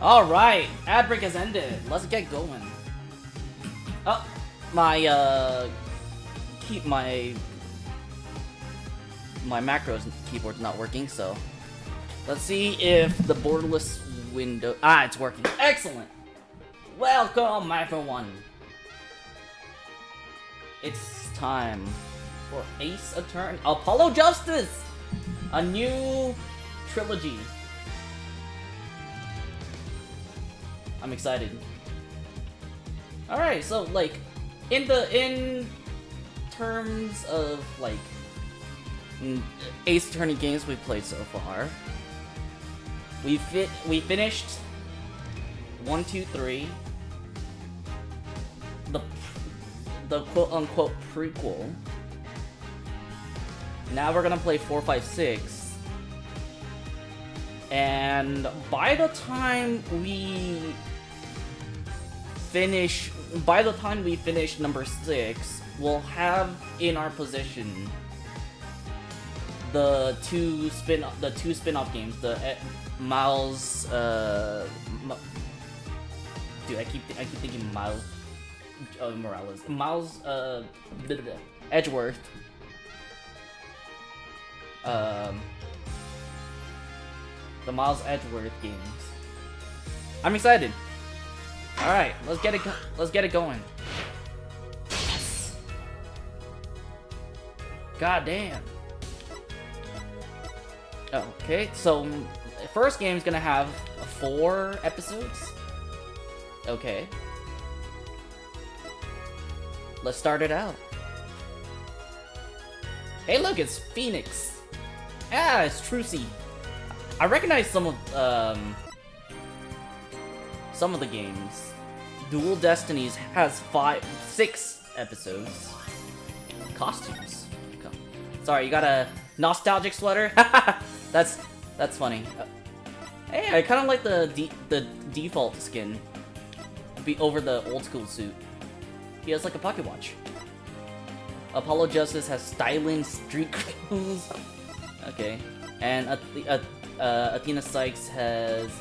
Alright, ad break has ended. Let's get going. Oh, my, keep my macros keyboard's not working, so let's see if the borderless window... Ah, it's working. Excellent! Welcome, everyone! It's time for Ace Attorney... Apollo Justice! A new trilogy. I'm excited. Alright, so, like, in terms of, like, Ace Attorney games we've played so far, we finished 1, 2, 3, the quote-unquote prequel. Now we're gonna play 4, 5, 6. And by the time we finish number 6, we'll have in our possession the two spin-off games, the Miles dude, I keep thinking Miles Morales. Miles Edgeworth. The Miles Edgeworth games. I'm excited. All right, let's get it going. Yes. God damn. Okay, so the first game's gonna have 4 episodes. Okay. Let's start it out. Hey, look, it's Phoenix. Ah, it's Trucy. I recognize some of the games. Dual Destinies has 6 episodes. Costumes. Sorry, you got a nostalgic sweater? That's funny. Hey, I kind of like the default skin over the old school suit. He has like a pocket watch. Apollo Justice has styling street clothes. Okay, and Athena Sykes has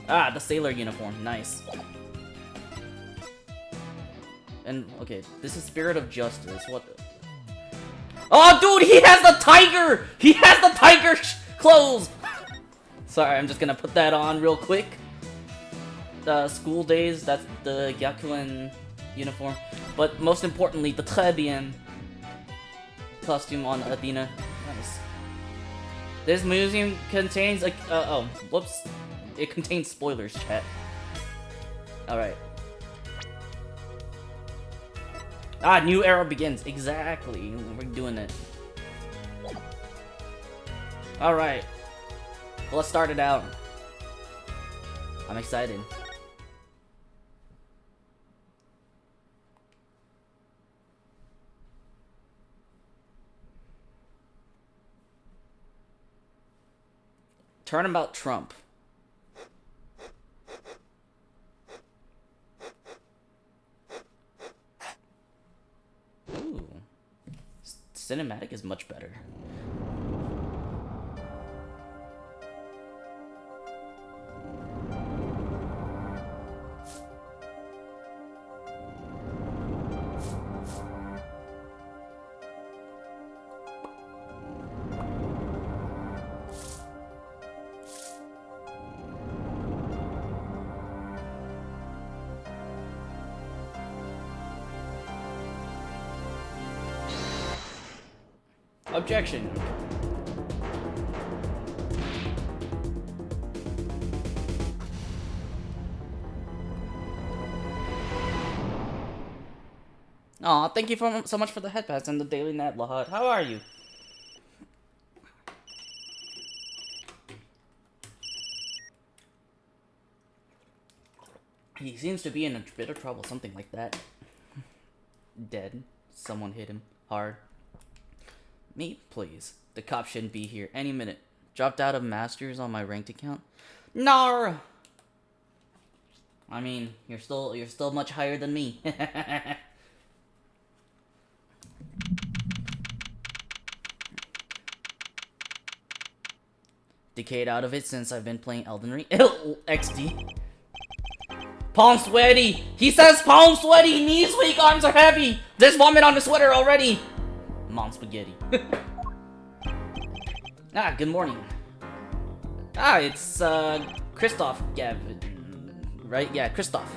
the sailor uniform. Nice. And okay, this is Spirit of Justice. What? Oh, dude, he has the tiger! He has the tiger clothes! Sorry, I'm just gonna put that on real quick. School days, that's the Gyakuin uniform. But most importantly, the Très Bien costume on Athena. Nice. This museum contains oh, whoops. It contains spoilers, chat. Alright. New era begins. Exactly. We're doing it. Alright. Well, let's start it out. I'm excited. Turnabout Trump. Ooh. Cinematic is much better. Objection. Aw, thank you so much for the headpads and the daily net, Lahad. How are you? He seems to be in a bit of trouble, something like that. Dead. Someone hit him hard. Me, please. The cop shouldn't be here any minute. Dropped out of Masters on my ranked account? Nar! I mean, you're still much higher than me. Decade out of it since I've been playing Elden Ring. XD. Palm sweaty. He says palm sweaty. Knees weak. Arms are heavy. There's vomit on the sweater already. Mom spaghetti. Ah, good morning. Ah, it's Kristoff Gavin, right? Yeah, Kristoff.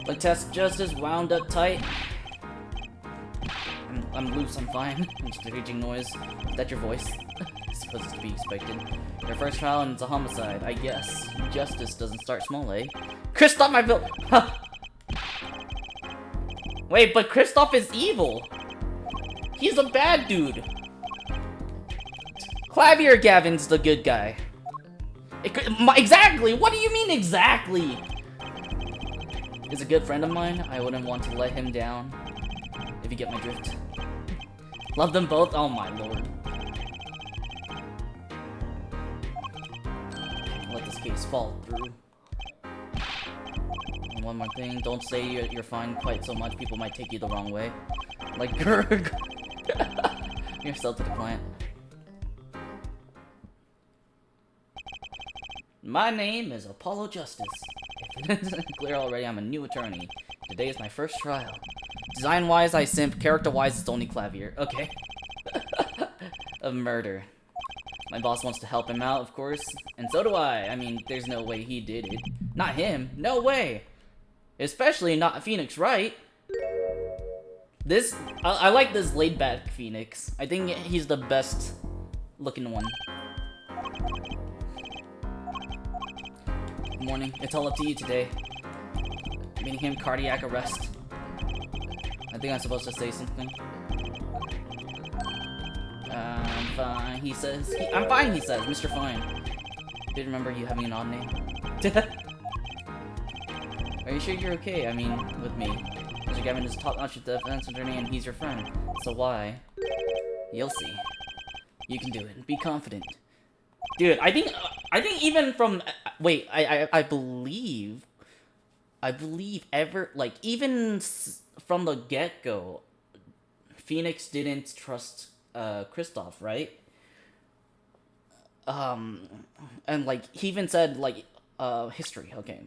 But test just as wound up tight. I'm loose, I'm fine. I'm just a raging noise. Is that your voice? I suppose it's to be expected. Your first trial and it's a homicide, I guess. Justice doesn't start small, eh? Kristoff, my bill. Wait, but Kristoff is evil. He's a bad dude. Clavier Gavin's the good guy. Exactly! What do you mean exactly? Is a good friend of mine. I wouldn't want to let him down. If you get my drift. Love them both? Oh my lord. Let this case fall through. And one more thing, don't say you're fine quite so much. People might take you the wrong way. Like Gurg. You're still to the client. My name is Apollo Justice. If it isn't clear already, I'm a new attorney. Today is my first trial. Design-wise, I simp. Character-wise, it's only Clavier. Okay. Of murder. My boss wants to help him out, of course. And so do I. I mean, there's no way he did it. Not him. No way. Especially not Phoenix Wright. I like this laid-back Phoenix. I think he's the best looking one. Good morning. It's all up to you today. Meeting him, cardiac arrest. I think I'm supposed to say something. I'm fine, he says. I'm fine, he says. Mr. Fine. Did remember you having an odd name. Are you sure you're okay? I mean, with me. Mr. Gavin is top-notch defense attorney and he's your friend. So why? You'll see. You can do it. Be confident. Dude, I think even from... Wait, I believe even from the get-go, Phoenix didn't trust Kristoff, right? And like he even said like history. Okay.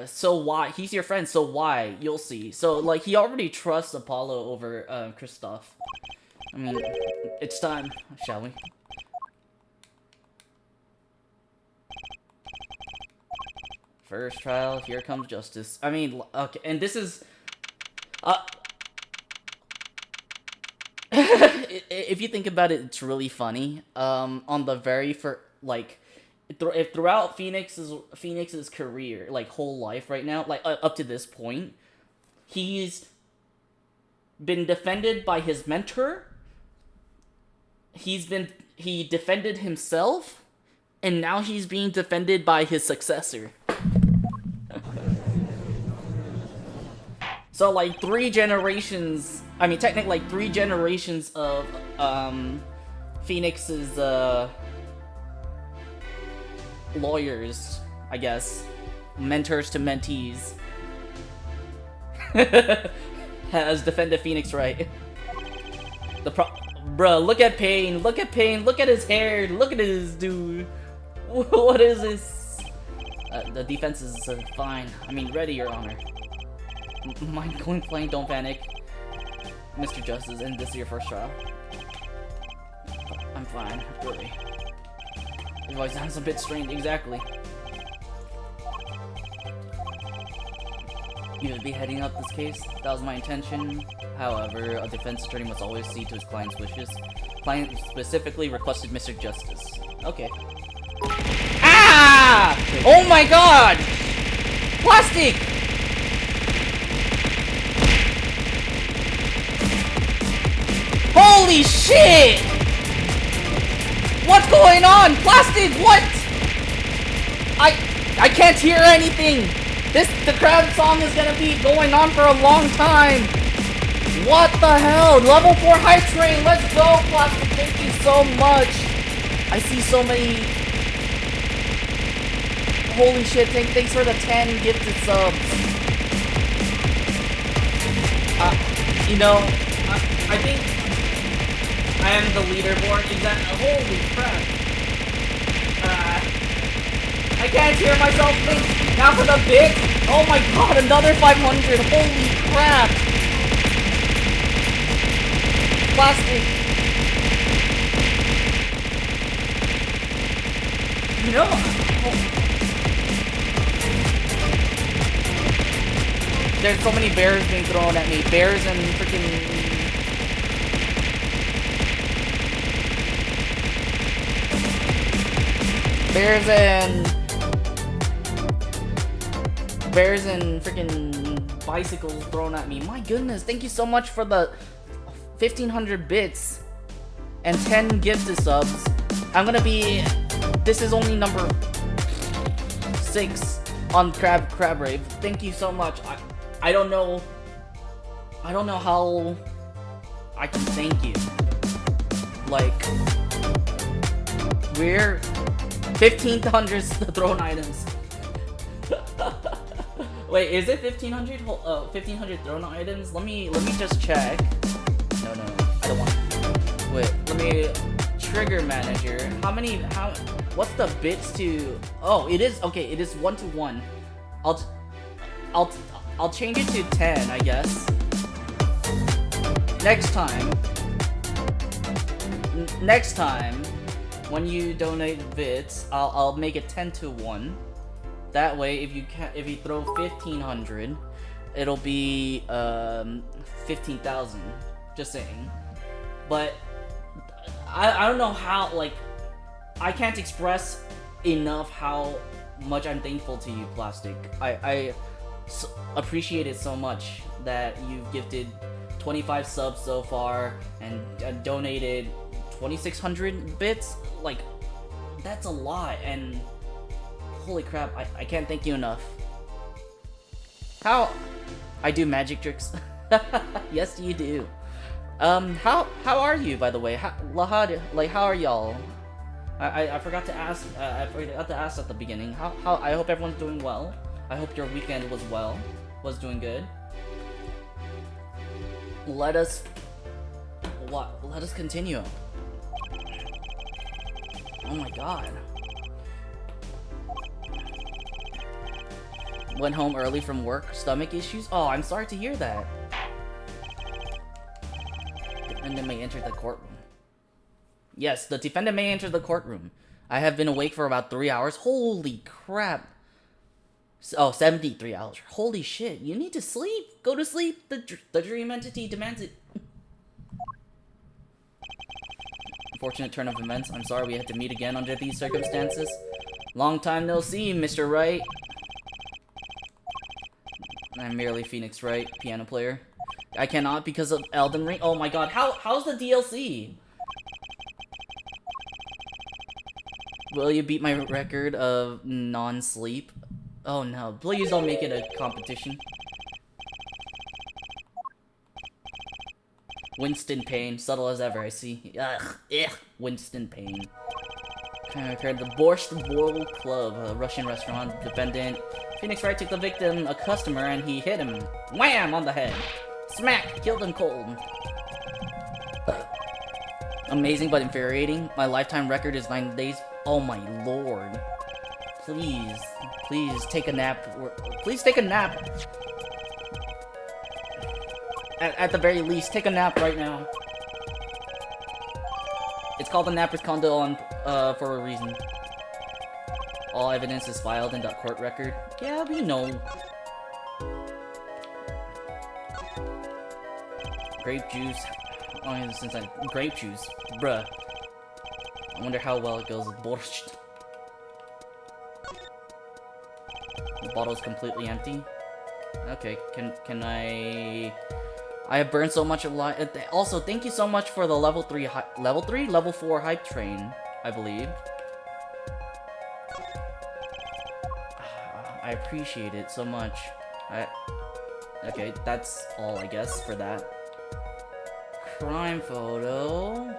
So why? He's your friend, so why? You'll see. So like he already trusts Apollo over Kristoff. I mean, it's time, shall we? First trial, here comes justice. I mean, okay, and this is... if you think about it, it's really funny. On the very first, like, throughout Phoenix's career, like, whole life right now, like, up to this point, he's been defended by his mentor. He defended himself, and now he's being defended by his successor. So, like, 3 generations... I mean, technically, like, 3 generations of, Phoenix's, lawyers, I guess. Mentors to mentees. Has defended Phoenix Wright. Bruh, look at Pain. Look at Pain. Look at his hair. Look at his dude. What is this? The defense is fine. I mean, ready, Your Honor. Mind going flying, don't panic. Mr. Justice, and this is your first trial. I'm fine, really. Your voice sounds a bit strained, exactly. You would be heading up this case? That was my intention. However, a defense attorney must always see to his client's wishes. Client specifically requested Mr. Justice. Okay. Ah! Oh my god! Plastic! Holy shit! What's going on? Plastic, what? I can't hear anything. The crowd song is gonna be going on for a long time. What the hell? Level 4 hype train, let's go, Plastic, thank you so much. I see so many... Holy shit, thanks for the 10 gifted subs. You know, I think I am the leaderboard. Holy crap. I can't hear myself think. Now for the bit. Oh my god, another 500. Holy crap. Plastic. No. Oh. There's so many bears being thrown at me. Bears and freaking... Bears and freaking bicycles thrown at me. My goodness, thank you so much for the 1,500 bits and 10 gifted subs. I'm gonna be... This is only number 6 on Crab Rave. Thank you so much. I don't know how I can thank you. Like, we're 1,500 thrown items. Wait, is it 1,500? 1,500 thrown items? Let me just check. No, I don't want. Wait, let me trigger manager. What's the bits to? Oh, it is okay. It is 1 to 1. I'll change it to 10, I guess. Next time, when you donate bits, I'll make it 10 to 1. That way, if you throw 1,500, it'll be 15,000. Just saying. But I don't know how, like, I can't express enough how much I'm thankful to you, Plastic. I appreciate it so much that you've gifted 25 subs so far and donated 2,600 bits. Like, that's a lot, and holy crap, I can't thank you enough. How I do magic tricks? Yes, you do. How are you, by the way? How are y'all? I forgot to ask. I forgot to ask at the beginning. How I hope everyone's doing well. I hope your weekend was doing good. Let us continue. Oh my god. Went home early from work, stomach issues? Oh, I'm sorry to hear that. Defendant may enter the courtroom. Yes, the defendant may enter the courtroom. I have been awake for about 3 hours. Holy crap. Oh, 73 hours. Holy shit, you need to sleep. Go to sleep. The dream entity demands it. Unfortunate turn of events. I'm sorry we had to meet again under these circumstances. Long time no see, Mr. Wright. I'm merely Phoenix Wright, piano player. I cannot because of Elden Ring. Oh my god, how's the DLC? Will you beat my record of non-sleep? Oh no, please don't make it a competition. Winston Payne, subtle as ever, I see. Ugh, Winston Payne. The Borscht World Club, a Russian restaurant. Defendant Phoenix Wright took the victim, a customer, and he hit him. Wham! On the head. Smack! Killed him cold. Amazing but infuriating. My lifetime record is 9 days. Oh my lord. Please take a nap. Please take a nap. At the very least, take a nap right now. It's called the Napper's Condo for a reason. All evidence is filed in the court record. Yeah, we know. Grape juice. Grape juice. Bruh. I wonder how well it goes with borscht. The bottle's completely empty. Okay, can I have burned so much of life. Also, thank you so much for the level 4 hype train, I believe. I appreciate it so much. Okay, that's all I guess for that. Crime photo.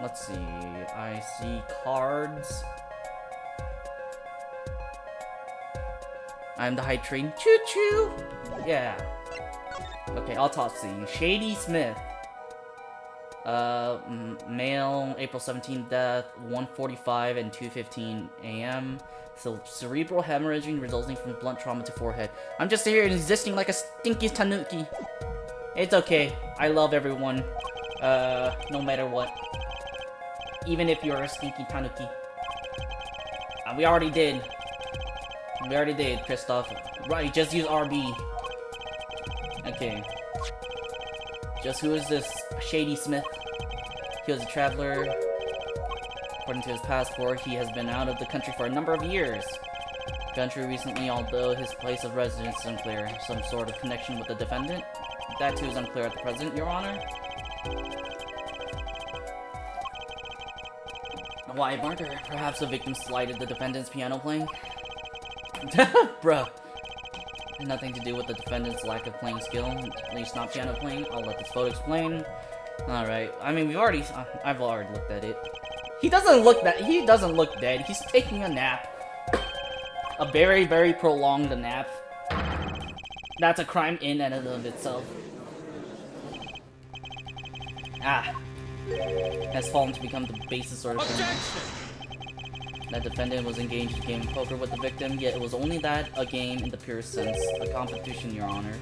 Let's see. I see cards. I'm the hype train. Choo choo! Yeah. Okay, autopsy. Shady Smith. Male, April 17th death, 1:45 and 2:15 a.m. So cerebral hemorrhaging resulting from blunt trauma to forehead. I'm just here existing like a stinky tanuki. It's okay. I love everyone. No matter what. Even if you're a stinky tanuki. We already did. We already did, Christoph. Right, just use RB. Okay. Just who is this Shady Smith? He was a traveler. According to his passport, he has been out of the country for a number of years. Country recently, although his place of residence is unclear. Some sort of connection with the defendant? That too is unclear at the present, Your Honor. Why murder? Perhaps the victim slighted the defendant's piano playing? Bruh. Nothing to do with the defendant's lack of playing skill, at least not piano playing. I'll let this photo explain. Alright, I mean, I've already looked at it. He doesn't look dead. He's taking a nap. A very, very prolonged nap. That's a crime in and of itself. Has fallen to become the basis sort of thing. That defendant was engaged in a game of poker with the victim, yet it was only that, a game in the purest sense. A competition, Your Honor.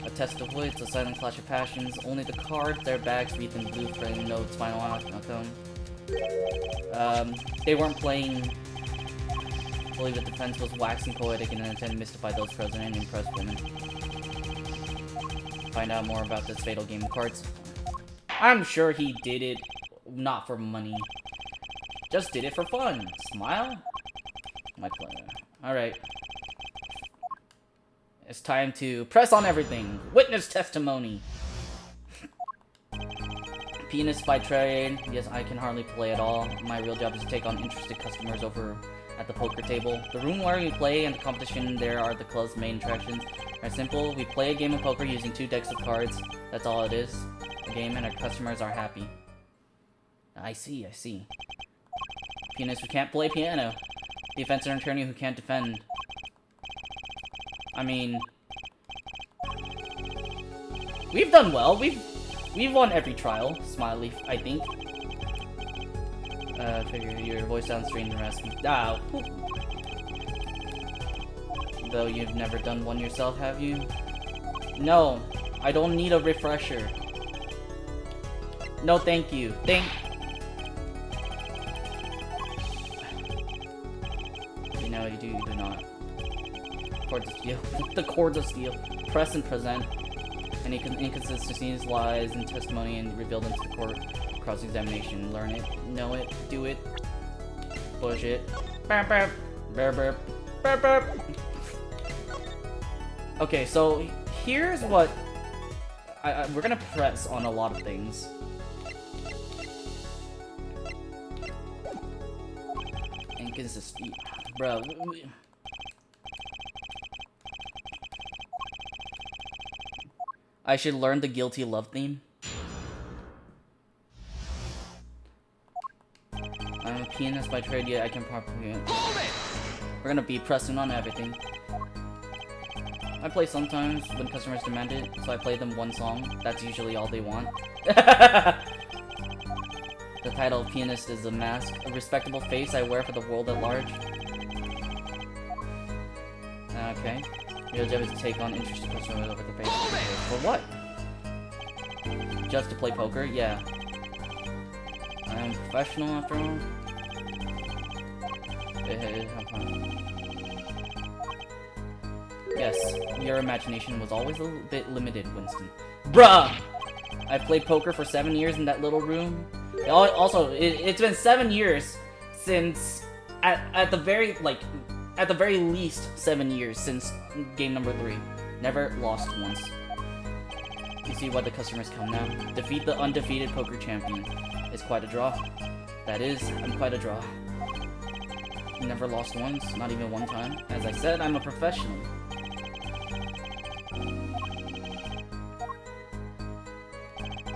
A test of wits, a silent clash of passions. Only the cards, their bags, wreathed in blue frame notes, final outcome. They weren't playing. I believe the defense was waxing poetic in an attempt to mystify those present and impress women. Find out more about this fatal game of cards. I'm sure he did it not for money. Just did it for fun. Smile? My plan. Alright. It's time to press on everything. Witness testimony. Pianist by trade. Yes, I can hardly play at all. My real job is to take on interested customers over at the poker table. The room where we play and the competition there are the club's main attractions. Are simple. We play a game of poker using 2 decks of cards. That's all it is. A game and our customers are happy. I see, I see. Pianist who can't play piano. Defense and attorney who can't defend. I mean... We've done well. We've won every trial. Smiley, I think. Figure your voice sounds strange and raspy. Though you've never done one yourself, have you? No, I don't need a refresher. No, thank you. You know, you do not. Chords of steel. The chords of steel. Press and present. Any inconsistencies, lies, and testimony and revealed into the court cross-examination. Learn it, know it, do it, push it. Burp, burp, burp, burp, burp, burp. Okay, so here's what we're gonna press on a lot of things. Inconsistency, bro. I should learn the guilty love theme. I'm a pianist by trade, yet I can propagate. We're gonna be pressing on everything. I play sometimes when customers demand it, so I play them one song. That's usually all they want. The title of pianist is a mask, a respectable face I wear for the world at large. Okay. Your job is to take on interested customers over the page. For what? Just to play poker? Yeah. I am professional after all. Yes, your imagination was always a bit limited, Winston. Bruh! I played poker for 7 years in that little room. Also, it's been 7 years since, at the very least 7 years since game number 3. Never lost once. You see why the customers come now. Defeat the undefeated poker champion. It's quite a draw. That is, I'm quite a draw. Never lost once, not even one time. As I said, I'm a professional.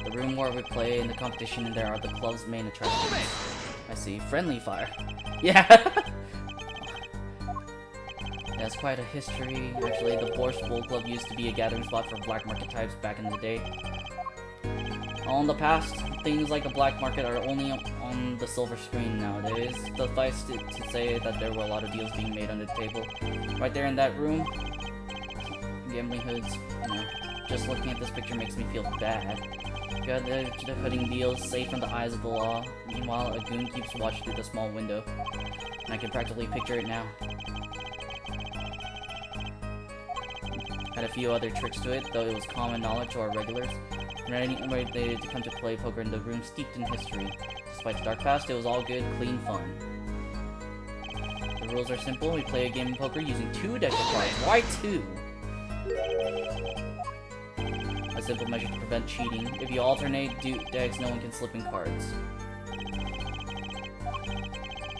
The room where we play in the competition and there are the club's main attractions. I see. Friendly fire. Yeah! It has quite a history. Actually, the Borscht Bull Club used to be a gathering spot for black market types back in the day. All in the past, things like the black market are only on the silver screen nowadays. Suffice to say that there were a lot of deals being made under the table. Right there in that room, gambling hoods, you know, just looking at this picture makes me feel bad. Got the hooding deals safe from the eyes of the law. Meanwhile, a goon keeps watch through the small window. And I can practically picture it now. Had a few other tricks to it, though it was common knowledge to our regulars. Ready to come to play poker in the room steeped in history. Despite the dark past, it was all good, clean fun. The rules are simple. We play a game of poker using 2 decks of cards. Why 2? A simple measure to prevent cheating. If you alternate decks, no one can slip in cards.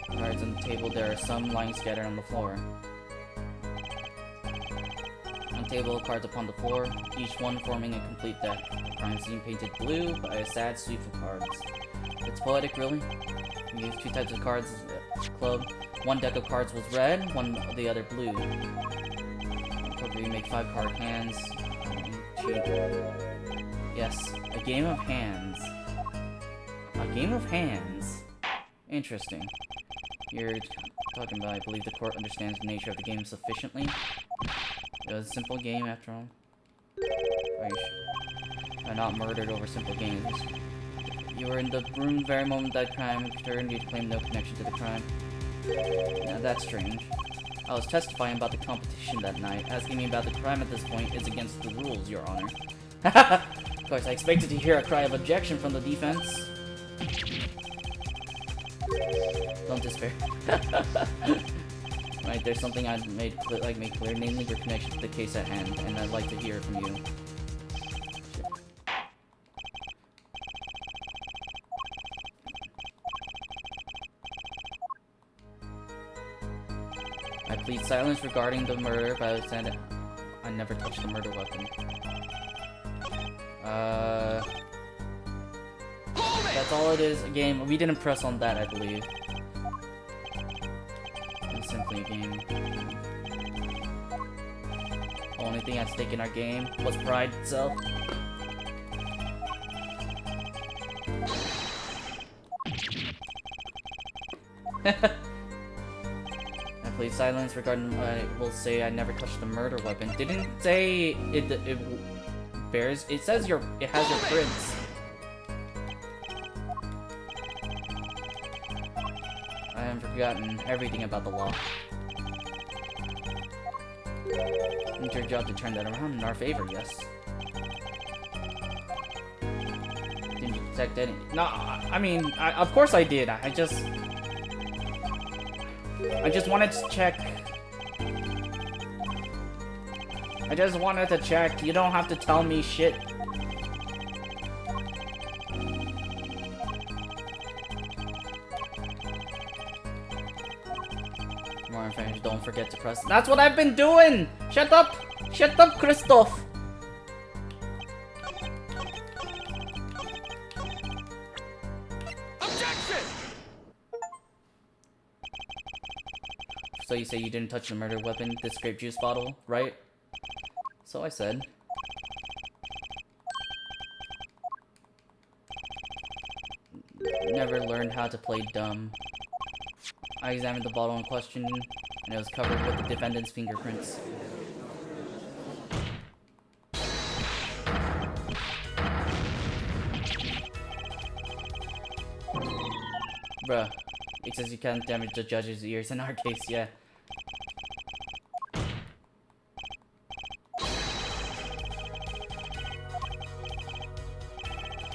Cards on the table, there are some lying scattered on the floor. On the table, cards upon the floor, each one forming a complete deck. The crime scene painted blue by a sad sweep of cards. It's poetic, really. We use 2 types of cards as a club. One deck of cards was red, the other blue. In poker, you make 5 card hands. Yes, a game of hands. A game of hands. Interesting. You're talking about, I believe the court understands the nature of the game sufficiently. It was a simple game after all. I'm not murdered over simple games. You were in the room very moment that crime occurred, you claimed no connection to the crime. Now that's strange. I was testifying about the competition that night. Asking me about the crime at this point is against the rules, Your Honor. Of course, I expected to hear a cry of objection from the defense. Don't despair. Right, there's something I'd made clear, namely your connection to the case at hand, and I'd like to hear it from you. I plead silence regarding the murder, but I said I never touched the murder weapon. That's all it is, a game. We didn't press on that, I believe. It's simply a game. The only thing at stake in our game was pride itself. I plead silence regarding I will say I never touched the murder weapon. Didn't say it bears. It says it has your prints. I have forgotten everything about the law. It's your job to turn that around in our favor, yes. Didn't you detect any? No, I mean, of course I did. I just wanted to check. I just wanted to check. You don't have to tell me shit. More fans, don't forget to press. That's what I've been doing! Shut up! Shut up, Christoph! Objection! So you say you didn't touch the murder weapon, this grape juice bottle, right? So I said. Never learned how to play dumb. I examined the bottle in question, and it was covered with the defendant's fingerprints. Bruh, it says you can't damage the judge's ears in our case, yeah.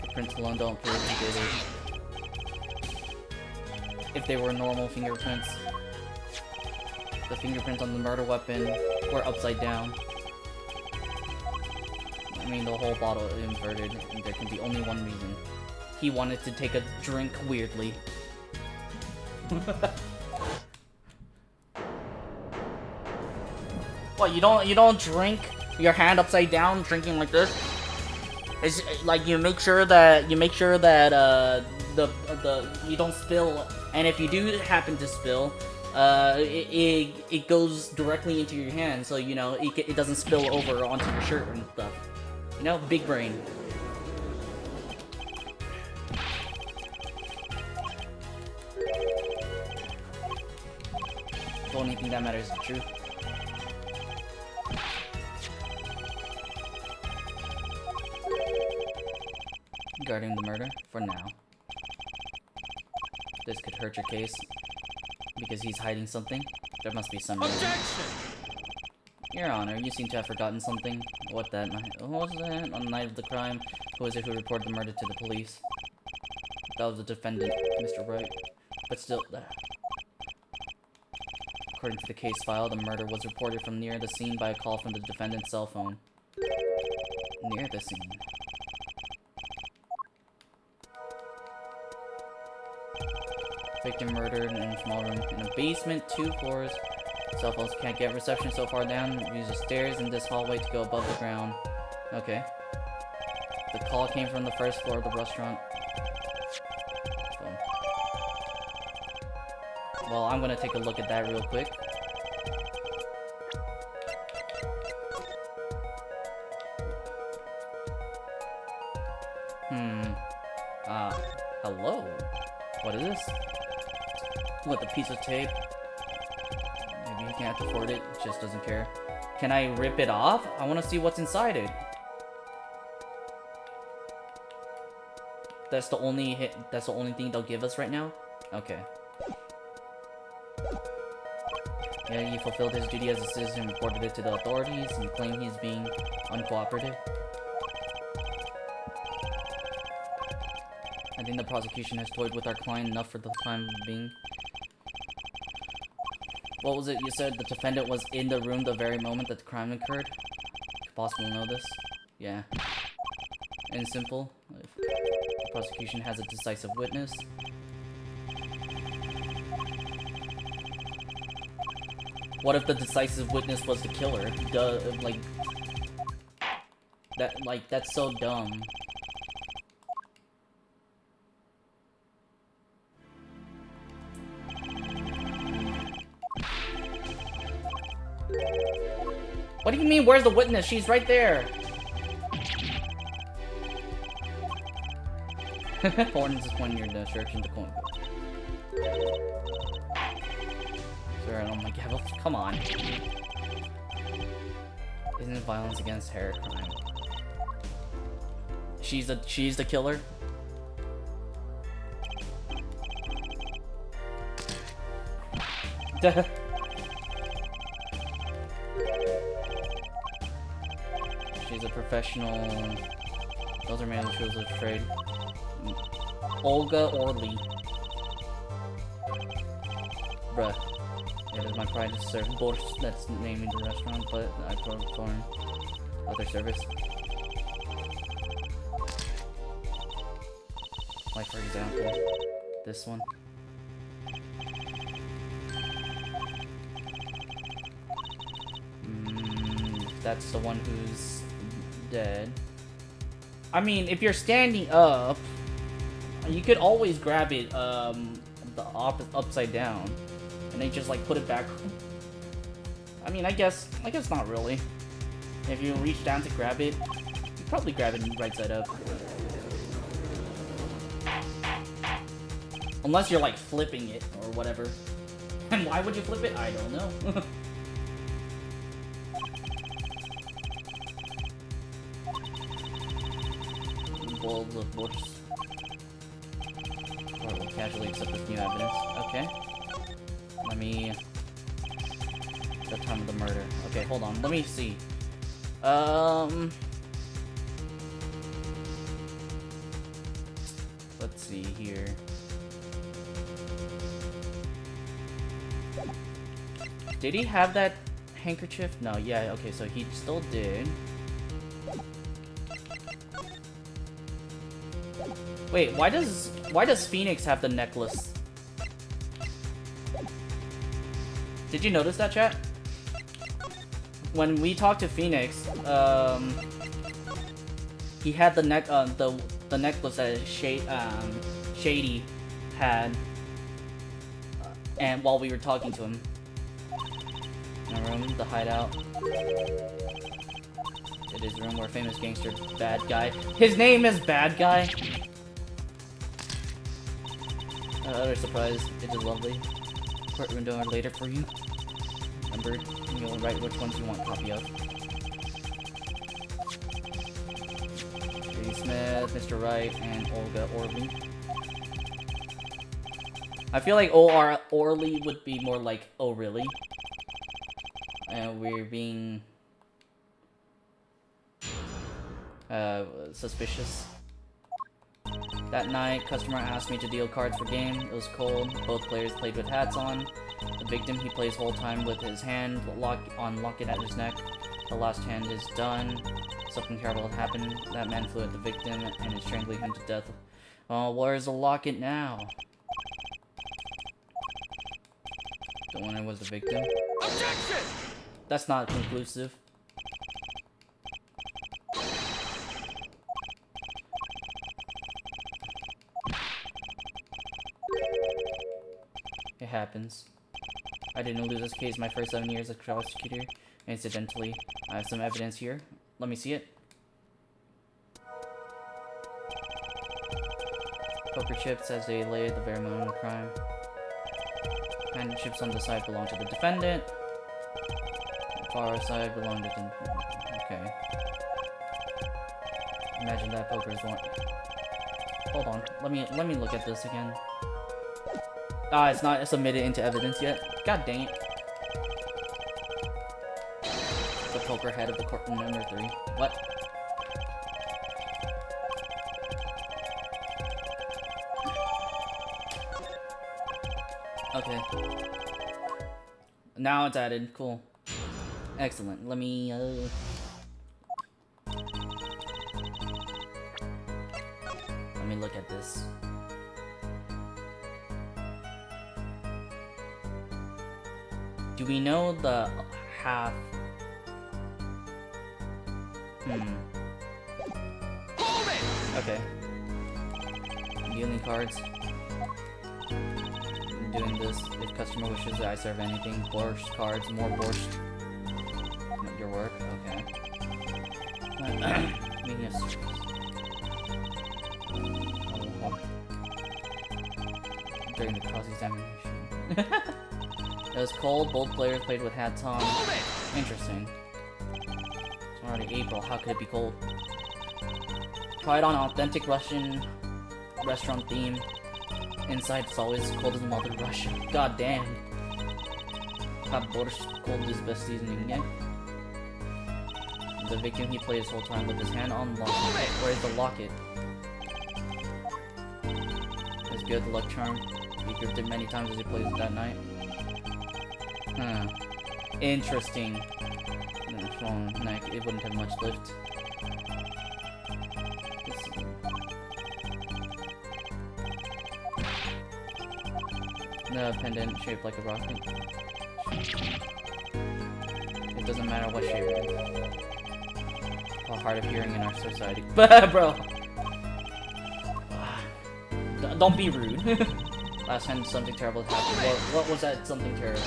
The prints alone don't prove you did it. If they were normal fingerprints, the fingerprints on the murder weapon were upside down. I mean, the whole bottle is inverted, and there can be only one reason. He wanted to take a drink weirdly. What, you don't drink your hand upside down drinking like this? It's like you make sure that you don't spill, and if you do happen to spill, it goes directly into your hand, so you know it doesn't spill over onto your shirt and stuff. You know, big brain. the only thing that matters is the truth. Regarding the murder, for now. This could hurt your case. Because he's hiding something. There must be some reason. Your Honor, you seem to have forgotten something. What that night? What was that? On the night of the crime, who was it who reported the murder to the police? That was the defendant, Mr. Wright. But still, according to the case file, the murder was reported from near the scene by a call from the defendant's cell phone. Near the scene. Victim murdered in a small room in a basement, 2 floors. Cell phones can't get reception so far down. Use the stairs in this hallway to go above the ground. Okay. The call came from the first floor of the restaurant. Phone. Well, I'm gonna take a look at that real quick. Hello? What is this? With a piece of tape. Maybe he can't afford it, just doesn't care. Can I rip it off? I want to see what's inside it. That's the only thing they'll give us right now? Okay. Yeah, he fulfilled his duty as a citizen and reported it to the authorities and claimed he's being uncooperative. I think the prosecution has toyed with our client enough for the time being. What was it you said? The defendant was in the room the very moment that the crime occurred? Could possibly know this? Yeah. And simple. If the prosecution has a decisive witness. What if the decisive witness was the killer? That's so dumb. What do you mean, where's the witness? She's right there! Hornets is pointing your direction to coin. Sorry, oh my god, come on. Isn't it violence against hair crime? She's the killer? She's a professional. Those are mainly tools of trade. Olga Orly. Bruh. Yeah, it is my pride to serve borscht. That's naming the restaurant, but I perform other service. Like for example, this one. That's the one who's dead. I mean, if you're standing up, you could always grab it upside down, and then just like put it back. I mean, I guess not really. If you reach down to grab it, you probably grab it right side up. Unless you're like flipping it or whatever. And why would you flip it? I don't know. Bowls of borscht. Court will casually accept this new evidence. Okay. Let me... The time of the murder. Okay, hold on. Let me see. Let's see here. Did he have that handkerchief? No, yeah, okay, so he still did. Wait, why does Phoenix have the necklace? Did you notice that, chat? When we talked to Phoenix, he had the necklace that Shady had, and while we were talking to him. In the room, the hideout. It is a room where famous gangster Bad Guy. His name is Bad Guy. Utter surprise. It is lovely. Courtroom door later for you. Remember, you'll write which ones you want a copy of. J.D. Smith, Mr. Wright, and Olga Orley. I feel like O.R. Orley would be more like, oh really? And we're being suspicious. That night, customer asked me to deal cards for game. It was cold. Both players played with hats on. The victim, he plays whole time with his hand locked at his neck. The last hand is done. Something terrible had happened. That man flew at the victim and is strangling him to death. Oh, where's the locket now? The winner was the victim. Objection! That's not conclusive. It happens. I didn't lose this case my first 7 years as prosecutor. Incidentally, I have some evidence here. Let me see it. Poker chips as they lay the bare minimum of crime. Hand chips on the side belong to the defendant. The far side belong to the... Okay. Imagine that poker is one... Hold on. Let me look at this again. Ah, it's not submitted into evidence yet. God dang it. The poker head of the court number 3. What? Okay. Now it's added. Cool. Excellent. Let me, Let me look at this. Do we know the half? Okay. Dealing cards. I'm doing this. If customer wishes that I serve anything, borscht cards, more borscht. Your work? Okay. Media service. During the cross-examination. It was cold, both players played with hats on. Interesting. It's already April, how could it be cold? Tried on authentic Russian restaurant theme. Inside it's always cold as Mother Russia. God damn. Hot borscht, cold is best seasoning, yeah? The victim, he played his whole time with his hand on locket. Where's the locket? It's good, the luck charm. He gripped it many times as he played it that night. Huh. Interesting. Strong neck, it wouldn't have much lift. The pendant shaped like a rocket. It doesn't matter what shape it is. How hard of hearing in our society. Bro! Don't be rude. Last time something terrible happened. What was that something terrible?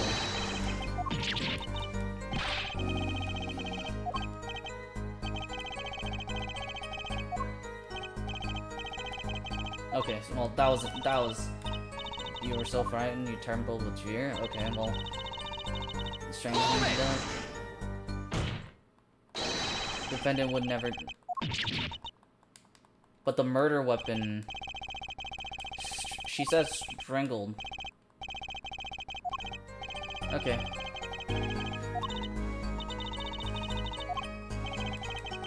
Okay, so, well, that was... You were so frightened, you trembled with fear? Okay, well... Strangling to death. Defendant would never... But the murder weapon... She says strangled. Okay.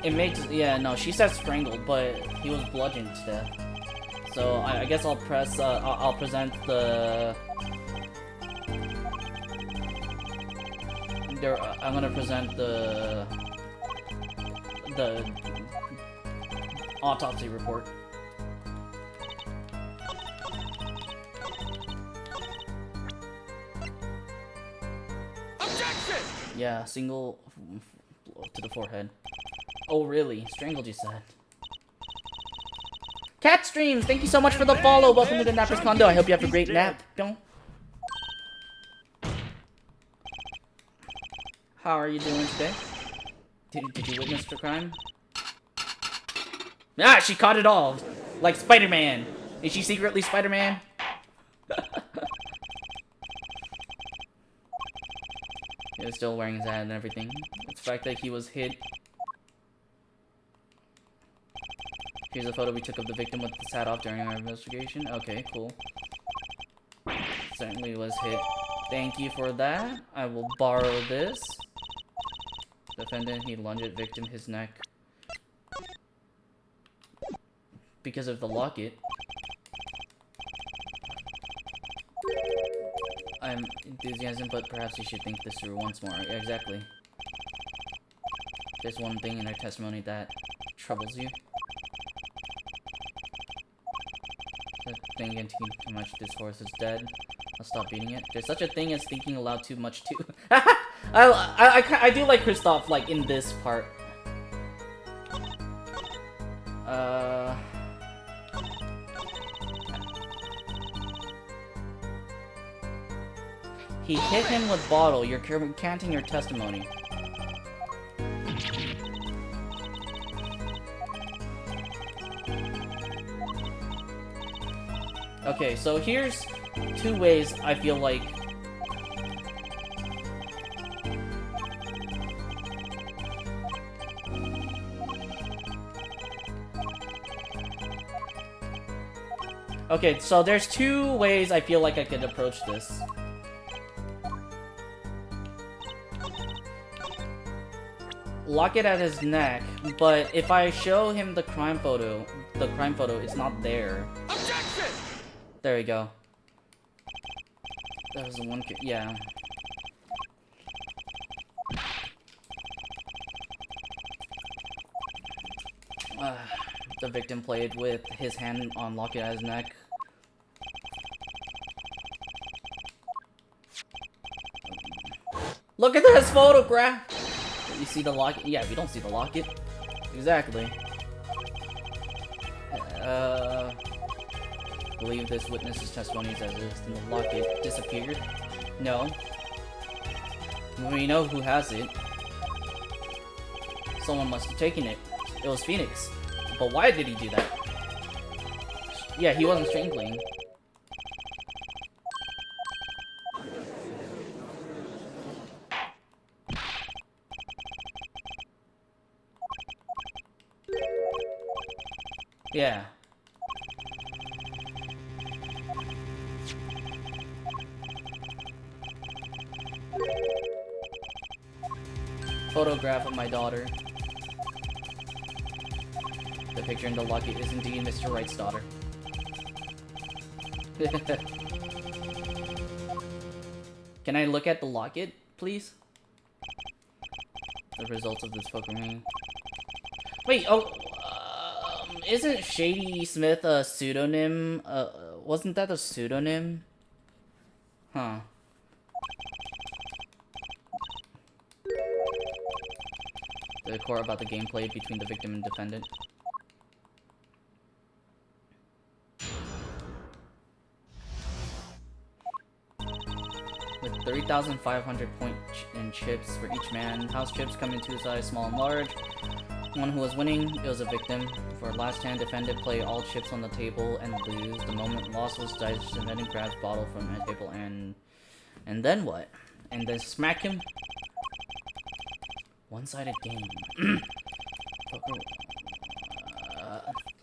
It makes... Yeah, no, she says strangled, but he was bludgeoned to death. So I guess I'll press. I'll present the. I'm gonna present the autopsy report. Objection! Yeah, single blow to the forehead. Oh really? Strangled, you said. Cat Streams, thank you so much for the follow. Welcome to the Napper's Condo. I hope you have a great nap. How are you doing today? Did you witness the crime? Ah, she caught it all. Like Spider-Man. Is she secretly Spider-Man? He was still wearing his hat and everything. It's the fact that he was hit. Here's a photo we took of the victim with his hat off during our investigation. Okay, cool. Certainly was hit. Thank you for that. I will borrow this. Defendant, he lunged at victim, his neck. Because of the locket. I'm enthusiasm, but perhaps you should think this through once more. Yeah, exactly. There's one thing in their testimony that troubles you. Thinking too much, this horse is dead. I'll stop beating it. There's such a thing as thinking aloud too much too. I do like Kristoff, like, in this part. He hit him with bottle. You're recanting your testimony. Okay, so here's two ways I feel like... Okay, so there's two ways I feel like I could approach this. Lock it at his neck, but if I show him the crime photo, it's not there. Objection! There we go. That was the one. Yeah. The victim played with his hand on Lock It at his neck. Look at this photograph! You see the locket? Yeah, we don't see the locket. Exactly. Believe this witness's testimony as if the locket disappeared? No. We know who has it. Someone must have taken it. It was Phoenix. But why did he do that? Yeah, he wasn't strangling. Yeah. Photograph of my daughter. The picture in the locket is indeed Mr. Wright's daughter. Can I look at the locket, please? The results of this programming. Wait, isn't Shady Smith a pseudonym? Wasn't that a pseudonym? Huh. The core about the gameplay between the victim and defendant. With 3,500 point and chips for each man. House chips come in two sizes, small and large. One who was winning, it was a victim. For last hand, defendant play all chips on the table and lose. The moment loss was dice, defendant grabs bottle from the table and then what? And then smack him? One-sided game. Poker.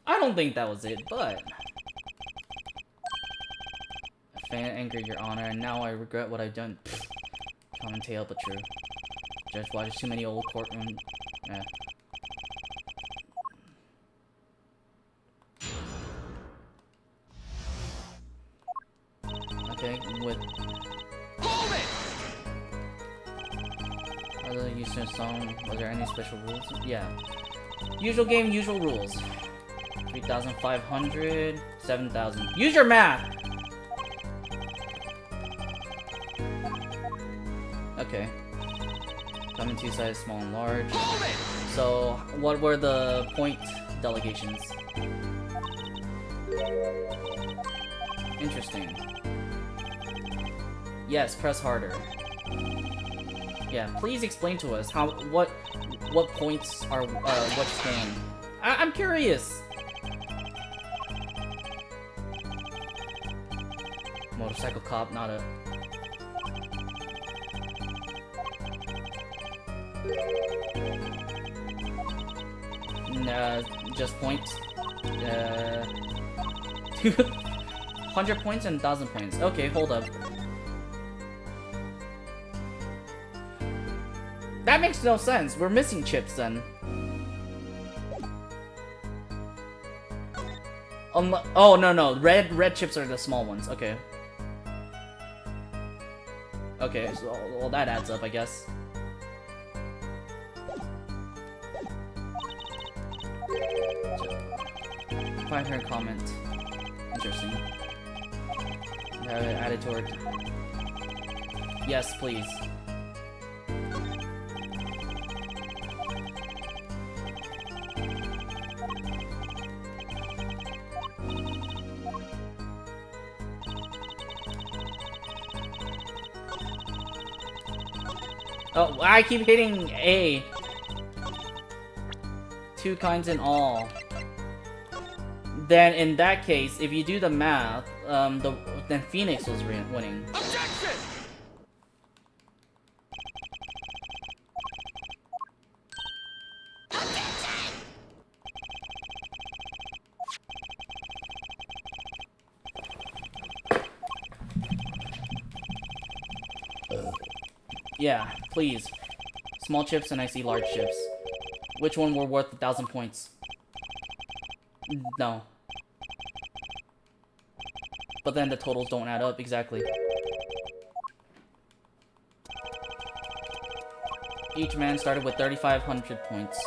I don't think that was it, but... Fan angered your honor, and now I regret what I've done. Common tale, but true. Judge watches too many old courtroom... Okay, with... Hold it! Other than using a song, was there any special rules? Yeah. Usual game, usual rules. 3,500, 7,000. Use your math! Okay. Come in two sizes, small and large. So, what were the point delegations? Interesting. Yes, press harder. Yeah, please explain to us what points are which game. I'm curious. Motorcycle cop, not a. Just points. 100 points and 1,000 points. Okay, hold up. That makes no sense. We're missing chips then. Oh, no. Red chips are the small ones. Okay. Okay, so well, that adds up, I guess. Find her comment. Interesting. Have it added to her. Yes, please. Oh, I keep hitting A. 2 kinds in all. Then in that case, if you do the math, then Phoenix was winning. Objection! Yeah, please. Small chips and I see large chips. Which one were worth 1,000 points? No. But then the totals don't add up exactly. Each man started with 3,500 points.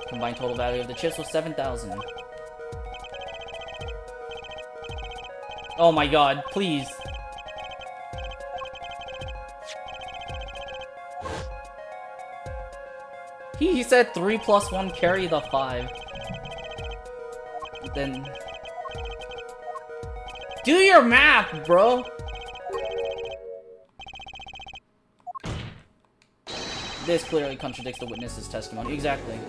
Combined total value of the chips was 7,000. Oh my god, please. He said 3 plus 1 carry the 5. Then... do your math, bro! This clearly contradicts the witness's testimony. Exactly.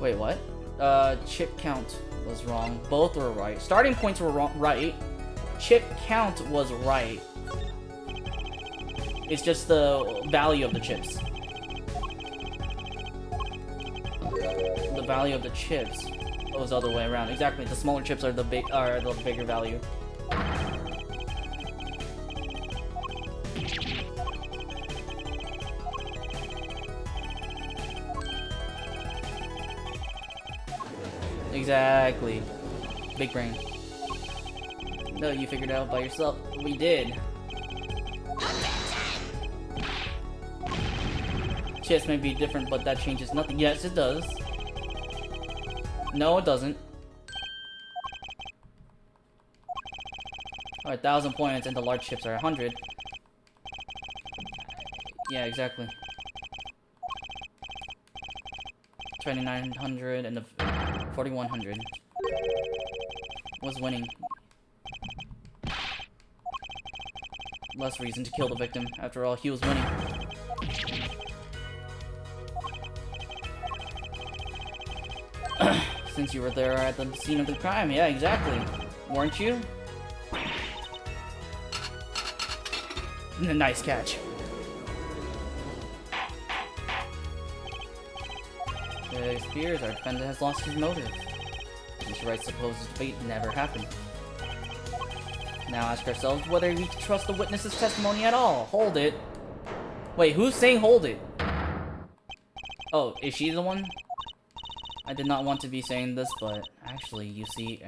Wait, what? Chip count was wrong. Both were right. Starting points were wrong, right. Chip count was right. It's just the value of the chips. The value of the chips was the other way around. Exactly. The smaller chips are the bigger value. Exactly. Big brain. No, you figured it out by yourself. We did. Chips may be different, but that changes nothing. Yes, it does. No, it doesn't. Alright, 1,000 points and the large chips are 100. Yeah, exactly. 2,900 and the 4,100 was winning. Less reason to kill the victim. After all, he was winning. Since you were there at the scene of the crime, yeah, exactly. Weren't you? Nice catch. It appears our defendant has lost his motive. Mr. Wright's supposed fate never happened. Now ask ourselves whether we can trust the witness's testimony at all. Hold it. Wait, who's saying hold it? Oh, is she the one? I did not want to be saying this, but actually, you see,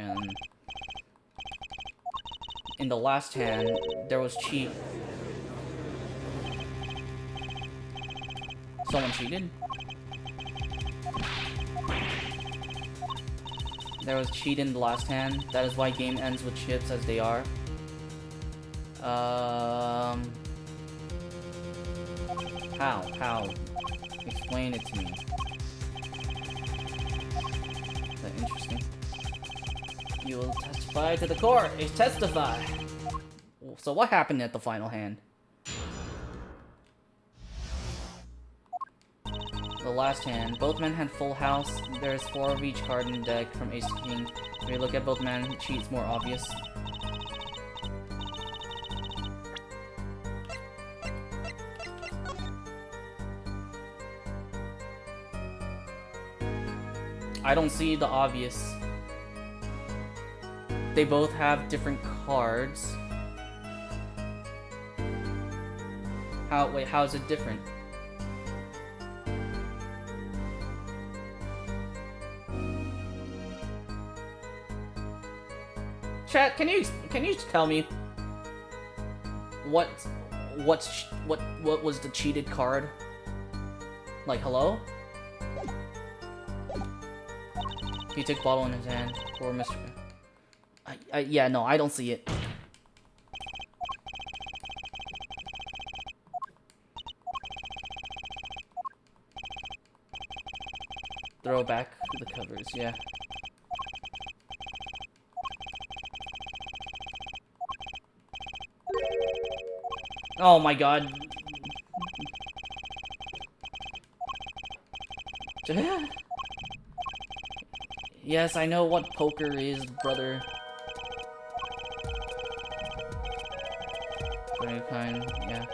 in the last hand, there was cheat. Someone cheated? There was cheat in the last hand. That is why game ends with chips as they are. How? Explain it to me. Is that interesting? You will testify to the court. Testify. So what happened at the final hand? The last hand. Both men had full house. There's 4 of each card in the deck from ace to king. If you look at both men, cheat's more obvious. I don't see the obvious. They both have different cards. Wait, how is it different? Chat, can you tell me what was the cheated card? Like, hello? He took bottle in his hand. Poor Mr. Yeah, no, I don't see it. Throw back the covers, yeah. Oh my god. Yes, I know what poker is, brother. Three of a kind, yeah.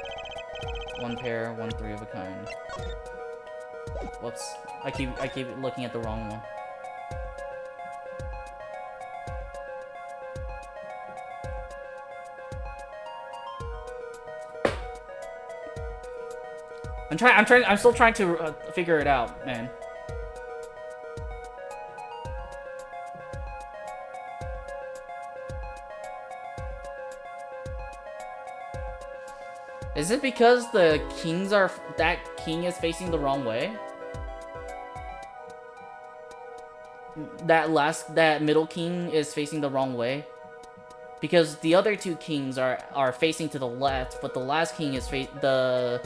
1 pair, 1 3 of a kind. Whoops. I keep looking at the wrong one. I'm still trying to figure it out, man. Is it because the kings are... that king is facing the wrong way? That middle king is facing the wrong way? Because the other 2 kings are facing to the left, but the last king is the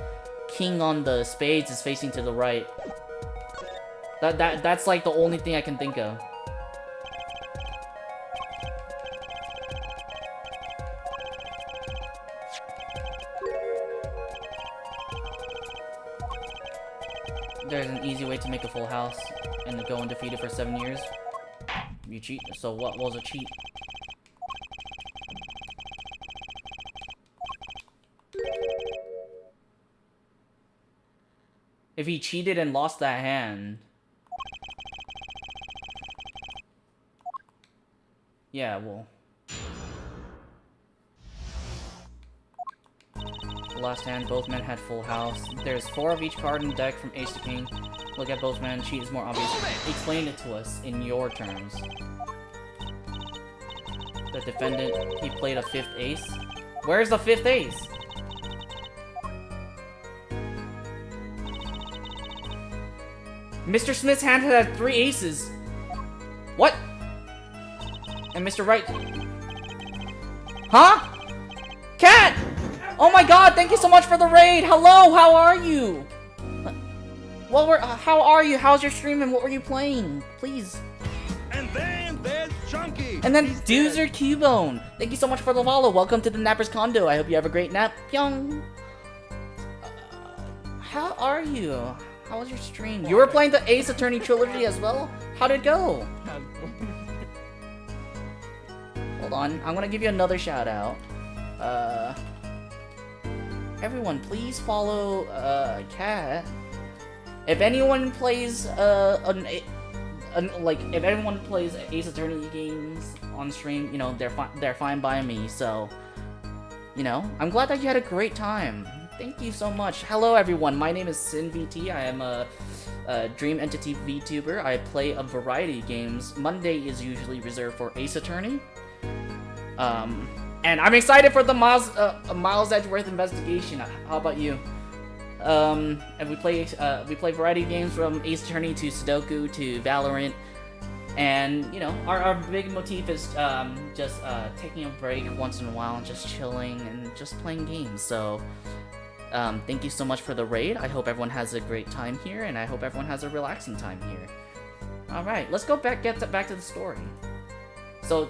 king on the spades is facing to the right. That's like the only thing I can think of. There's an easy way to make a full house and to go undefeated for 7 years. You cheat. So what was a cheat? If he cheated and lost that hand... yeah, well... last hand, both men had full house. There's 4 of each card in the deck from ace to king. Look at both men, cheat is more obvious. Explain it to us in your terms. The defendant, he played a 5th ace. Where's the 5th ace? Mr. Smith's hand had 3 aces. What? And Mr. Wright... huh? Cat! Oh my god, thank you so much for the raid! Hello, how are you? How are you? How's your stream and what were you playing? Please. And then there's Chunky. And then Doozer Cubone. Thank you so much for the follow. Welcome to the Napper's Condo. I hope you have a great nap. Pyong. How are you? How was your stream? You were playing the Ace Attorney trilogy as well? How'd it go? Hold on. I'm gonna give you another shout out. Everyone, please follow Cat. If anyone plays if everyone plays Ace Attorney games on stream, you know, they're fine by me. So, you know, I'm glad that you had a great time. Thank you so much. Hello, everyone. My name is SinVT. I am a Dream Entity VTuber. I play a variety of games. Monday is usually reserved for Ace Attorney. And I'm excited for the Miles Edgeworth investigation. How about you? And we play variety of games from Ace Attorney to Sudoku to Valorant. And, you know, our big motif is just taking a break once in a while and just chilling and just playing games. So, thank you so much for the raid. I hope everyone has a great time here, and I hope everyone has a relaxing time here. Alright, let's go back to the story. So,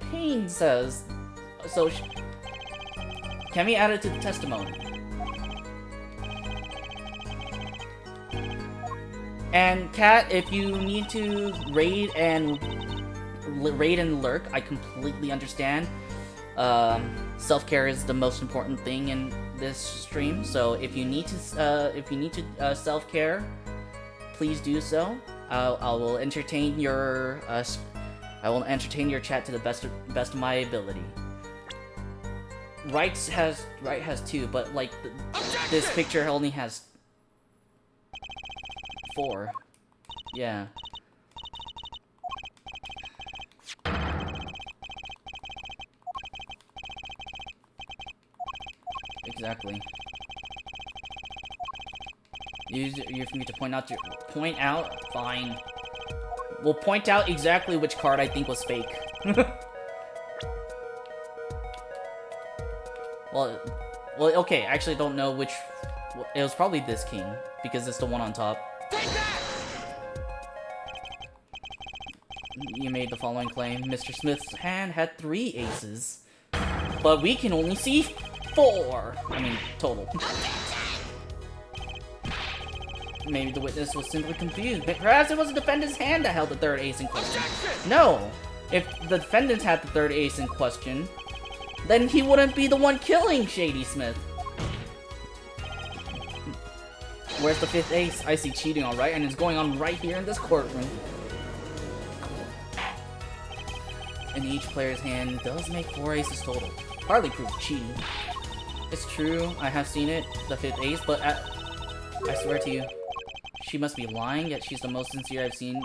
Payne says... so, can we add it to the testimony? And Kat, if you need to raid and lurk, I completely understand. Self-care is the most important thing in this stream. So if you need to self-care, please do so. I will entertain your chat to the best of my ability. Right has 2, but like this picture only has 4. Yeah. Exactly. You need to point out. Fine. We'll point out exactly which card I think was fake. Well, okay. I actually don't know which. It was probably this king because it's the one on top. You made the following claim: Mr. Smith's hand had 3 aces, but we can only see 4. I mean, total. Maybe the witness was simply confused, but perhaps it was the defendant's hand that held the 3rd ace in question. No! If the defendant had the 3rd ace in question, then he wouldn't be the one killing Shady Smith. Where's the 5th ace? I see cheating, alright, and it's going on right here in this courtroom. And each player's hand does make 4 aces total. Hardly proof of cheating. It's true, I have seen it, the 5th ace, but I swear to you, she must be lying, yet she's the most sincere I've seen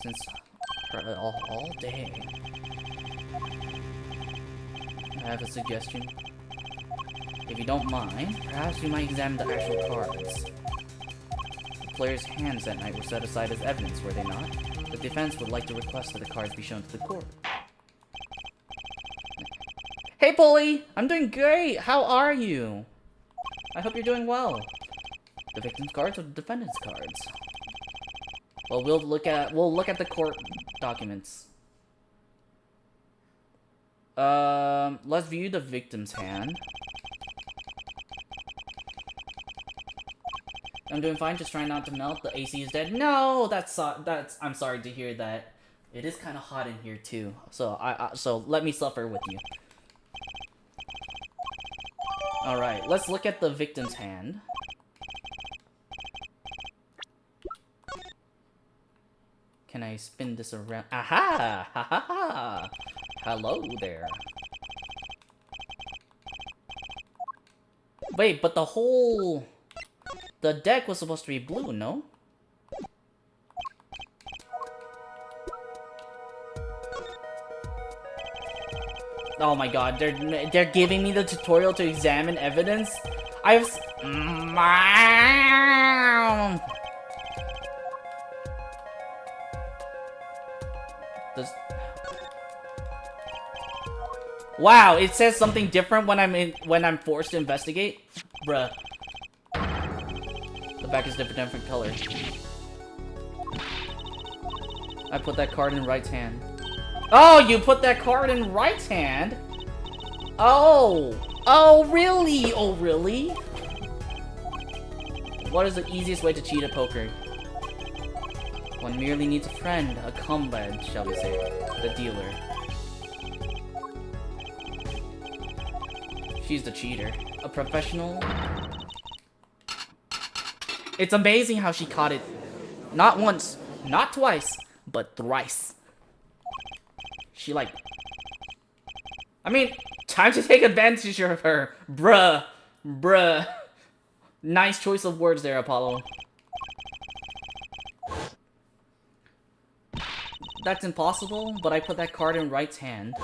since her all day. I have a suggestion. If you don't mind, perhaps you might examine the actual cards. The players' hands that night were set aside as evidence, were they not? The defense would like to request that the cards be shown to the court. Hey, Polly! I'm doing great! How are you? I hope you're doing well. The victim's cards or the defendant's cards? Well, we'll look at the court documents. Let's view the victim's hand. I'm doing fine, just trying not to melt. The AC is dead. No, that's I'm sorry to hear that. It is kind of hot in here too. So so let me suffer with you. All right, let's look at the victim's hand. Can I spin this around? Aha! Ha ha ha! Hello there. Wait, but the deck was supposed to be blue, no? Oh my god, they're giving me the tutorial to examine evidence? Wow, it says something different when I'm forced to investigate? Bruh. The back is different color. I put that card in Wright's hand. Oh, you put that card in Wright's hand? Oh. Oh, really? Oh, really? What is the easiest way to cheat at poker? One merely needs a friend, a comrade, shall we say. The dealer. She's the cheater. A professional. It's amazing how she caught it. Not once, not twice, but thrice. She like... I mean, time to take advantage of her. Bruh. Bruh. Nice choice of words there, Apollo. That's impossible, but I put that card in Wright's hand.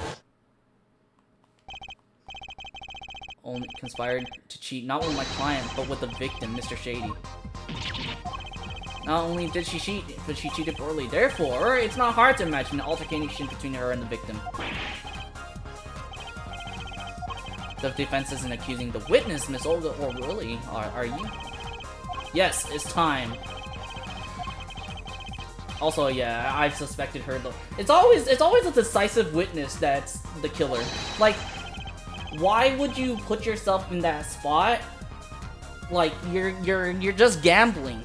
Only conspired to cheat not with my client, but with the victim, Mr. Shady. Not only did she cheat, but she cheated poorly. Therefore, it's not hard to imagine an altercation between her and the victim. The defense isn't accusing the witness, Miss Olga, or really, are you? Yes, it's time. Also, yeah, I've suspected her though. It's always a decisive witness that's the killer. Like, why would you put yourself in that spot? Like, you're just gambling.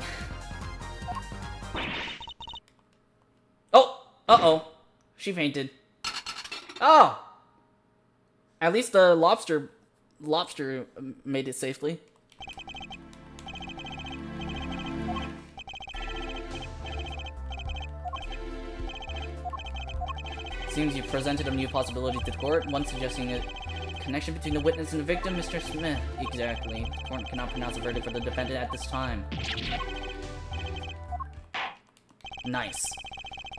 Uh-oh. She fainted. Oh! At least the lobster made it safely. Seems you presented a new possibility to the court, one suggesting a connection between the witness and the victim, Mr. Smith. Exactly. The court cannot pronounce a verdict for the defendant at this time. Nice.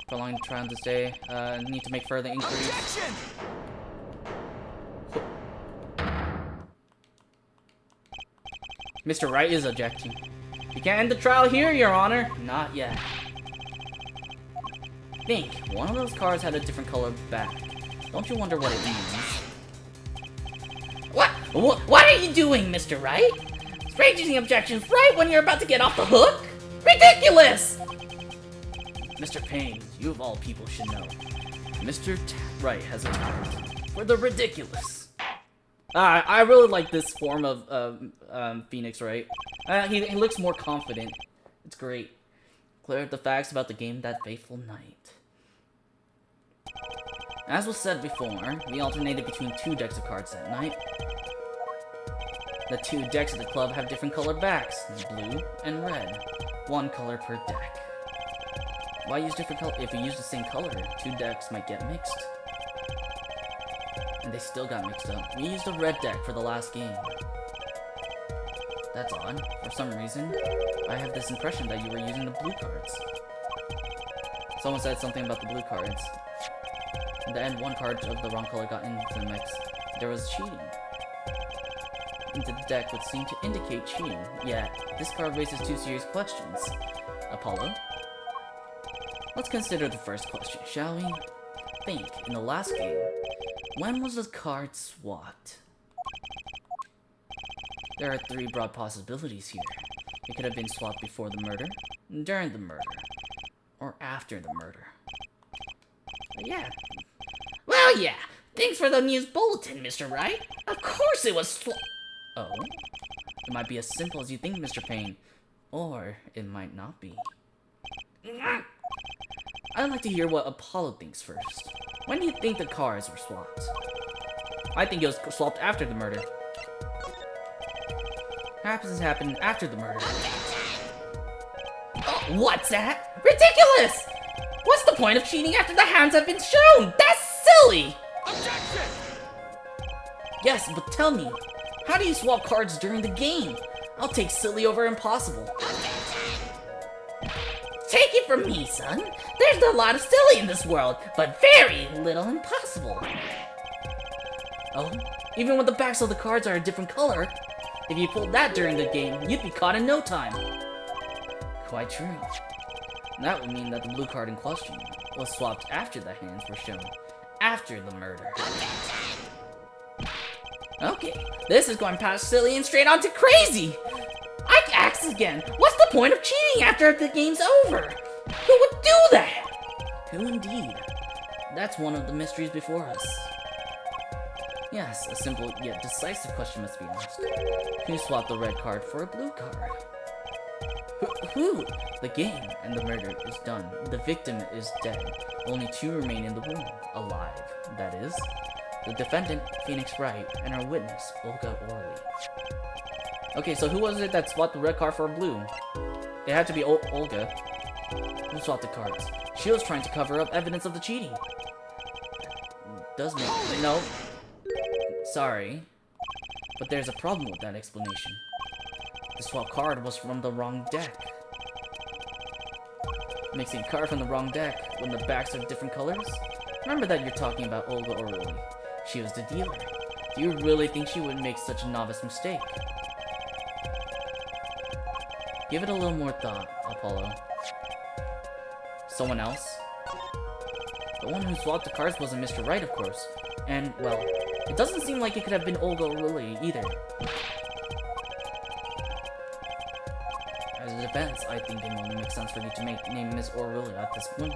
Prolonging the trial this day. Need to make further inquiries. Objection! Mr. Wright is objecting. You can't end the trial here, Your Honor. Not yet. Think, one of those cards had a different color back. Don't you wonder what it means? What are you doing, Mr. Wright? Raising objections right when you're about to get off the hook? Ridiculous! Mr. Payne, you of all people should know. Mr. Wright has a talent for the ridiculous. I really like this form of Phoenix Wright. He looks more confident. It's great. Clear up the facts about the game that fateful night. As was said before, we alternated between 2 decks of cards that night. The 2 decks of the club have different colored backs, blue and red. 1 color per deck. Why use different color? If you use the same color, 2 decks might get mixed. And they still got mixed up. We used a red deck for the last game. That's odd. For some reason, I have this impression that you were using the blue cards. Someone said something about the blue cards. In the end, 1 card of the wrong color got into the mix. There was cheating. Into the deck would seem to indicate cheating, yet this card raises 2 serious questions. Apollo? Let's consider the first question, shall we? Think, in the last game, when was the card swapped? There are 3 broad possibilities here. It could have been swapped before the murder, during the murder, or after the murder. Yeah. Well, yeah. Thanks for the news bulletin, Mr. Wright. Of course it was Oh? It might be as simple as you think, Mr. Payne. Or it might not be. I'd like to hear what Apollo thinks first. When do you think the cards were swapped? I think it was swapped after the murder. Perhaps this happened after the murder. Oh, what's that? Ridiculous! What's the point of cheating after the hands have been shown? That's silly! Objection! Yes, but tell me, how do you swap cards during the game? I'll take silly over impossible. Take it from me, son. There's a lot of silly in this world, but very little impossible. Oh, even when the backs of the cards are a different color, if you pulled that during the game, you'd be caught in no time. Quite true. That would mean that the blue card in question was swapped after the hands were shown, after the murder. Okay, this is going past silly and straight on to crazy! I ask again, what's the point of cheating after the game's over? Who would do that? Who indeed? That's one of the mysteries before us. Yes, a simple yet decisive question must be asked. Who swapped the red card for a blue card? Who? The game and the murder is done. The victim is dead. Only 2 remain in the room, alive. That is, the defendant, Phoenix Wright, and our witness, Olga Orley. Okay, so who was it that swapped the red card for a blue? It had to be Olga. Who swapped the cards? She was trying to cover up evidence of the cheating. Does make... No. Sorry. But there's a problem with that explanation. The swap card was from the wrong deck. Mixing a card from the wrong deck when the backs are different colors? Remember that you're talking about Olga Orley. She was the dealer. Do you really think she would make such a novice mistake? Give it a little more thought, Apollo. Someone else? The one who swapped the cards wasn't Mr. Wright, of course. And, well, it doesn't seem like it could have been Olga Orley either. As a defense, I think it only makes sense for you to name Miss Orley at this point.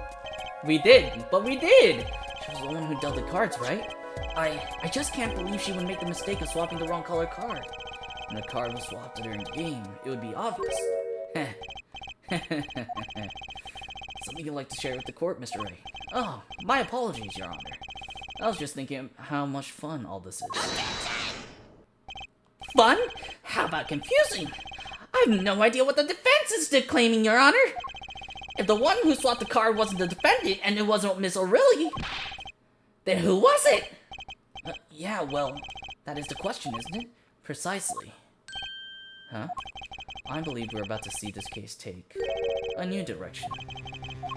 We did! But we did! She was the one who dealt the cards, right? I just can't believe she would make the mistake of swapping the wrong color card. When the card was swapped during the game, it would be obvious. Something you'd like to share with the court, Mr. Wright. Oh, my apologies, Your Honor. I was just thinking how much fun all this is. Fun? How about confusing? I have no idea what the defense is claiming, Your Honor. If the one who swapped the card wasn't the defendant and it wasn't Miss O'Reilly, then who was it? Yeah, well, that is the question, isn't it? Precisely. Huh? I believe we're about to see this case take a new direction.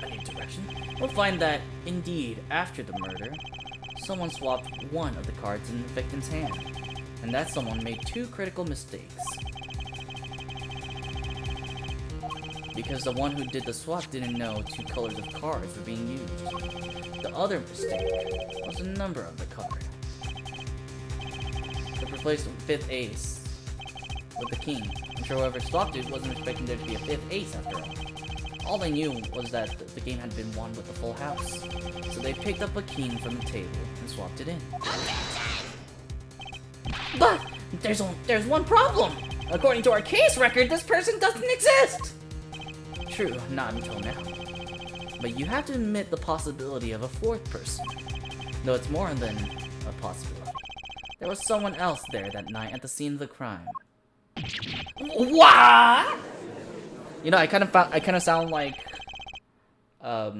A new direction? We'll find that, indeed, after the murder, someone swapped one of the cards in the victim's hand, and that someone made two critical mistakes. Because the one who did the swap didn't know two colors of cards were being used. The other mistake was the number of the card. To replace the fifth ace with the king. I'm sure whoever swapped it wasn't expecting there to be a fifth ace after all. All they knew was that the game had been won with a full house. So they picked up a king from the table and swapped it in. But there's one problem! According to our case record, this person doesn't exist! True, not until now. But you have to admit the possibility of a fourth person. Though it's more than a possibility. There was someone else there that night at the scene of the crime. What? You know, I kind of sound like, I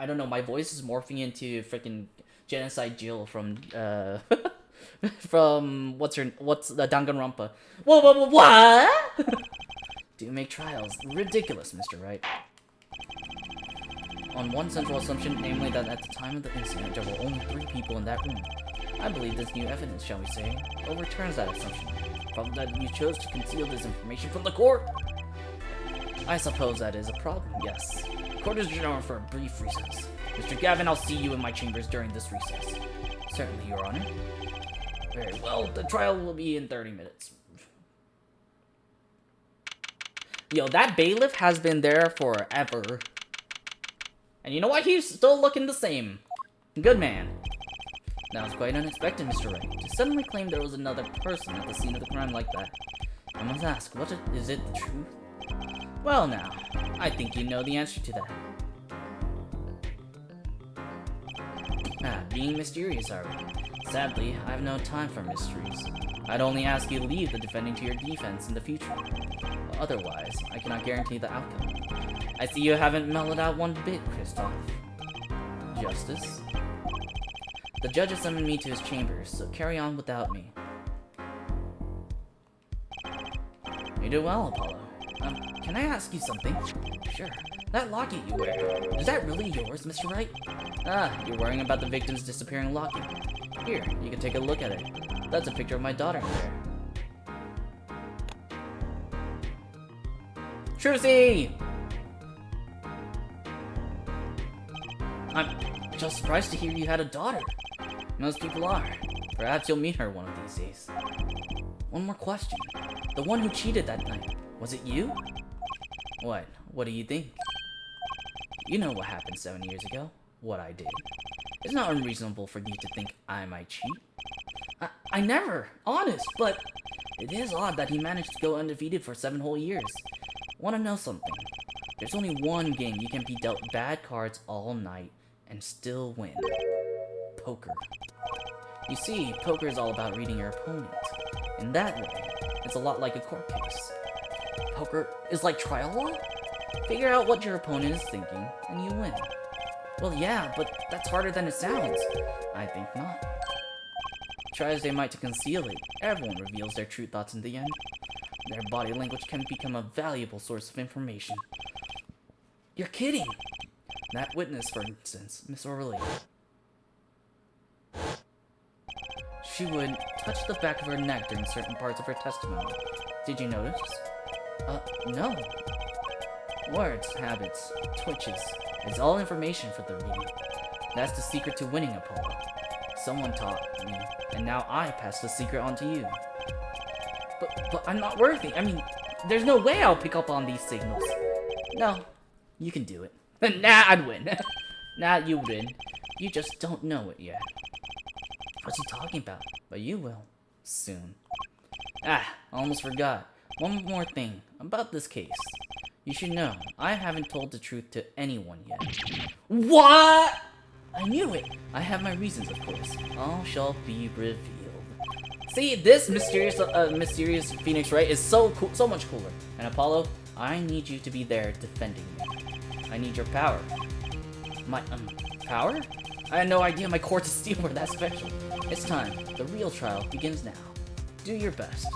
don't know, my voice is morphing into freaking Genocide Jill from, from, what's the Danganronpa. Whoa, what? Do make trials ridiculous, Mr. Wright. On one central assumption, namely that at the time of the incident, there were only 3 people in that room. I believe this new evidence, shall we say, overturns that assumption. Problem that you chose to conceal this information from the court. I suppose that is a problem, yes. Court is adjourned for a brief recess. Mr. Gavin, I'll see you in my chambers during this recess. Certainly, Your Honor. Very well, the trial will be in 30 minutes. Yo, that bailiff has been there forever. And you know what? He's still looking the same. Good man. That was quite unexpected, Mr. Wright. To suddenly claim there was another person at the scene of the crime like that. I must ask, is it the truth? Well now, I think you know the answer to that. Being mysterious, are we? Sadly, I have no time for mysteries. I'd only ask you to leave the defending to your defense in the future. But otherwise, I cannot guarantee the outcome. I see you haven't mellowed out one bit, Kristoff. Justice? The judge has summoned me to his chambers, so carry on without me. You do well, Apollo. Can I ask you something? Sure. That locket you wear, is that really yours, Mr. Wright? You're worrying about the victim's disappearing locket. Here, you can take a look at it. That's a picture of my daughter there. Trucy! I'm just surprised to hear you had a daughter. Most people are. Perhaps you'll meet her one of these days. One more question. The one who cheated that night, was it you? What? What do you think? You know what happened 7 years ago. What I did. It's not unreasonable for you to think I might cheat. I never, honest, but it is odd that he managed to go undefeated for 7 whole years. Wanna know something? There's only one game you can be dealt bad cards all night and still win. Poker. You see, poker is all about reading your opponent. In that way, it's a lot like a court case. Poker is like trial law? Figure out what your opponent is thinking, and you win. Well, yeah, but that's harder than it sounds. I think not. Try as they might to conceal it, everyone reveals their true thoughts in the end. Their body language can become a valuable source of information. You're kidding! That witness, for instance, Miss O'Reilly. She would touch the back of her neck during certain parts of her testimony. Did you notice? No. Words, habits, twitches. It's all information for the reading. That's the secret to winning, Apollo. Someone taught me, and now I pass the secret on to you. But I'm not worthy. I mean, there's no way I'll pick up on these signals. No, you can do it. Nah, I'd win. Nah, you win. You just don't know it yet. What's he talking about? But you will. Soon. I almost forgot. One more thing about this case. You should know, I haven't told the truth to anyone yet. What? I knew it! I have my reasons, of course. All shall be revealed. See, this mysterious Phoenix Wright is so cool, so much cooler. And Apollo, I need you to be there defending me. I need your power. My, power? I had no idea my Quartz of Steel were that special. It's time. The real trial begins now. Do your best.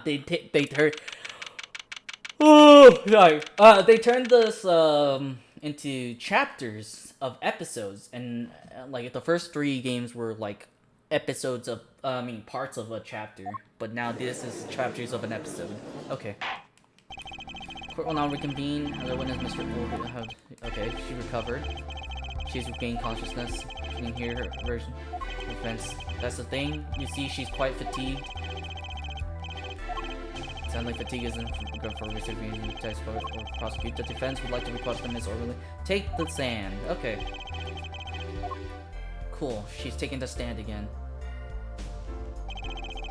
They turned. Oh, sorry. They turned this into chapters of episodes, and like the first 3 games were like episodes of, parts of a chapter. But now this is chapters of an episode. Okay. Court will now reconvene. Other witness, Mr. Bull. Okay, she recovered. She's regained consciousness. She can hear her version. Defense. That's the thing. You see, she's quite fatigued. Sound like fatigue isn't good for receiving text or prosecute. The defense would like to request them disorderly. Take the stand. Okay. Cool. She's taking the stand again.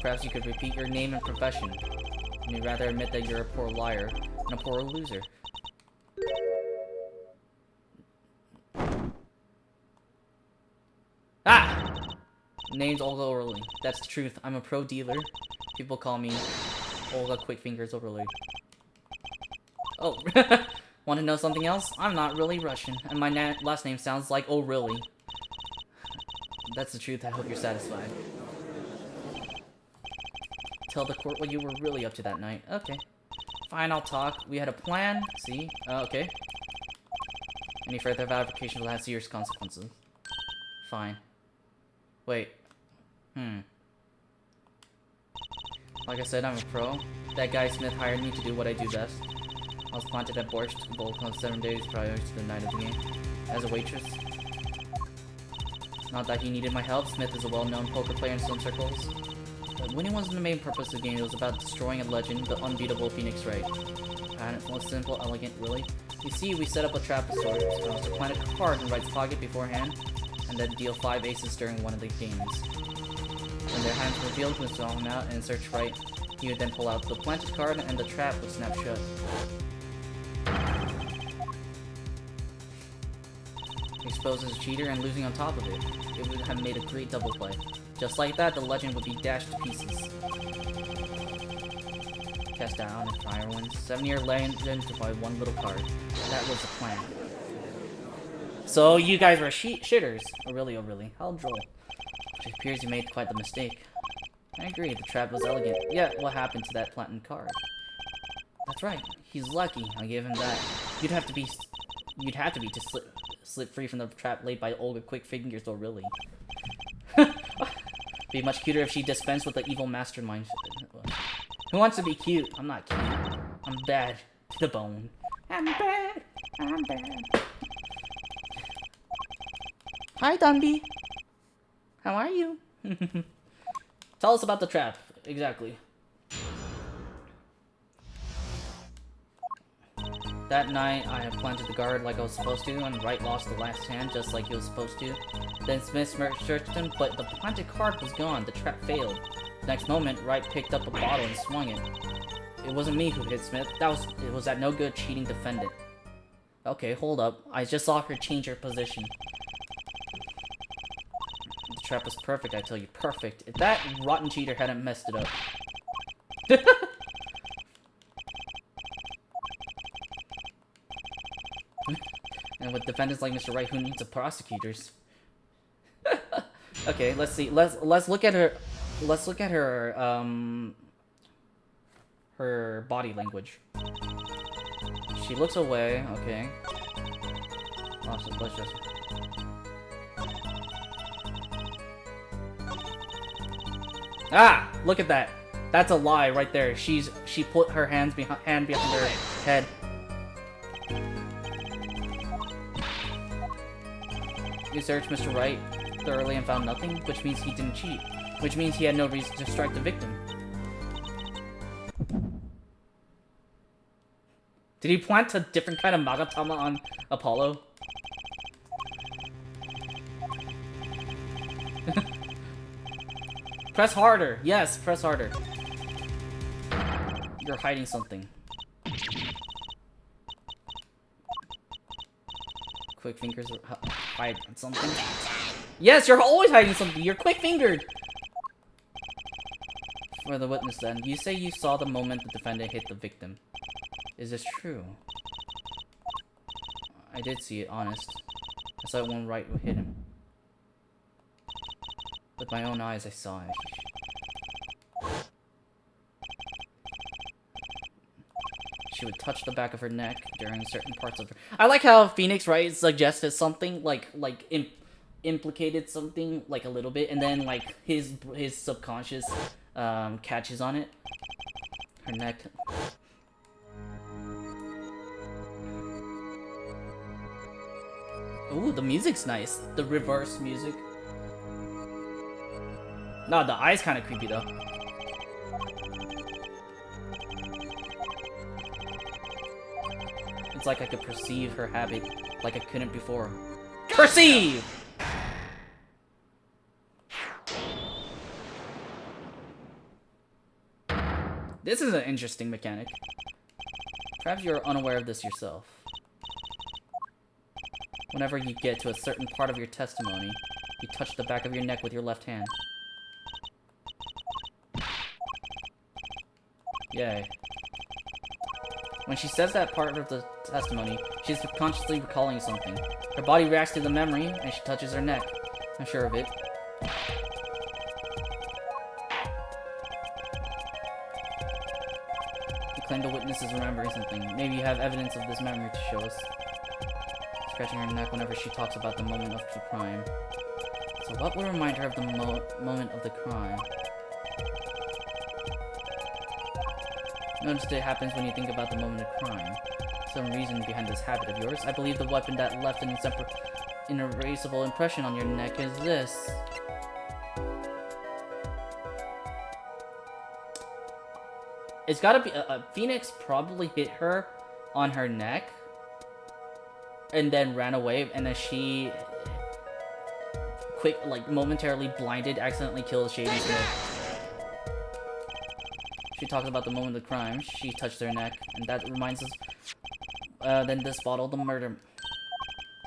Perhaps you could repeat your name and profession. You'd rather admit that you're a poor liar and a poor loser. Ah! Name's Olga O'Reilly. That's the truth. I'm a pro dealer. People call me Olga Quick Fingers Overload. Oh, want to know something else? I'm not really Russian, and my last name sounds like oh really. That's the truth. I hope you're satisfied. Tell the court what you were really up to that night. Okay. Fine, I'll talk. We had a plan. See? Okay. Any further fabrication will have serious consequences. Fine. Wait. Like I said, I'm a pro. That guy Smith hired me to do what I do best. I was planted at Borscht Bowl 7 days prior to the night of the game. As a waitress. Not that he needed my help, Smith is a well-known poker player in some circles. But winning wasn't the main purpose of the game, it was about destroying a legend, the unbeatable Phoenix Wright. And it was simple, elegant, really. You see, we set up a trap of sorts. I was to plant a card in Wright's pocket beforehand, and then deal 5 aces during one of the games. When their hands were revealed, we saw him out and search Wright. He would then pull out the planted card and the trap would snap shut. Exposed as a cheater and losing on top of it. It would have made a great double play. Just like that, the legend would be dashed to pieces. Cast down and fire wins. 7-year legend to buy 1 little card. That was the plan. So you guys were shitters. Oh really, oh really. How droll. It appears you made quite the mistake. I agree, the trap was elegant. Yeah, what happened to that planted card? That's right. He's lucky. I gave him that. You'd have to be to slip free from the trap laid by Olga Quick Fingers, or really. Be much cuter if she dispensed with the evil mastermind. Who wants to be cute? I'm not cute. I'm bad to the bone. I'm bad. I'm bad. Hi, Dunby. How are you? Tell us about the trap. Exactly. That night, I had planted the guard like I was supposed to, and Wright lost the last hand just like he was supposed to. Then Smith searched him, but the planted card was gone. The trap failed. The next moment, Wright picked up a bottle and swung it. It wasn't me who hit Smith. It was that no good cheating defendant. Okay, hold up. I just saw her change her position. The trap was perfect, I tell you. Perfect. If that rotten cheater hadn't messed it up. And with defendants like Mr. Wright, who needs a prosecutors? Okay, let's see. Let's look at her. Let's look at her her body language. She looks away. Okay. Awesome. Let's just. Ah! Look at that. That's a lie right there. She put her hand behind her head. You searched Mr. Wright thoroughly and found nothing, which means he didn't cheat. Which means he had no reason to strike the victim. Did he plant a different kind of Magatama on Apollo? Press harder! Yes, press harder. You're hiding something. Quick fingers hide something. Yes, you're always hiding something! You're quick-fingered! For the witness then, you say you saw the moment the defendant hit the victim. Is this true? I did see it, honest. I saw it when right hit him. With my own eyes, I saw it. She would touch the back of her neck during certain parts of her. I like how Phoenix Wright suggested something implicated something like a little bit, and then like his subconscious catches on it. Her neck. Ooh, the music's nice. The reverse music. No, the eye's kind of creepy though. It's like I could perceive her habit like I couldn't before. Perceive! This is an interesting mechanic. Perhaps you're unaware of this yourself. Whenever you get to a certain part of your testimony, you touch the back of your neck with your left hand. Yay. When she says that part of the testimony, she's subconsciously recalling something. Her body reacts to the memory, and she touches her neck. I'm sure of it. You claim the witness is remembering something. Maybe you have evidence of this memory to show us. Scratching her neck whenever she talks about the moment of the crime. So what will remind her of the moment of the crime? Notice it happens when you think about the moment of crime. Some reason behind this habit of yours. I believe the weapon that left an erasable impression on your neck is this. It's gotta be... Phoenix probably hit her on her neck. And then ran away, and then she... momentarily blinded, accidentally killed Shady Smith. She talks about the moment of the crime. She touched her neck, and that reminds us. Then this bottle, the murder.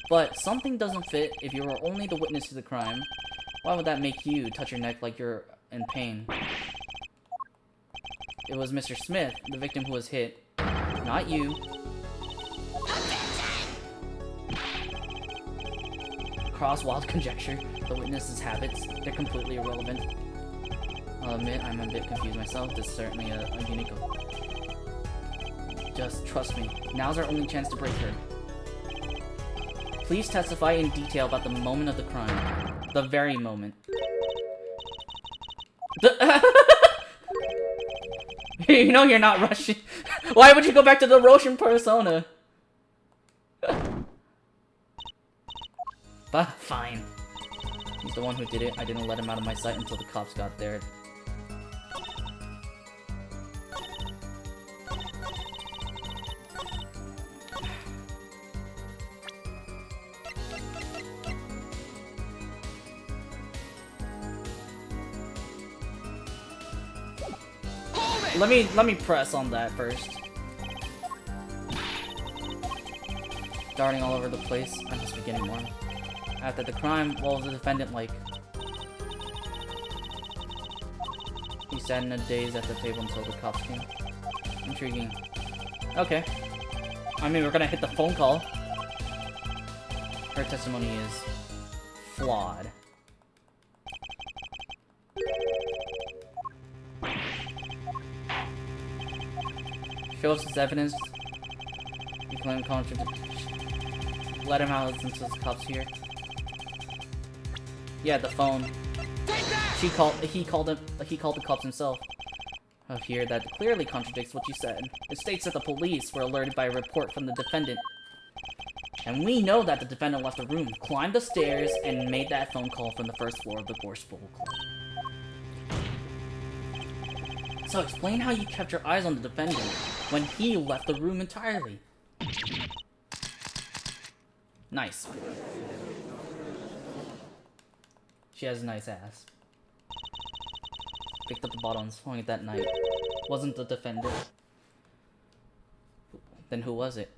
But something doesn't fit. If you were only the witness to the crime, why would that make you touch your neck like you're in pain? It was Mr. Smith, the victim, who was hit, not you. Cross wild conjecture. The witness's habits—they're completely irrelevant. I'll admit, I'm a bit confused myself. This is certainly a unique... Just trust me. Now's our only chance to break her. Please testify in detail about the moment of the crime. The very moment. You know you're not Russian. Why would you go back to the Russian persona? But fine. He's the one who did it. I didn't let him out of my sight until the cops got there. Let me press on that first. Darting all over the place. I must be getting more. After the crime, what was the defendant like? He sat in a daze at the table until the cops came. Intriguing. Okay. I mean, we're gonna hit the phone call. Her testimony is flawed. Show us his evidence. You claim contradiction. Let him out since the cops here. Yeah, the phone. He called the cops himself. Oh, here, that clearly contradicts what you said. It states that the police were alerted by a report from the defendant. And we know that the defendant left the room, climbed the stairs, and made that phone call from the first floor of the Borscht Bowl Club. So explain how you kept your eyes on the defendant when he left the room entirely. Nice. She has a nice ass. Picked up the bottle and swung it that night. Wasn't the defendant. Then who was it?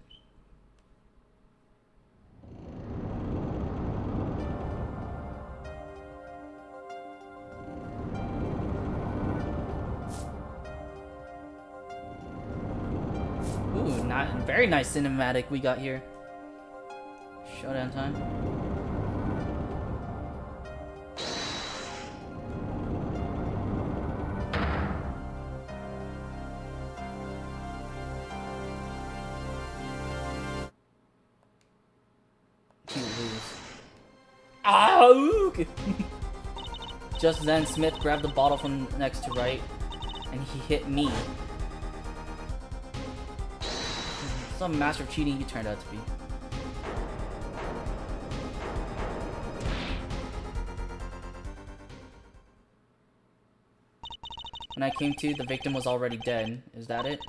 Ooh, very nice cinematic we got here. Showdown time. Ah! Just then, Smith grabbed the bottle from next to right, and he hit me. Some master of cheating he turned out to be. When I came to, the victim was already dead. Is that it?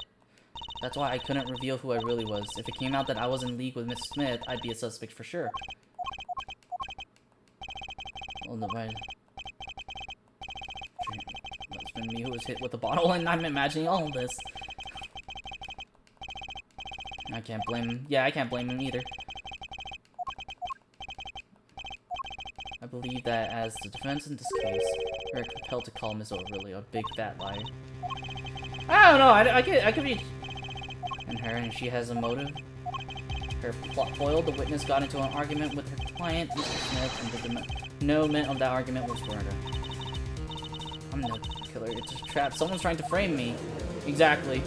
That's why I couldn't reveal who I really was. If it came out that I was in league with Miss Smith, I'd be a suspect for sure. Well, no, right. It's been me who was hit with the bottle, and I'm imagining all of this. I can't blame him. Yeah, I can't blame him either. I believe that as the defense in this case, we're compelled to call Miss O'Reilly a big fat liar. I don't know. I could be. And her, and she has a motive. Her plot foiled. The witness got into an argument with her client, Mr. Smith, and the moment of that argument was murder. I'm no killer. It's a trap. Someone's trying to frame me. Exactly.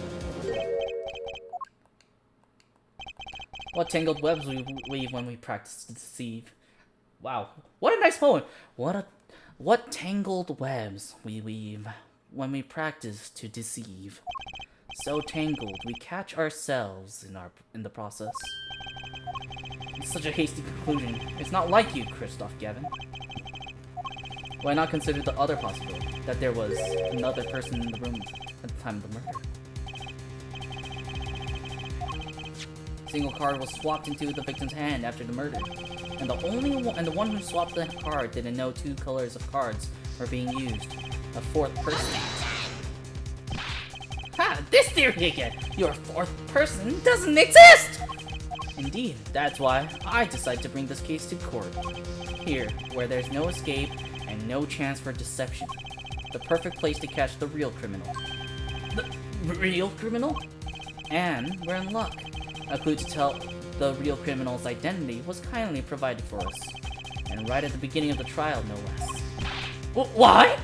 What tangled webs we weave when we practice to deceive. Wow. What a nice poem. What tangled webs we weave when we practice to deceive. So tangled, we catch ourselves in the process. It's such a hasty conclusion. It's not like you, Christoph Gavin. Why not consider the other possibility, that there was another person in the room at the time of the murder? A single card was swapped into the victim's hand after the murder, and the one who swapped the card didn't know two colors of cards were being used. A fourth person. Ha! This theory again! Your fourth person doesn't exist! Indeed, that's why I decided to bring this case to court. Here, where there's no escape and no chance for deception. The perfect place to catch the real criminal. The real criminal? And we're in luck. A clue to tell the real criminal's identity was kindly provided for us. And right at the beginning of the trial, no less. Why?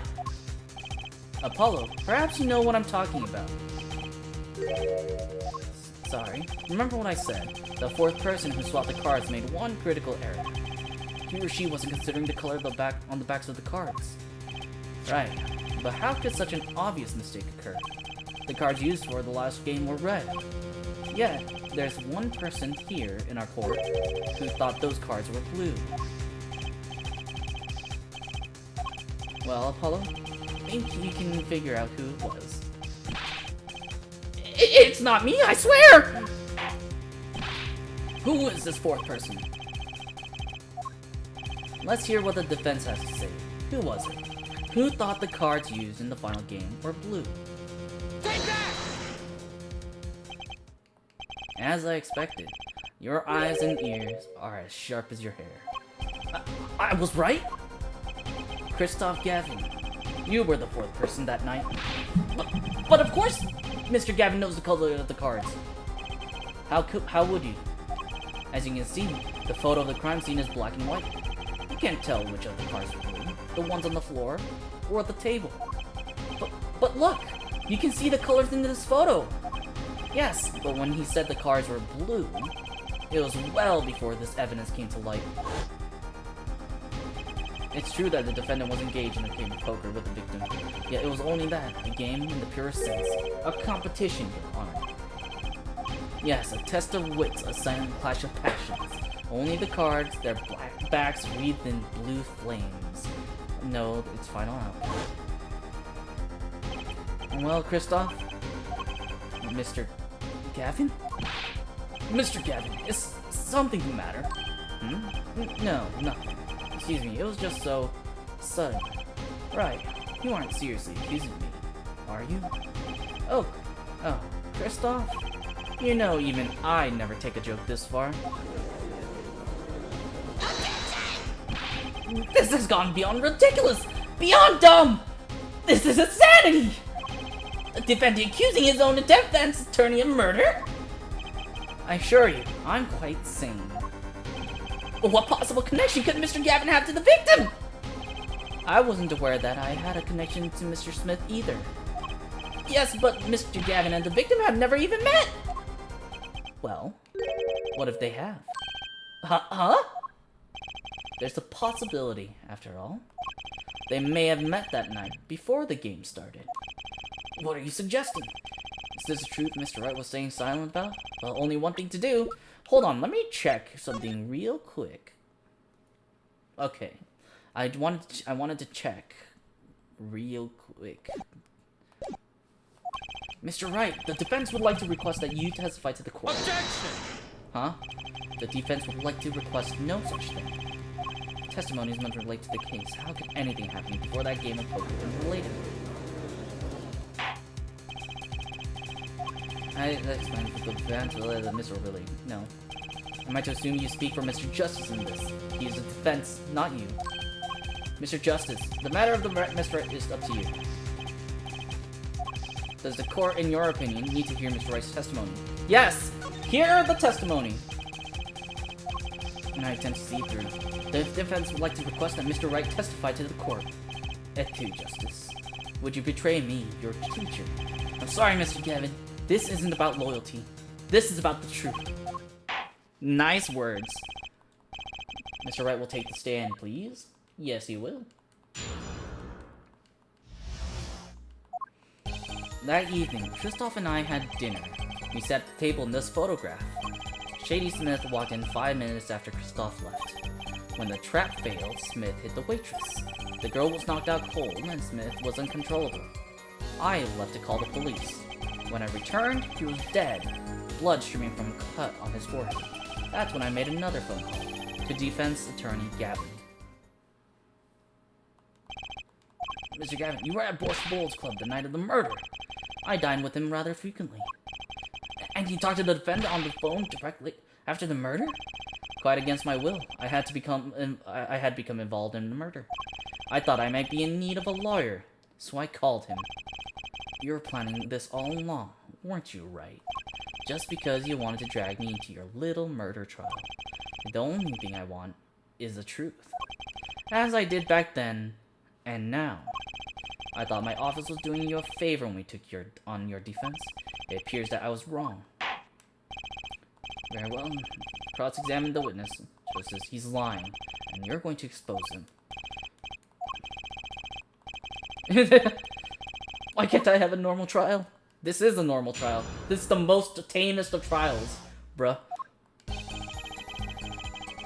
Apollo, perhaps you know what I'm talking about. Sorry. Remember what I said. The fourth person who swapped the cards made one critical error. He or she wasn't considering the color on the backs of the cards. Right. But how could such an obvious mistake occur? The cards used for the last game were red. Yet, there's one person here in our court who thought those cards were blue. Well, Apollo, I think you can figure out who it was. It's not me, I swear! Who is this fourth person? Let's hear what the defense has to say. Who was it? Who thought the cards used in the final game were blue? Take that! As I expected, your eyes and ears are as sharp as your hair. I was right? Christoph Gavin, you were the fourth person that night. But of course, Mr. Gavin knows the color of the cards. How would you? As you can see, the photo of the crime scene is black and white. You can't tell which of the cards are blue, the ones on the floor, or at the table. But look, you can see the colors in this photo. Yes, but when he said the cards were blue, it was well before this evidence came to light. It's true that the defendant was engaged in a game of poker with the victim, yet it was only that, a game in the purest sense, a competition, Your Honor. Yes, a test of wits, a silent clash of passions. Only the cards, their black backs wreathed in blue flames. No, its final outcome. Well, Kristoff? Mr. Gavin? Mr. Gavin, is something the matter? No, nothing. Excuse me, it was just so sudden. Right, you aren't seriously accusing me, are you? Oh, Kristoff? You know even I never take a joke this far. This has gone beyond ridiculous! Beyond dumb! This is insanity! Defending accusing his own defense attorney of murder? I assure you, I'm quite sane. But what possible connection could Mr. Gavin have to the victim? I wasn't aware that I had a connection to Mr. Smith either. Yes, but Mr. Gavin and the victim have never even met! Well, what if they have? Huh? There's a possibility, after all. They may have met that night, before the game started. What are you suggesting? Is this the truth Mr. Wright was staying silent about? Well, only one thing to do. Hold on, let me check something real quick. Okay. I wanted to check real quick. Mr. Wright, the defense would like to request that you testify to the court. Objection! Huh? The defense would like to request no such thing. Testimony is meant to relate to the case. How could anything happen before that game of poker was related? That explains the defense related to Mr. Billy. No. Am I to assume you speak for Mr. Justice in this? He is the defense, not you. Mr. Justice, the matter of the Mr. is up to you. Does the court, in your opinion, need to hear Mr. Wright's testimony? Yes! Hear the testimony! And I attempt to see through. The defense would like to request that Mr. Wright testify to the court. Et tu, Justice. Would you betray me, your teacher? I'm sorry, Mr. Gavin. This isn't about loyalty. This is about the truth. Nice words. Mr. Wright will take the stand, please. Yes, he will. That evening, Kristoff and I had dinner. We sat at the table in this photograph. Shady Smith walked in 5 minutes after Kristoff left. When the trap failed, Smith hit the waitress. The girl was knocked out cold, and Smith was uncontrollable. I left to call the police. When I returned, he was dead, blood streaming from a cut on his forehead. That's when I made another phone call to defense attorney Gavin. Mr. Gavin, you were at Boris Bowles Club the night of the murder. I dined with him rather frequently. And you talked to the defendant on the phone directly after the murder? Quite against my will. I had become involved in the murder. I thought I might be in need of a lawyer, so I called him. You were planning this all along, weren't you, Wright? Just because you wanted to drag me into your little murder trial. The only thing I want is the truth. As I did back then, and now. I thought my office was doing you a favor when we took on your defense. It appears that I was wrong. Very well. Cross-examine the witness, just as he's lying, and you're going to expose him. Why can't I have a normal trial? This is a normal trial. This is the most tamest of trials, bruh.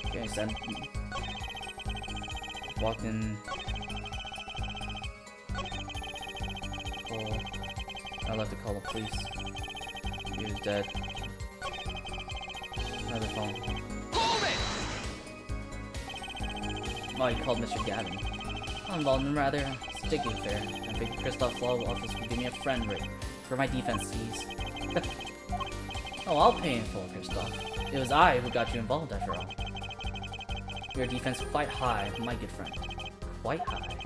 Okay, so walked in. I left to call the police. He was dead. Another phone. Oh, he called Mr. Gavin. I'm involved in a rather sticky affair. I think Kristoff's law office will give me a friend rate for my defense fees. Oh, I'll pay in full, Kristoff. It was I who got you involved after all. Your defense is quite high, my good friend. Quite high.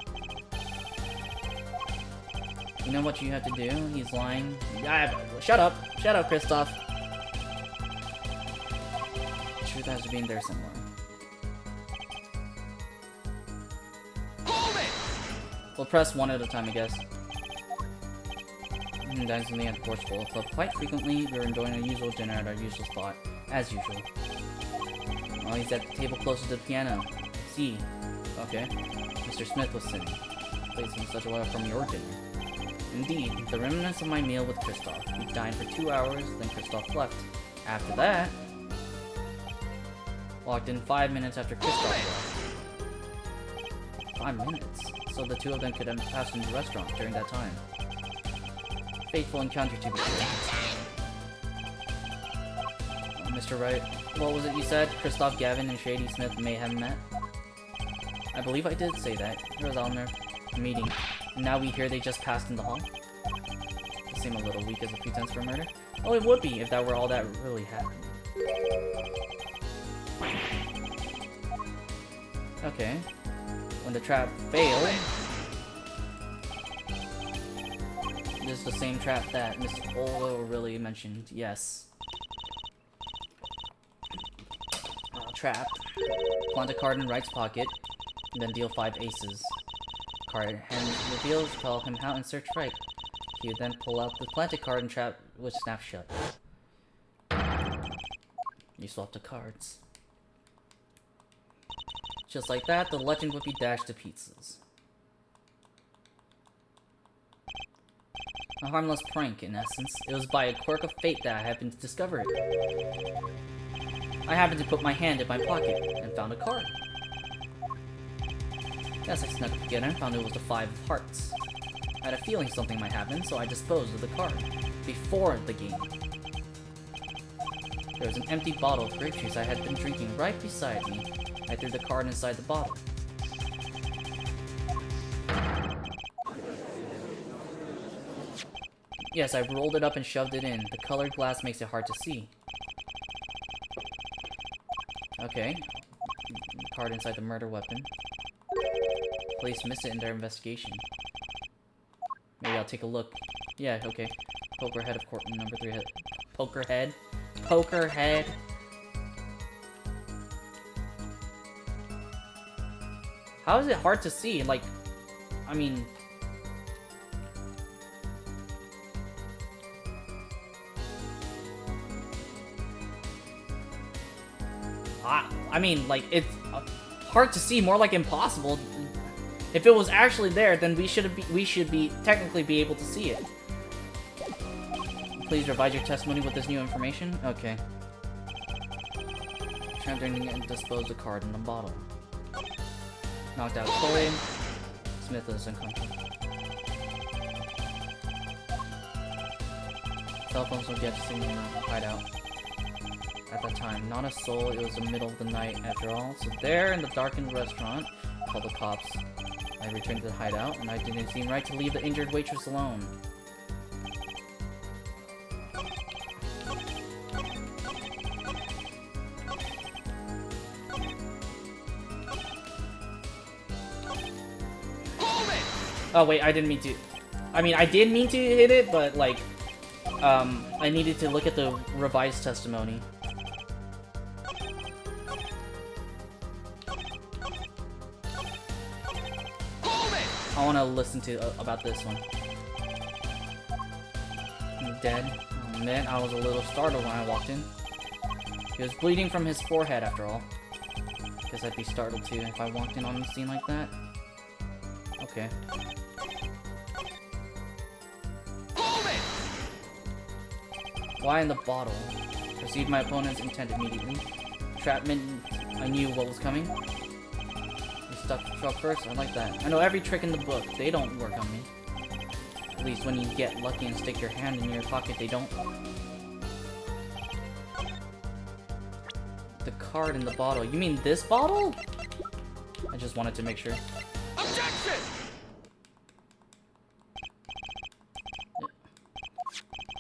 You know what you have to do? He's lying. Shut up! Shut up, Kristoff! The truth has to be in there somewhere. Hold it! We'll press one at a time, I guess. Dines with me at the Boris Bowles Club. Quite frequently, we were enjoying our usual dinner at our usual spot, as usual. Oh, he's at the table closest to the piano. See. Okay. Mr. Smith was sitting, facing such a while from your dinner. Indeed, the remnants of my meal with Kristoff. We dined for 2 hours, then Kristoff left. After that, walked in 5 minutes after Kristoff left. 5 minutes? So the two of them could have passed in the restaurant during that time. fateful encounter to be sure. Mr. Wright, what was it you said? Kristoff, Gavin, and Shady Smith may have met? I believe I did say that. Here was Almer meeting. And now we hear they just passed in the hall. It seemed a little weak as a pretense for murder. Oh, it would be if that were all that really happened. Okay. When the trap failed... This is the same trap that Miss Olga really mentioned. Yes. Trap. Plant a card in Wright's pocket, and then deal 5 aces. Card hand reveals, call him out and search Wright. He would then pull out the planted card and trap which snaps shut. You swap the cards. Just like that, the legend would be dashed to pieces. A harmless prank, in essence. It was by a quirk of fate that I happened to discover it. I happened to put my hand in my pocket and found a card. Yes, I snuck it together and found it was the 5 of hearts. I had a feeling something might happen, so I disposed of the card before the game. There was an empty bottle of grape juice I had been drinking right beside me. I threw the card inside the bottle. Yes, I rolled it up and shoved it in. The colored glass makes it hard to see. Okay. Card inside the murder weapon. Police missed it in their investigation. Maybe I'll take a look. Yeah, okay. Poker head of court number 3 head. Poker head. Poker head. How is it hard to see? Like, I mean... I mean, like, it's hard to see, more like impossible. If it was actually there, then we should be technically be able to see it. Please revise your testimony with this new information. Okay. Transferring and dispose the card in the bottle. Knocked out Chloe. Smith is unconscious. Cell phones will get to signal in the hideout. At that time, not a soul. It was the middle of the night after all. So there in the darkened restaurant, called the cops. I returned to the hideout, and I didn't seem right to leave the injured waitress alone. Oh wait, I didn't mean to. I mean, I did mean to hit it, but like, I needed to look at the revised testimony. I want to listen to about this one. He's dead. Oh man, I was a little startled when I walked in. He was bleeding from his forehead after all. Guess I'd be startled too if I walked in on a scene like that. Okay. Why in the bottle? Perceived my opponent's intent immediately. Trapment, I knew what was coming. Struck first, I like that. I know every trick in the book. They don't work on me. At least when you get lucky and stick your hand in your pocket, they don't. The card in the bottle. You mean this bottle? I just wanted to make sure. Objection!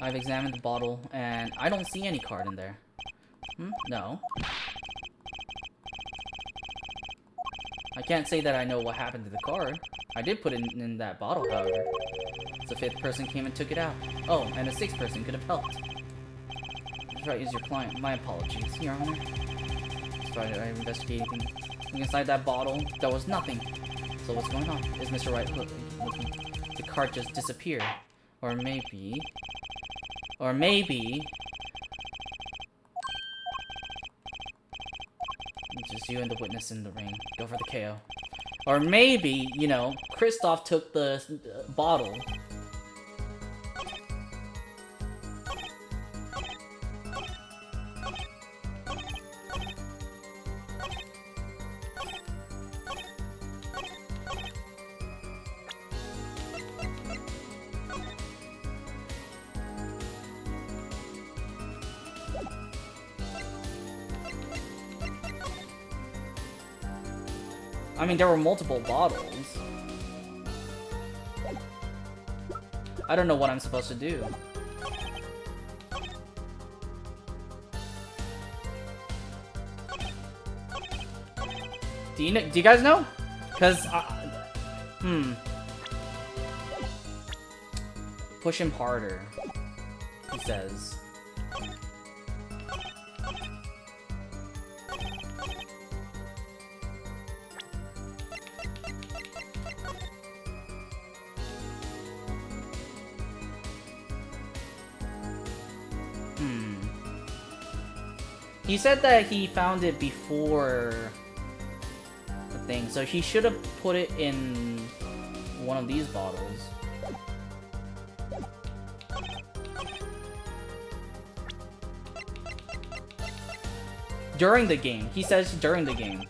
I've examined the bottle, and I don't see any card in there. No. I can't say that I know what happened to the card. I did put it in that bottle, however. The 5th person came and took it out. Oh, and a 6th person could have helped. That's right, is your client. My apologies, Your Honor. Started I investigating inside that bottle. There was nothing. So what's going on? Is Mr. Wright looking? The card just disappeared. Or maybe... It's just you and the witness in the ring. Go for the KO. Or maybe, you know, Kristoff took the bottle. I mean, there were multiple bottles. I don't know what I'm supposed to do. Do you guys know? Cause push him harder, he says. He said that he found it before the thing, so he should have put it in one of these bottles. During the game. He says during the game.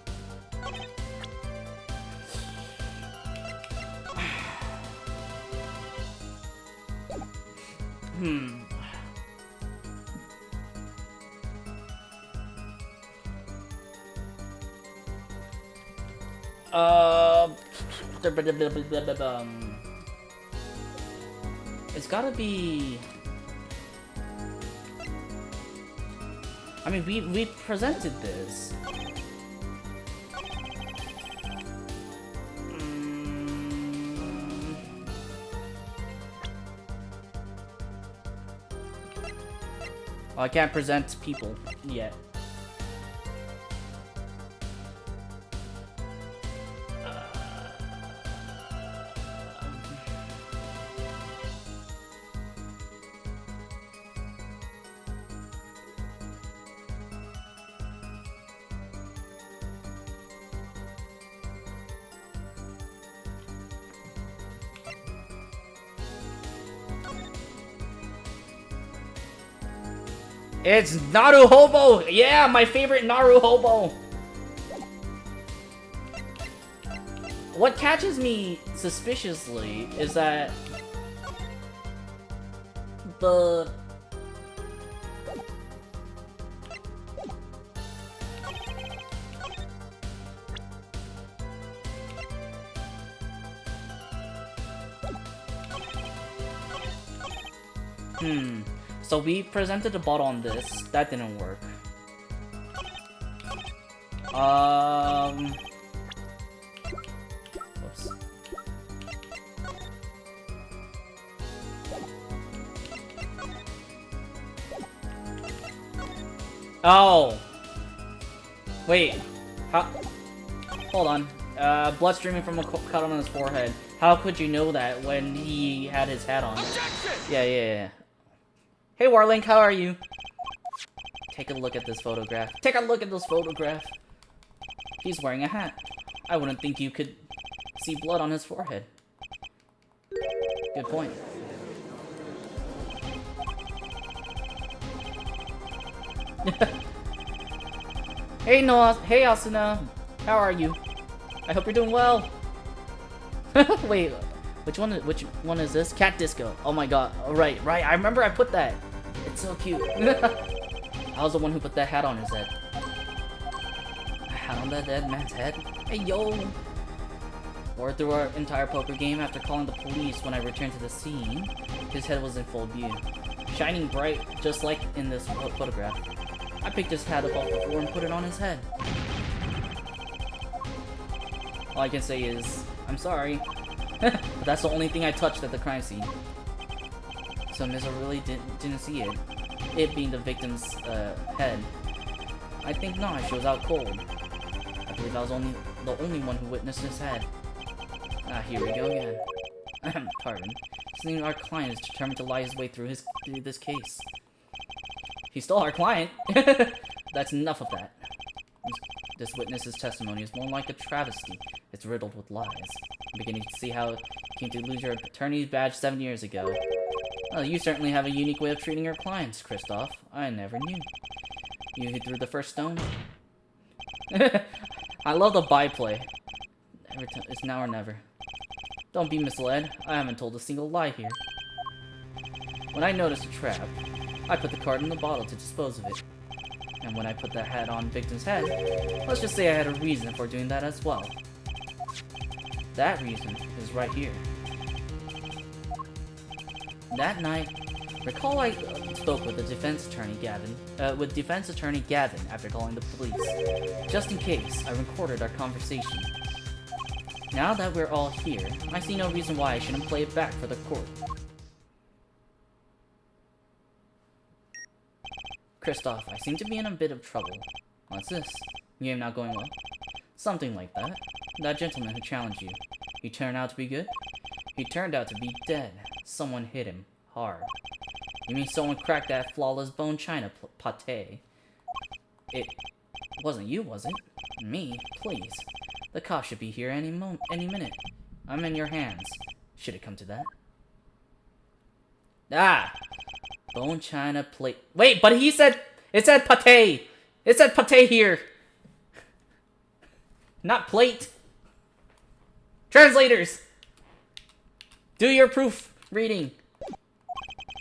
It's gotta be... I mean, we presented this. Well, I can't present people yet. It's Naruhobo! Yeah, my favorite Naruhobo! What catches me suspiciously is that the... So we presented a bottle on this. That didn't work. Whoops. Oh! Wait. How? Hold on. Blood streaming from a cut on his forehead. How could you know that when he had his hat on? Yeah. Hey Warlink, how are you? Take a look at this photograph. Take a look at this photograph. He's wearing a hat. I wouldn't think you could see blood on his forehead. Good point. Hey Noah, hey Asuna, how are you? I hope you're doing well. Wait, which one is this? Cat Disco. Oh my god. Oh, right. I remember I put that. It's so cute. I was the one who put that hat on his head. A hat on that dead man's head? Hey yo! Or through our entire poker game after calling the police when I returned to the scene. His head was in full view. Shining bright, just like in this photograph. I picked his hat up off the floor and put it on his head. All I can say is, I'm sorry. But that's the only thing I touched at the crime scene. So Mizo really didn't see it. It being the victim's head. I think not, she was out cold. I believe I was the only one who witnessed his head. Ah, here we go again. Pardon. Seeing our client is determined to lie his way through this case. He's still our client. That's enough of that. This witness's testimony is more like a travesty. It's riddled with lies. I'm beginning to see how you came to lose your attorney's badge 7 years ago. Well, you certainly have a unique way of treating your clients, Kristoff. I never knew. You who threw the first stone? I love the byplay. It's now or never. Don't be misled. I haven't told a single lie here. When I noticed a trap, I put the card in the bottle to dispose of it. And when I put that hat on victim's head, let's just say I had a reason for doing that as well. That reason is right here. That night, recall I spoke with the defense attorney Gavin after calling the police. Just in case, I recorded our conversation. Now that we're all here, I see no reason why I shouldn't play it back for the court. Kristoff, I seem to be in a bit of trouble. What's this? Game not going well? Something like that. That gentleman who challenged you, he turned out to be good? He turned out to be dead. Someone hit him. Hard. You mean someone cracked that flawless bone china pate? It wasn't you, was it? Me? Please. The cops should be here any minute. I'm in your hands. Should it come to that? Ah! Bone china plate. Wait, but he said... It said pate! It said pate here! Not plate! Translators! Do your proof reading.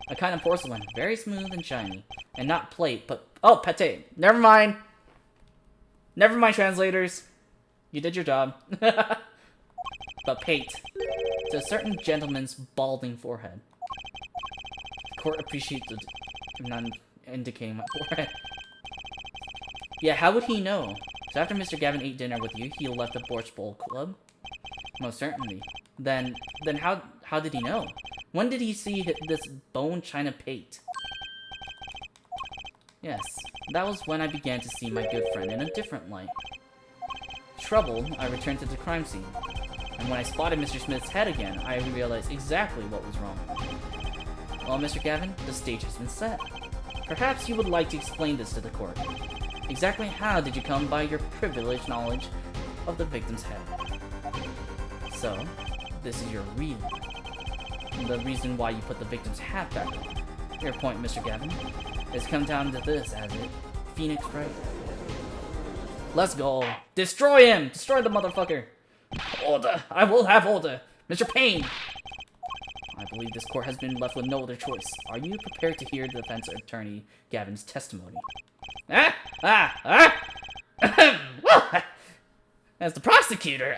A kind of porcelain. Very smooth and shiny. And not plate, but... Oh, pate. Never mind. Never mind, translators. You did your job. But pate. To a certain gentleman's balding forehead. The court appreciates the... I'm not indicating my forehead. Yeah, how would he know? So after Mr. Gavin ate dinner with you, he left the Borch Bowl Club? Most certainly. Then how did he know? When did he see this bone china pate? Yes, that was when I began to see my good friend in a different light. Troubled, I returned to the crime scene. And when I spotted Mr. Smith's head again, I realized exactly what was wrong. Well, Mr. Gavin, the stage has been set. Perhaps you would like to explain this to the court. Exactly how did you come by your privileged knowledge of the victim's head? So, this is your reason. The reason why you put the victim's hat back on. Your point, Mr. Gavin. It's come down to this, has it? Phoenix Wright? Let's go. Destroy him! Destroy the motherfucker! Order! I will have order! Mr. Payne! I believe this court has been left with no other choice. Are you prepared to hear the defense attorney Gavin's testimony? As the prosecutor,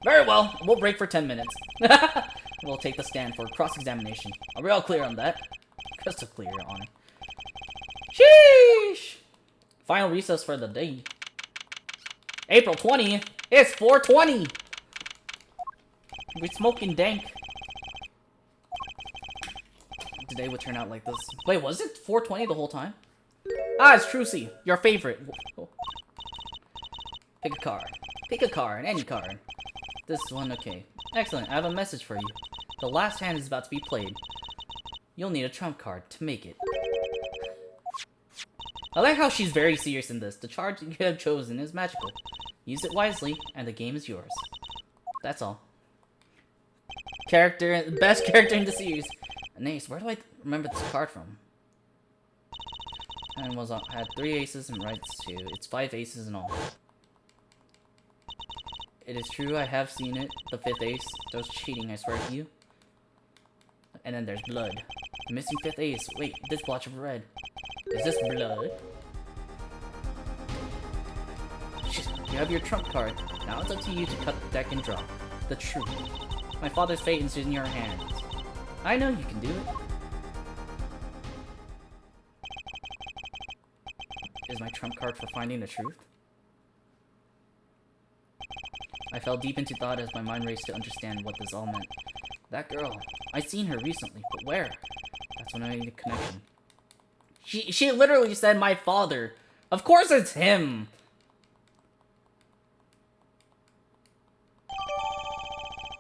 Very well, we'll break for 10 minutes. We'll take the stand for cross-examination. Are we all clear on that? Crystal clear, Your Honor. Sheesh! Final recess for the day. April 20th? It's 420! We're smoking dank. Today would turn out like this. Wait, was it 420 the whole time? Ah, it's Trucy, your favorite. Pick a card. Pick a card, any card. This one, okay. Excellent, I have a message for you. The last hand is about to be played. You'll need a trump card to make it. I like how she's very serious in this. The card you have chosen is magical. Use it wisely, and the game is yours. That's all. Best character in the series. Nice, where do I remember this card from? And had 3 aces and rights too. It's 5 aces in all. It is true, I have seen it. The 5th ace. That was cheating, I swear to you. And then there's blood. The missing 5th ace. Wait, this blotch of red. Is this blood? Shit, you have your trump card. Now it's up to you to cut the deck and draw. The truth. My father's fate is in your hands. I know you can do it. Is my trump card for finding the truth? I fell deep into thought as my mind raced to understand what this all meant. That girl. I'd seen her recently, but where? That's when I made a connection. She literally said my father. Of course it's him!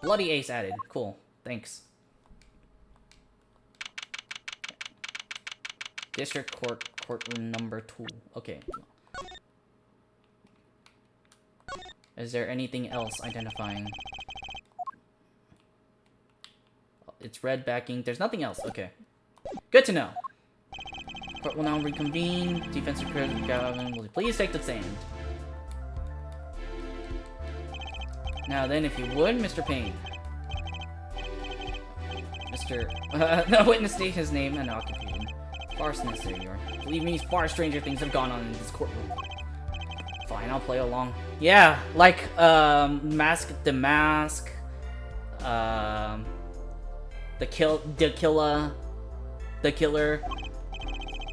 Bloody ace added. Cool. Thanks. District courtroom number 2. Okay. Is there anything else identifying? It's red backing. There's nothing else. Okay. Good to know. Court will now reconvene. Defensive Gavin, will you please take the stand? Now then, if you would, Mr. Payne. No, witness state his name and occupation. Far sinister you are. Believe me, far stranger things have gone on in this courtroom. Fine, I'll play along. Yeah, like, Mask, the Mask, the Killer.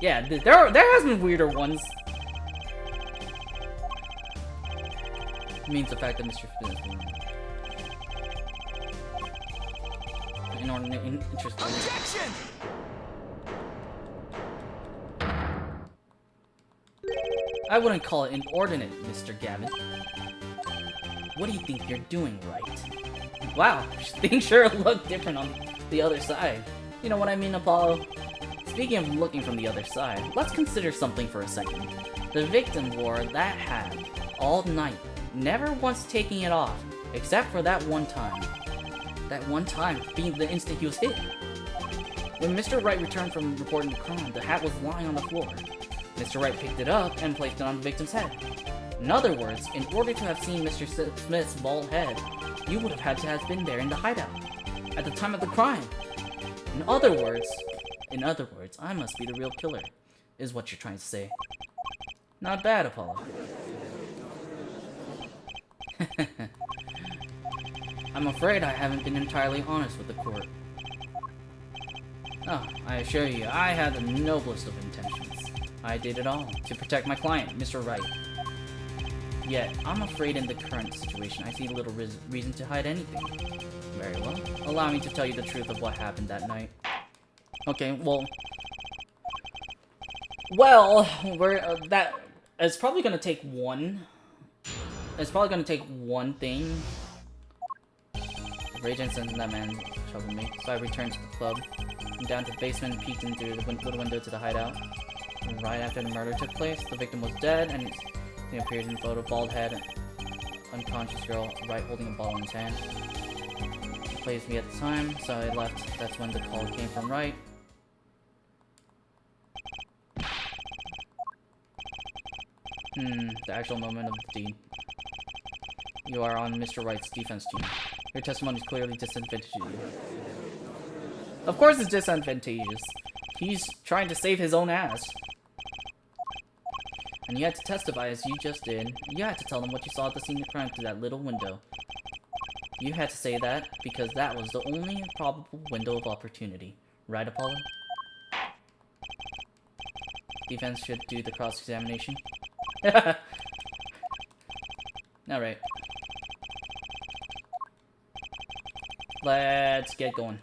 Yeah, there has been weirder ones. Means the fact that Mr. Finn is interesting. Objection! I wouldn't call it inordinate, Mr. Gavin. What do you think you're doing, right? Wow, things sure look different on the other side. You know what I mean, Apollo? Speaking of looking from the other side, let's consider something for a second. The victim wore that hat all night, never once taking it off, except for that one time. That one time being the instant he was hit. When Mr. Wright returned from reporting the crime, the hat was lying on the floor. Mr. Wright picked it up and placed it on the victim's head. In other words, in order to have seen Mr. Smith's bald head, you would have had to have been there in the hideout at the time of the crime. In other words, I must be the real killer, is what you're trying to say. Not bad, Apollo. I'm afraid I haven't been entirely honest with the court. Oh, I assure you, I had the noblest of intentions. I did it all to protect my client, Mr. Wright. Yet, I'm afraid in the current situation, I see little reason to hide anything. Very well. Allow me to tell you the truth of what happened that night. Okay, well, it's probably gonna take one. It's probably gonna take one thing. Rage and sent that man troubled me, so I returned to the club. Went down to the basement and peeked in through the little window to the hideout. And right after the murder took place, the victim was dead, and he appeared in the photo, bald head, unconscious girl, Wright holding a bottle in his hand. He plays me at the time, so I left. That's when the call came from Wright. The actual moment of the deed. You are on Mr. Wright's defense team. Your testimony is clearly disadvantageous. Of course it's disadvantageous. He's trying to save his own ass. And you had to testify as you just did. You had to tell them what you saw at the scene of crime through that little window. You had to say that because that was the only probable window of opportunity. Right, Apollo? Defense should do the cross-examination. Alright. Let's get going.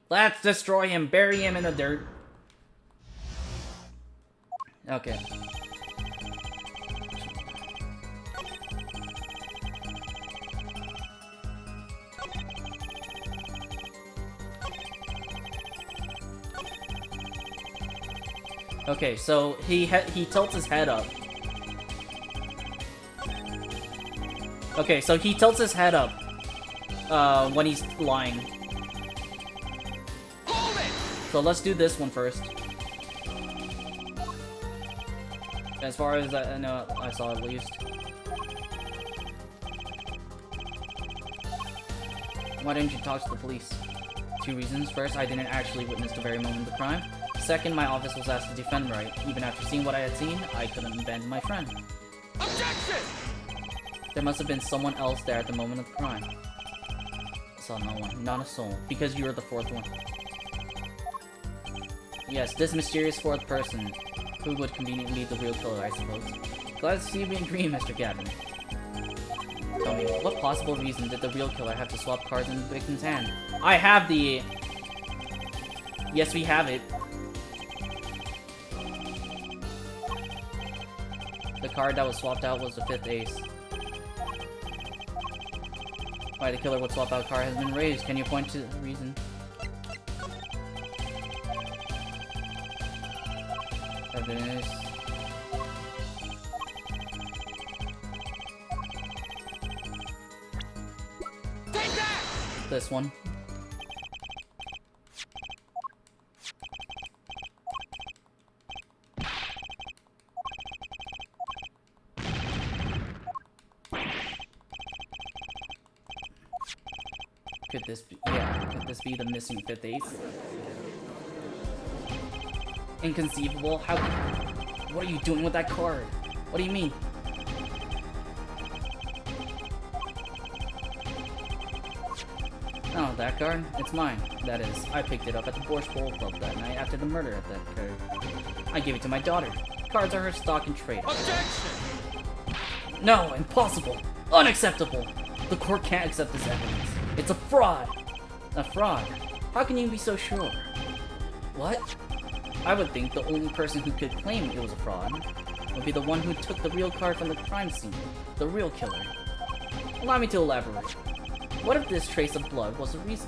Let's destroy him, bury him in the dirt. Okay. Okay, so he tilts his head up. Okay, so he tilts his head up when he's lying. So let's do this one first. As far as I know, I saw at least. Why didn't you talk to the police? 2 reasons. First, I didn't actually witness the very moment of the crime. Second, my office was asked to defend Wright. Even after seeing what I had seen, I couldn't abandon my friend. Objection! There must have been someone else there at the moment of the crime. I saw no one. Not a soul. Because you were the 4th one. Yes, this mysterious 4th person, who would conveniently be the real killer, I suppose. Glad to see you agree, Mr. Gavin. Tell me, what possible reason did the real killer have to swap cards in the victim's hand? I have the... Yes, we have it. The card that was swapped out was the 5th ace. Why the killer would swap out card has been raised. Can you point to the reason? Evidence. Take that! This one. Could this be, could this be the missing 5th ace? Inconceivable? How? What are you doing with that card? What do you mean? Oh, that card? It's mine. That is, I picked it up at the Borscht Bowl Club that night after the murder of that card. I gave it to my daughter. Cards are her stock and trade. Objection! No, impossible! Unacceptable! The court can't accept this evidence. It's a fraud! A fraud? How can you be so sure? What? I would think the only person who could claim it was a fraud would be the one who took the real card from the crime scene, the real killer. Allow me to elaborate. What if this trace of blood was the reason?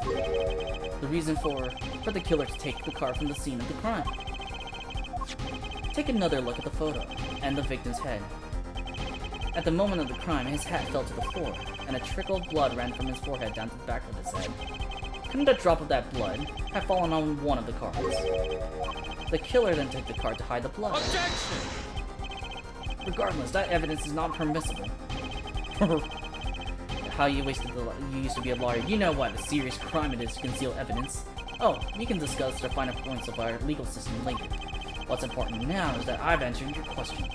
The reason for the killer to take the card from the scene of the crime. Take another look at the photo, and the victim's head. At the moment of the crime, his hat fell to the floor, and a trickle of blood ran from his forehead down to the back of his head. Couldn't a drop of that blood have fallen on one of the cards? The killer then took the card to hide the blood. Objection! Regardless, that evidence is not permissible. How you wasted you used to be a lawyer. You know what a serious crime it is to conceal evidence. Oh, we can discuss the finer points of our legal system later. What's important now is that I've answered your question.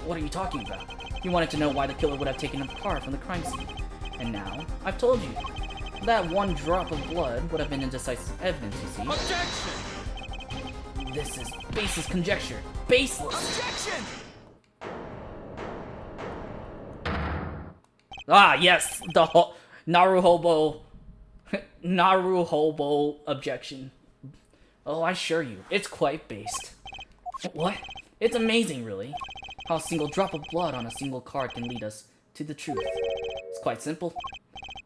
What are you talking about? You wanted to know why the killer would have taken a card from the crime scene. And now, I've told you. That one drop of blood would have been indecisive evidence, you see. Objection! This is baseless conjecture. Baseless! Objection! Ah, yes! The Naruhobo objection. Oh, I assure you, it's quite based. What? It's amazing, really. How a single drop of blood on a single card can lead us to the truth. It's quite simple.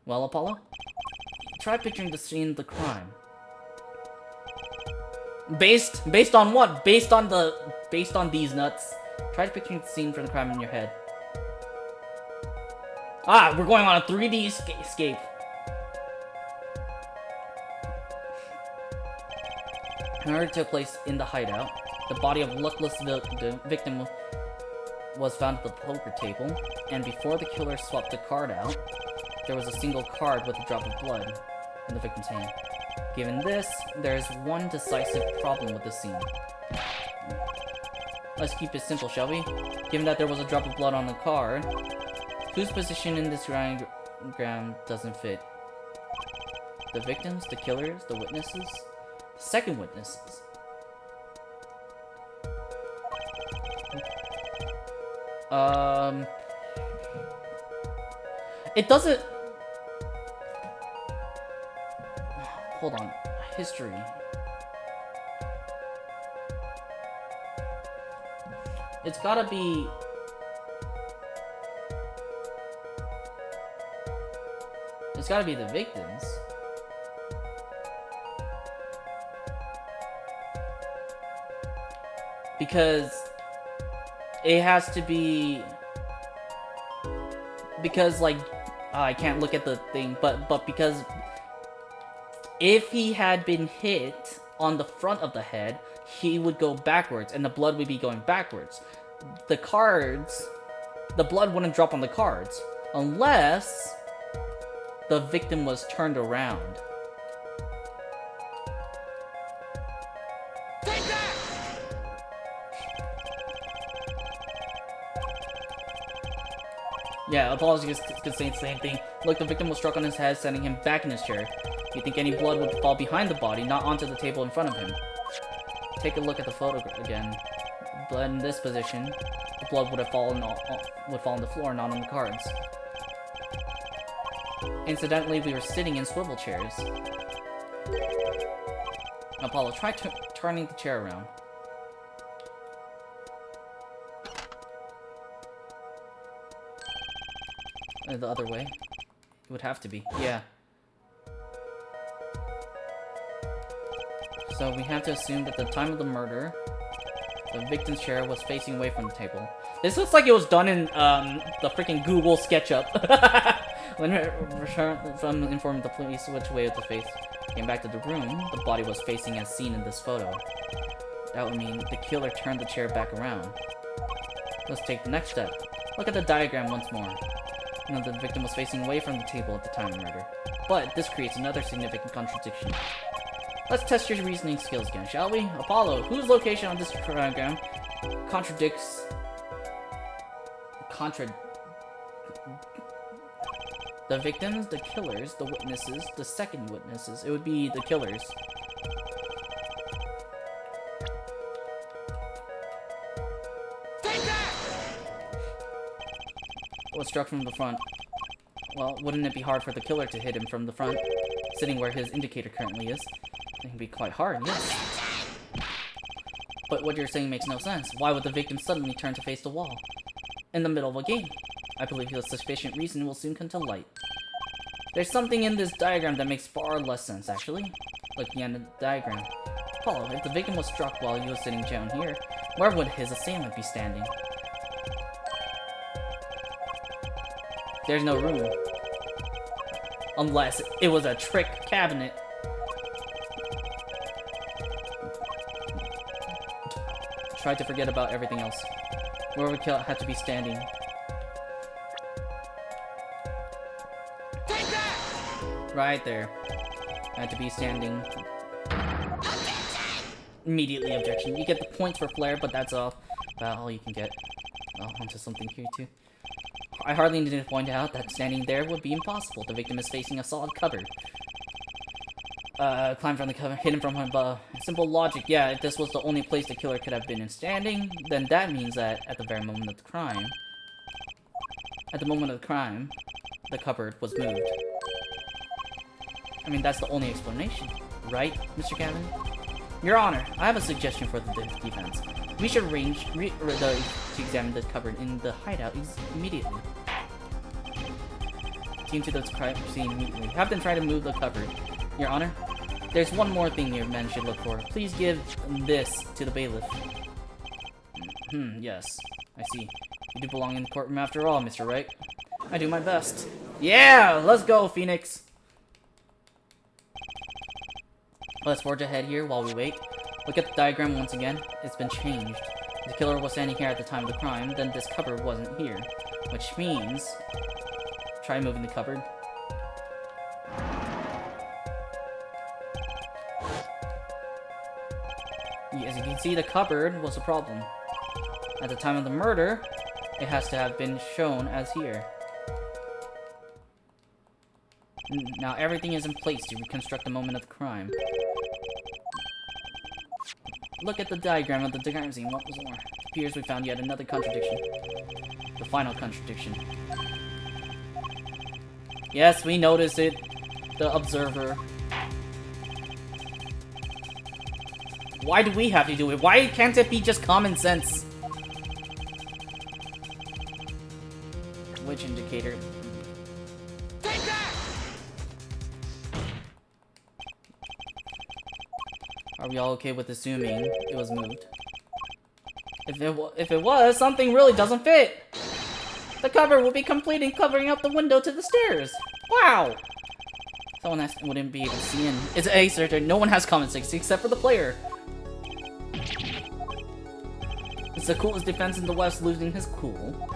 Well, Apollo? Try picturing the scene of the crime. Based on what? Based on these nuts. Try picturing the scene for the crime in your head. Ah, we're going on a 3D escape. Murder took place in the hideout. The body of luckless victim was found at the poker table, and before the killer swapped the card out, there was a single card with a drop of blood in the victim's hand. Given this, there is one decisive problem with the scene. Let's keep it simple, shall we? Given that there was a drop of blood on the card, whose position in this diagram doesn't fit? The victims, the killers, the witnesses? The second witnesses. It doesn't... Hold on. History. It's gotta be... It's gotta be the victims. Because it has to be... Because, like, I can't look at the thing, but because if he had been hit on the front of the head, he would go backwards, and the blood would be going backwards. The cards, the blood wouldn't drop on the cards, unless the victim was turned around. Take that! Yeah, apologies could say the same thing. Look, the victim was struck on his head, sending him back in his chair. You think any blood would fall behind the body, not onto the table in front of him. Take a look at the photo again. Blood in this position, the blood would have fallen on the floor, not on the cards. Incidentally, we were sitting in swivel chairs. Apollo, try turning the chair around. The other way. It would have to be. Yeah. So we have to assume that at the time of the murder, the victim's chair was facing away from the table. This looks like it was done in the freaking Google SketchUp. When returned from informing the police which way of the face came back to the room, the body was facing as seen in this photo. That would mean the killer turned the chair back around. Let's take the next step. Look at the diagram once more. You know, the victim was facing away from the table at the time of murder. But this creates another significant contradiction. Let's test your reasoning skills again, shall we? Apollo, whose location on this diagram contradicts... The victims, the killers, the witnesses, the second witnesses. It would be the killers. Was struck from the front. Well, wouldn't it be hard for the killer to hit him from the front, sitting where his indicator currently is? It can be quite hard, yes. But what you're saying makes no sense. Why would the victim suddenly turn to face the wall? In the middle of a game. I believe a sufficient reason will soon come to light. There's something in this diagram that makes far less sense, actually. Looking at the diagram. Apollo, if the victim was struck while he was sitting down here, where would his assailant be standing? There's no room. Unless it was a trick cabinet. Try to forget about everything else. Where would Kill have to be standing? Right there. Had to be standing. Immediately objection. You get the points for flair, but that's about all you can get. Oh, onto something here too. I hardly need to point out that standing there would be impossible. The victim is facing a solid cupboard. Climb from the cover, hidden from above. Simple logic, yeah, if this was the only place the killer could have been in standing, then that means that at the very moment of the crime, the cupboard was moved. I mean, that's the only explanation, right, Mr. Gavin? Your Honor, I have a suggestion for the defense. We should arrange to examine the cupboard in the hideout immediately. Team to the crime scene immediately. Have them try to move the cupboard. Your Honor, there's one more thing your men should look for. Please give this to the bailiff. Yes. I see. You do belong in the courtroom after all, Mr. Wright. I do my best. Yeah! Let's go, Phoenix! Let's forge ahead here while we wait. Look at the diagram once again. It's been changed. If the killer was standing here at the time of the crime, then this cupboard wasn't here. Which means... Try moving the cupboard. As you can see, the cupboard was a problem. At the time of the murder, it has to have been shown as here. Now everything is in place to reconstruct the moment of the crime. Look at the diagram of the crime scene. What was more? It appears we found yet another contradiction. The final contradiction. Yes, we noticed it. The observer. Why do we have to do it? Why can't it be just common sense? Which indicator? Take that! Are we all okay with assuming it was moved? If it was, something really doesn't fit. The cover will be complete in covering up the window to the stairs. Wow! Someone wouldn't be able to see in. It's a searcher. No one has common sense except for the player. It's the coolest defense in the West, losing his cool.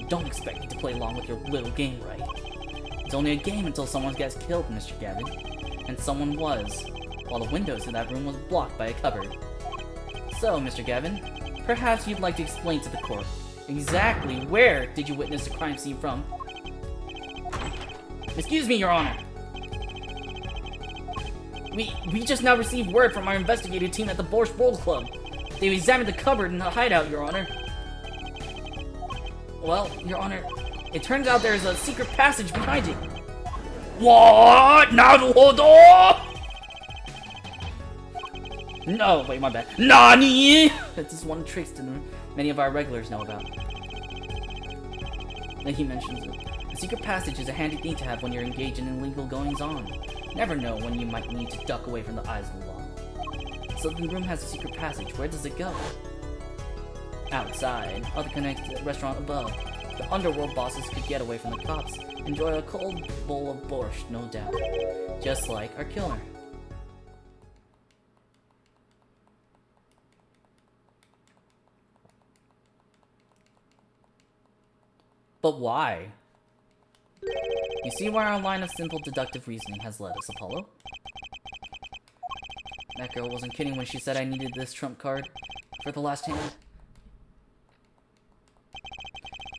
Don't expect me to play along with your little game, right? It's only a game until someone gets killed, Mr. Gavin. And someone was, while the window to that room was blocked by a cupboard. So, Mr. Gavin, perhaps you'd like to explain to the court exactly where did you witness the crime scene from? Excuse me, Your Honor. We just now received word from our investigative team at the Borscht Bowl Club. They examined the cupboard in the hideout, Your Honor. Well, Your Honor, it turns out there is a secret passage behind it. What? Naruhodo? No, wait, my bad. Nani? That's just one trick that many of our regulars know about. Then he mentions it. A secret passage is a handy thing to have when you're engaged in illegal goings-on. Never know when you might need to duck away from the eyes of the law. So the room has a secret passage. Where does it go? Outside. Other connected to the restaurant above. The underworld bosses could get away from the cops. Enjoy a cold bowl of borscht, no doubt. Just like our killer. But why? You see where our line of simple deductive reasoning has led us, Apollo? That girl wasn't kidding when she said I needed this trump card for the last hand.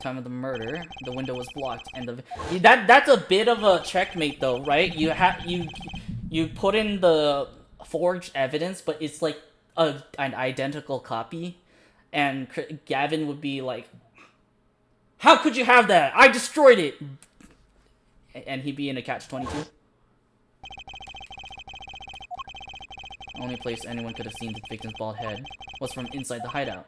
time of the murder, the window was blocked, and that's a bit of a checkmate, though, right? You put in the forged evidence, but it's like an identical copy, and Gavin would be like, "How could you have that? I destroyed it," and he'd be in a catch-22. The only place anyone could have seen the victim's bald head was from inside the hideout.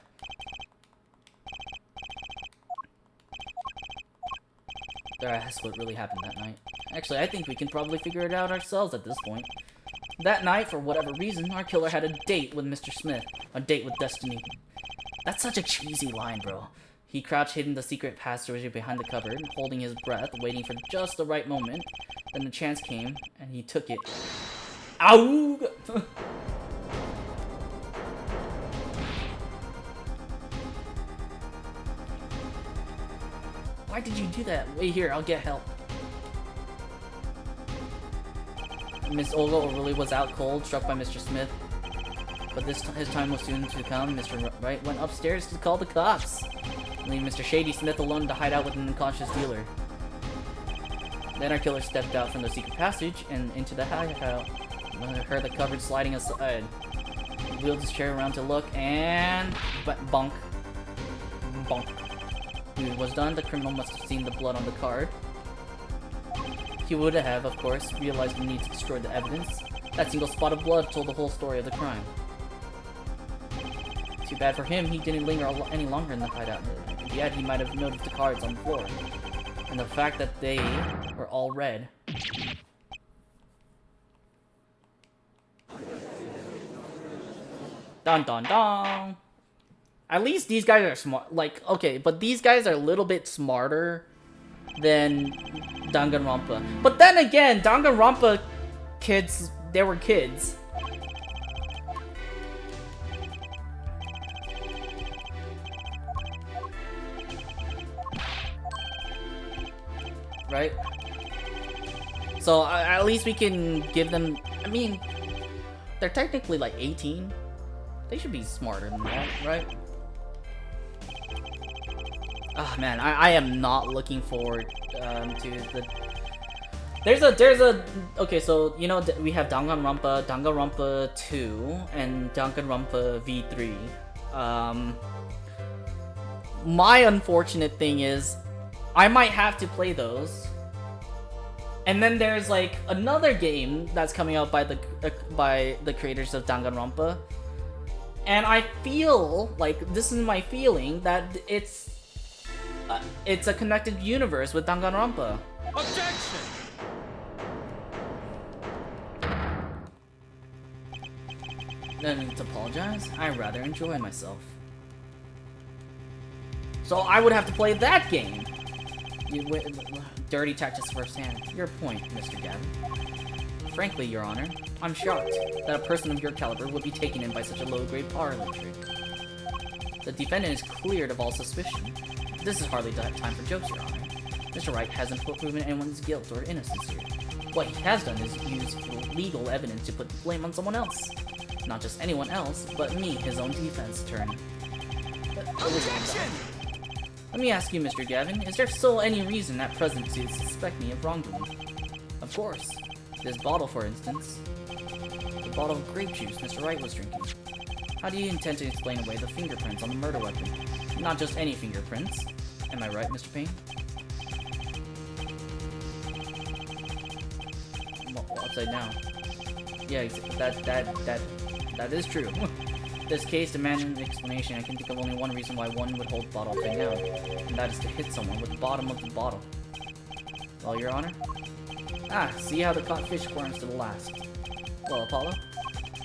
That's what really happened that night. Actually, I think we can probably figure it out ourselves at this point. That night, for whatever reason, our killer had a date with Mr. Smith. A date with Destiny. That's such a cheesy line, bro. He crouched hidden the secret passageway behind the cupboard, holding his breath, waiting for just the right moment. Then the chance came, and he took it. Ow! Why did you do that? Wait here, I'll get help. Miss Olga really was out cold, struck by Mr. Smith. But his time was soon to come. Mr. Wright went upstairs to call the cops, leaving Mr. Shady Smith alone to hide out with an unconscious dealer. Then our killer stepped out from the secret passage and into the hideout. Heard the cupboard sliding aside. Wheeled his chair around to look, and bonk. Bonk. When it was done, the criminal must have seen the blood on the card. He would have, of course, realized the need to destroy the evidence. That single spot of blood told the whole story of the crime. Too bad for him, he didn't linger any longer in the hideout. Yet he might have noticed the cards on the floor. And the fact that they were all red. Dun dun dun! At least these guys are smart. Like, okay, but these guys are a little bit smarter than Danganronpa. But then again, Danganronpa kids, they were kids. Right? So, at least we can give them... I mean, they're technically like 18. They should be smarter than that, right? Oh man, I am not looking forward to the... There's a... Okay, so, you know, we have Danganronpa, Danganronpa 2, and Danganronpa V3. My unfortunate thing is, I might have to play those. And then there's, like, another game that's coming out by the creators of Danganronpa. And I feel, like, this is my feeling, that it's a connected universe with Danganronpa. Objection! No need to apologize. I rather enjoy myself. So I would have to play that game. Dirty tactics firsthand. Your point, Mr. Gavin. Frankly, Your Honor, I'm shocked that a person of your caliber would be taken in by such a low-grade parlor trick. The defendant is cleared of all suspicion. This is hardly time for jokes, Your Honor. Mr. Wright hasn't proven anyone's guilt or innocence here. What he has done is use legal evidence to put the blame on someone else. Not just anyone else, but me, his own defense attorney. Objection! Let me ask you, Mr. Gavin, is there still any reason at present to suspect me of wrongdoing? Of course. This bottle, for instance. The bottle of grape juice Mr. Wright was drinking. How do you intend to explain away the fingerprints on the murder weapon? Not just any fingerprints. Am I right, Mr. Payne? Well, upside down. Yeah, that is true. This case demands an explanation. I can think of only one reason why one would hold the bottle upside down, and that is to hit someone with the bottom of the bottle. Well, Your Honor? Ah, see how the caught fish squirms to the last. Well, Apollo?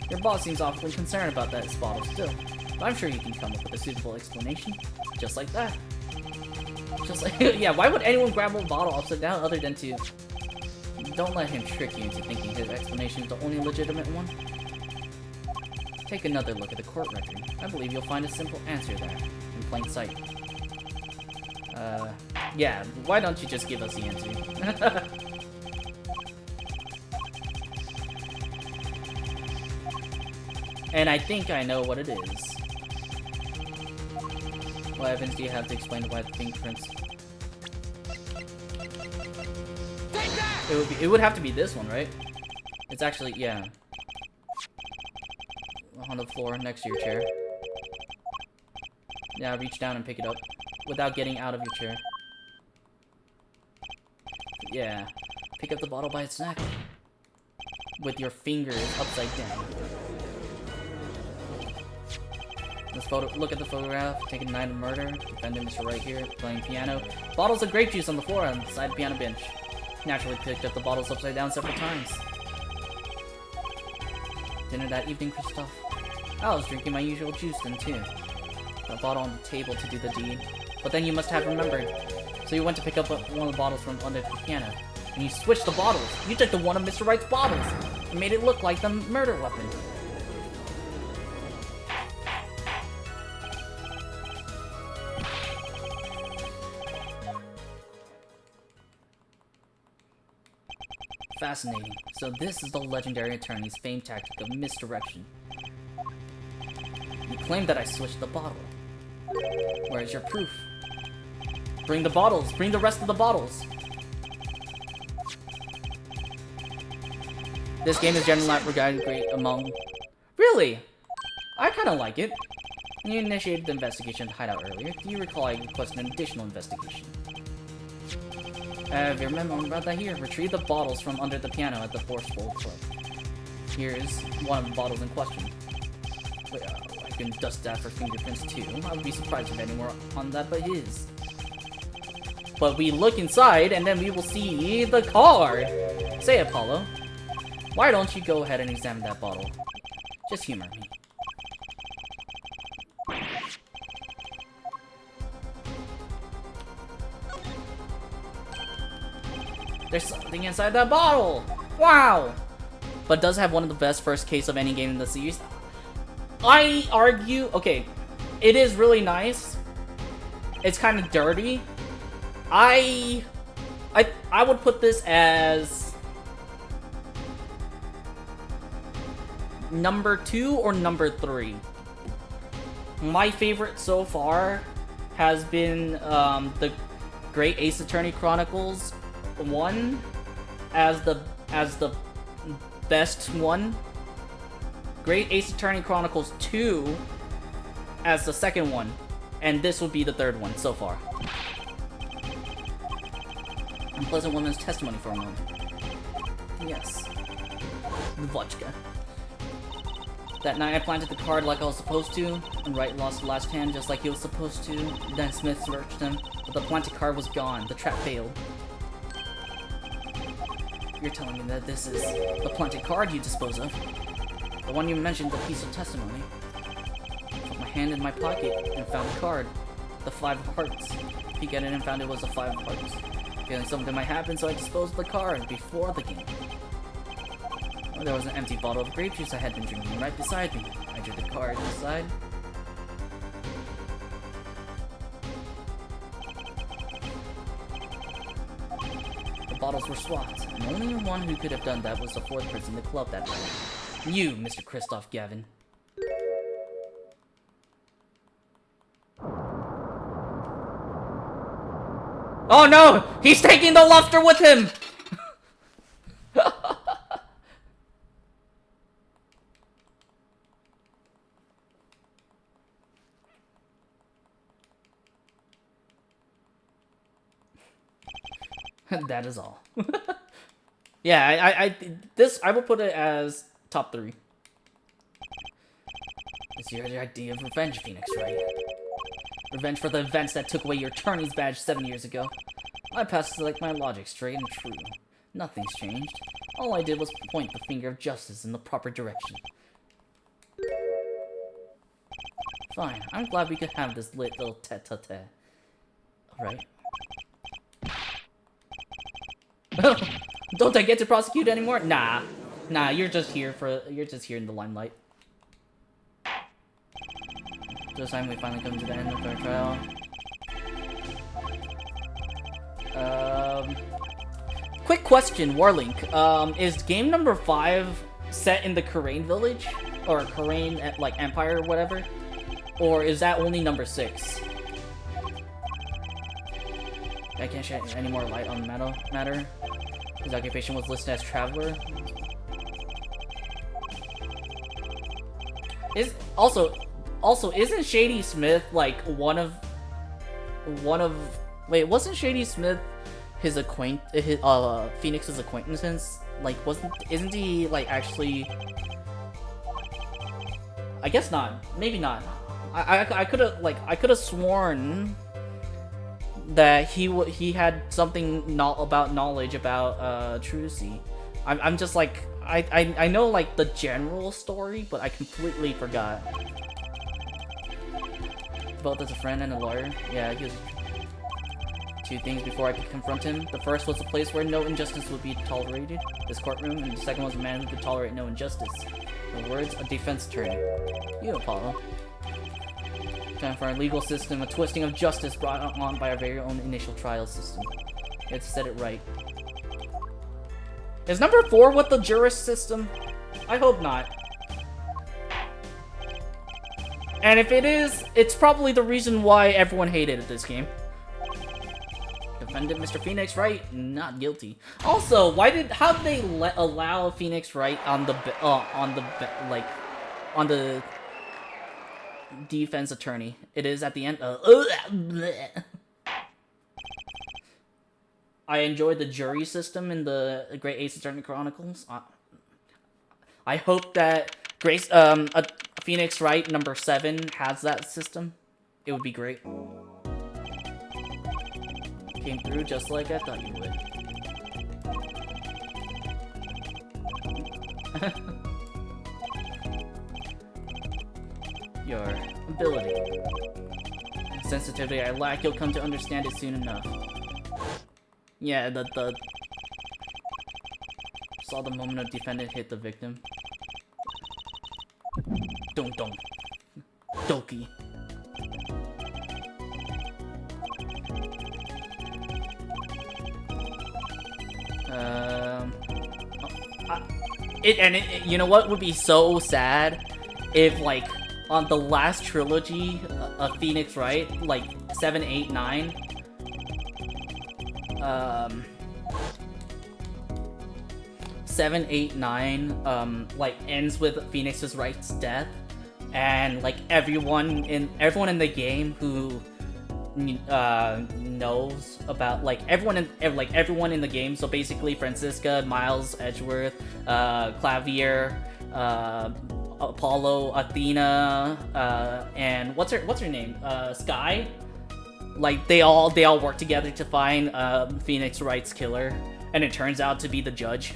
Your boss seems awfully concerned about that bottle still, but I'm sure you can come up with a suitable explanation. Just like that. Just like, yeah, why would anyone grab a bottle upside down other than to... Don't let him trick you into thinking his explanation is the only legitimate one. Take another look at the court record. I believe you'll find a simple answer there, in plain sight. Yeah, why don't you just give us the answer? And I think I know what it is. What evidence do you have to explain why the fingerprints? Take that! It would have to be this one, right? It's actually, yeah. On the floor next to your chair. Yeah, reach down and pick it up without getting out of your chair. Yeah. Pick up the bottle by its neck. With your fingers upside down. Look at the photograph. Taking night of murder. Defendant Mr. Right here. Playing piano. Bottles of grape juice on the floor on the side piano bench. Naturally picked up the bottles upside down several times. Dinner that evening, Kristoff. I was drinking my usual juice then too. A bottle on the table to do the deed. But then you must have remembered. So you went to pick up one of the bottles from under the piano. And you switched the bottles. You took the one of Mr. Wright's bottles. And made it look like the murder weapon. Fascinating. So this is the legendary attorney's famed tactic of misdirection. You claim that I switched the bottle. Where is your proof? Bring the bottles! Bring the rest of the bottles! This game is generally not regarded great among... Really? I kinda like it. You initiated the investigation at Hideout earlier. Do you recall I requested an additional investigation? If you remember about that here, retrieve the bottles from under the piano at the Force Bowl Club. Here's one of the bottles in question. Wait, I can dust that for fingerprints too. I would be surprised if any more on that but his. But we look inside and then we will see the card! Say, Apollo, why don't you go ahead and examine that bottle? Just humor me. There's something inside that bottle! Wow! But it does have one of the best first case of any game in the series. I argue... Okay, it is really nice. It's kind of dirty. I would put this as... number 2 or number 3. My favorite so far has been the Great Ace Attorney Chronicles 1 as the best one. Great Ace Attorney Chronicles 2 as the second one, and this would be the third one so far. Unpleasant woman's testimony for a moment. Yes. The vodka. That night I planted the card like I was supposed to, and Wright lost the last hand just like he was supposed to. Then Smith searched him, but the planted card was gone. The trap failed. You're telling me that this is the planted card you dispose of? The one you mentioned, the piece of testimony. Put my hand in my pocket and found the card. The 5 of hearts. Peeked at it and found it was a 5 of hearts. Feeling something might happen, so I disposed of the card before the game. There was an empty bottle of grape juice I had been drinking right beside me. I drew the card inside. The bottles were swapped, and only one who could have done that was the 4th person in the club that night. You, Mr. Kristoff Gavin. Oh no! He's taking the lobster with him! That is all. Yeah, I will put it as top 3. It's your idea of revenge, Phoenix, right? Revenge for the events that took away your attorney's badge 7 years ago. My past is like my logic, straight and true. Nothing's changed. All I did was point the finger of justice in the proper direction. Fine, I'm glad we could have this little tete-a-tete. Alright. Don't I get to prosecute anymore? Nah. Nah, you're just here in the limelight. This time we finally come to the end of our trial. Quick question, Warlink. Is game number 5 set in the Khura'in village? Or Khura'in, like, empire or whatever? Or is that only number 6? I can't shed any more light on the matter. His occupation was listed as traveler. Also, isn't Shady Smith like one of wait, wasn't Shady Smith his Phoenix's acquaintance? Like, isn't he like actually? I guess not. Maybe not. I could have sworn that he had something about knowledge about Trucy. I'm just like I know like the general story, but I completely forgot. Both as a friend and a lawyer. Yeah, he was two things before I could confront him. The first was a place where no injustice would be tolerated, this courtroom, and the second was a man who could tolerate no injustice. In other words, a defense attorney. You, Apollo. Time for our legal system, a twisting of justice brought on by our very own initial trial system. It's set it right. Is number 4 with the jurist system? I hope not. And if it is, it's probably the reason why everyone hated this game. Defendant Mr. Phoenix Wright, not guilty. Also, how did they allow Phoenix Wright on the defense attorney? It is at the end. I enjoyed the jury system in the Great Ace Attorney Chronicles. I hope that Phoenix Wright number 7 has that system. It would be great. Came through just like I thought you would. Your ability. Sensitivity I lack, you'll come to understand it soon enough. Yeah, saw the moment a defendant hit the victim. Dong dong. Doki. You know what would be so sad if, like, on the last trilogy of Phoenix Wright, like 7, 8, 9, 7, 8, 9, like ends with Phoenix Wright's death, and like everyone in the game who knows about everyone in the game. So basically, Francisca, Miles, Edgeworth, Clavier, Apollo, Athena, and what's her name? Sky. Like they all work together to find Phoenix Wright's killer, and it turns out to be the judge.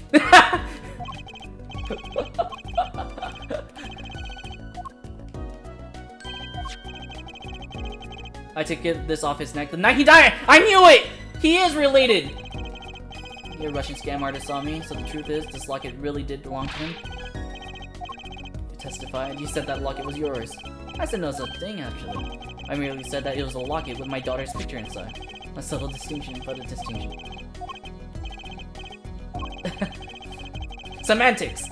I took this off his neck the night he died! I knew it! He is related! You're a Russian scam artist saw me, so the truth is, this locket really did belong to him. You testified. You said that locket was yours. I said no such thing, actually. I merely said that it was a locket with my daughter's picture inside. A subtle distinction, but a distinction. Semantics!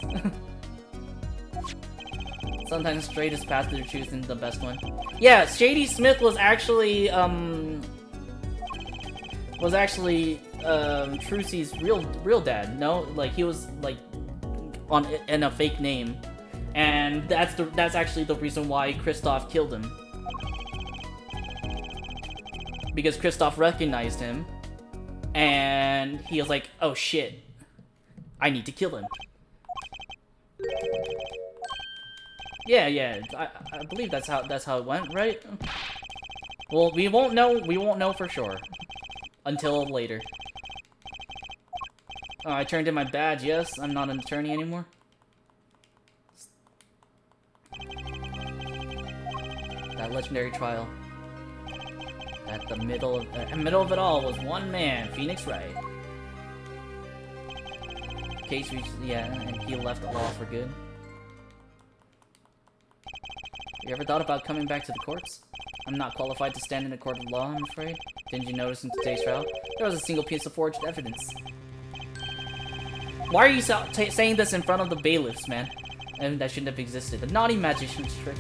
Sometimes the straightest path to the truth isn't the best one. Yeah, Shady Smith was actually Trucy's real dad. No, like he was like in a fake name, and that's actually the reason why Kristoff killed him, because Kristoff recognized him, and he was like, "Oh shit, I need to kill him." Yeah, I believe that's how it went, right? Well, we won't know for sure until later. Oh, I turned in my badge. Yes, I'm not an attorney anymore. That legendary trial. At the middle of it all was one man, Phoenix Wright. Case reached, yeah, and he left the law for good. You ever thought about coming back to the courts? I'm not qualified to stand in a court of law, I'm afraid. Didn't you notice in today's trial? There was a single piece of forged evidence. Why are you saying this in front of the bailiffs, man? And that shouldn't have existed. A naughty magician's trick.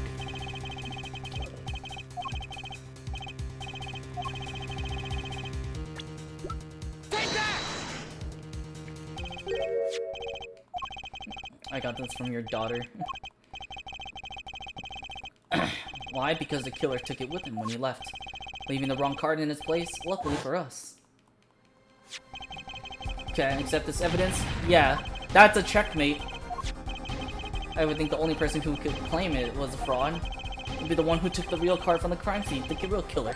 I got this from your daughter. Why? Because the killer took it with him when he left, leaving the wrong card in its place, luckily for us. Okay, accept this evidence? Yeah, that's a checkmate. I would think the only person who could claim it was a fraud would be the one who took the real card from the crime scene, the real killer.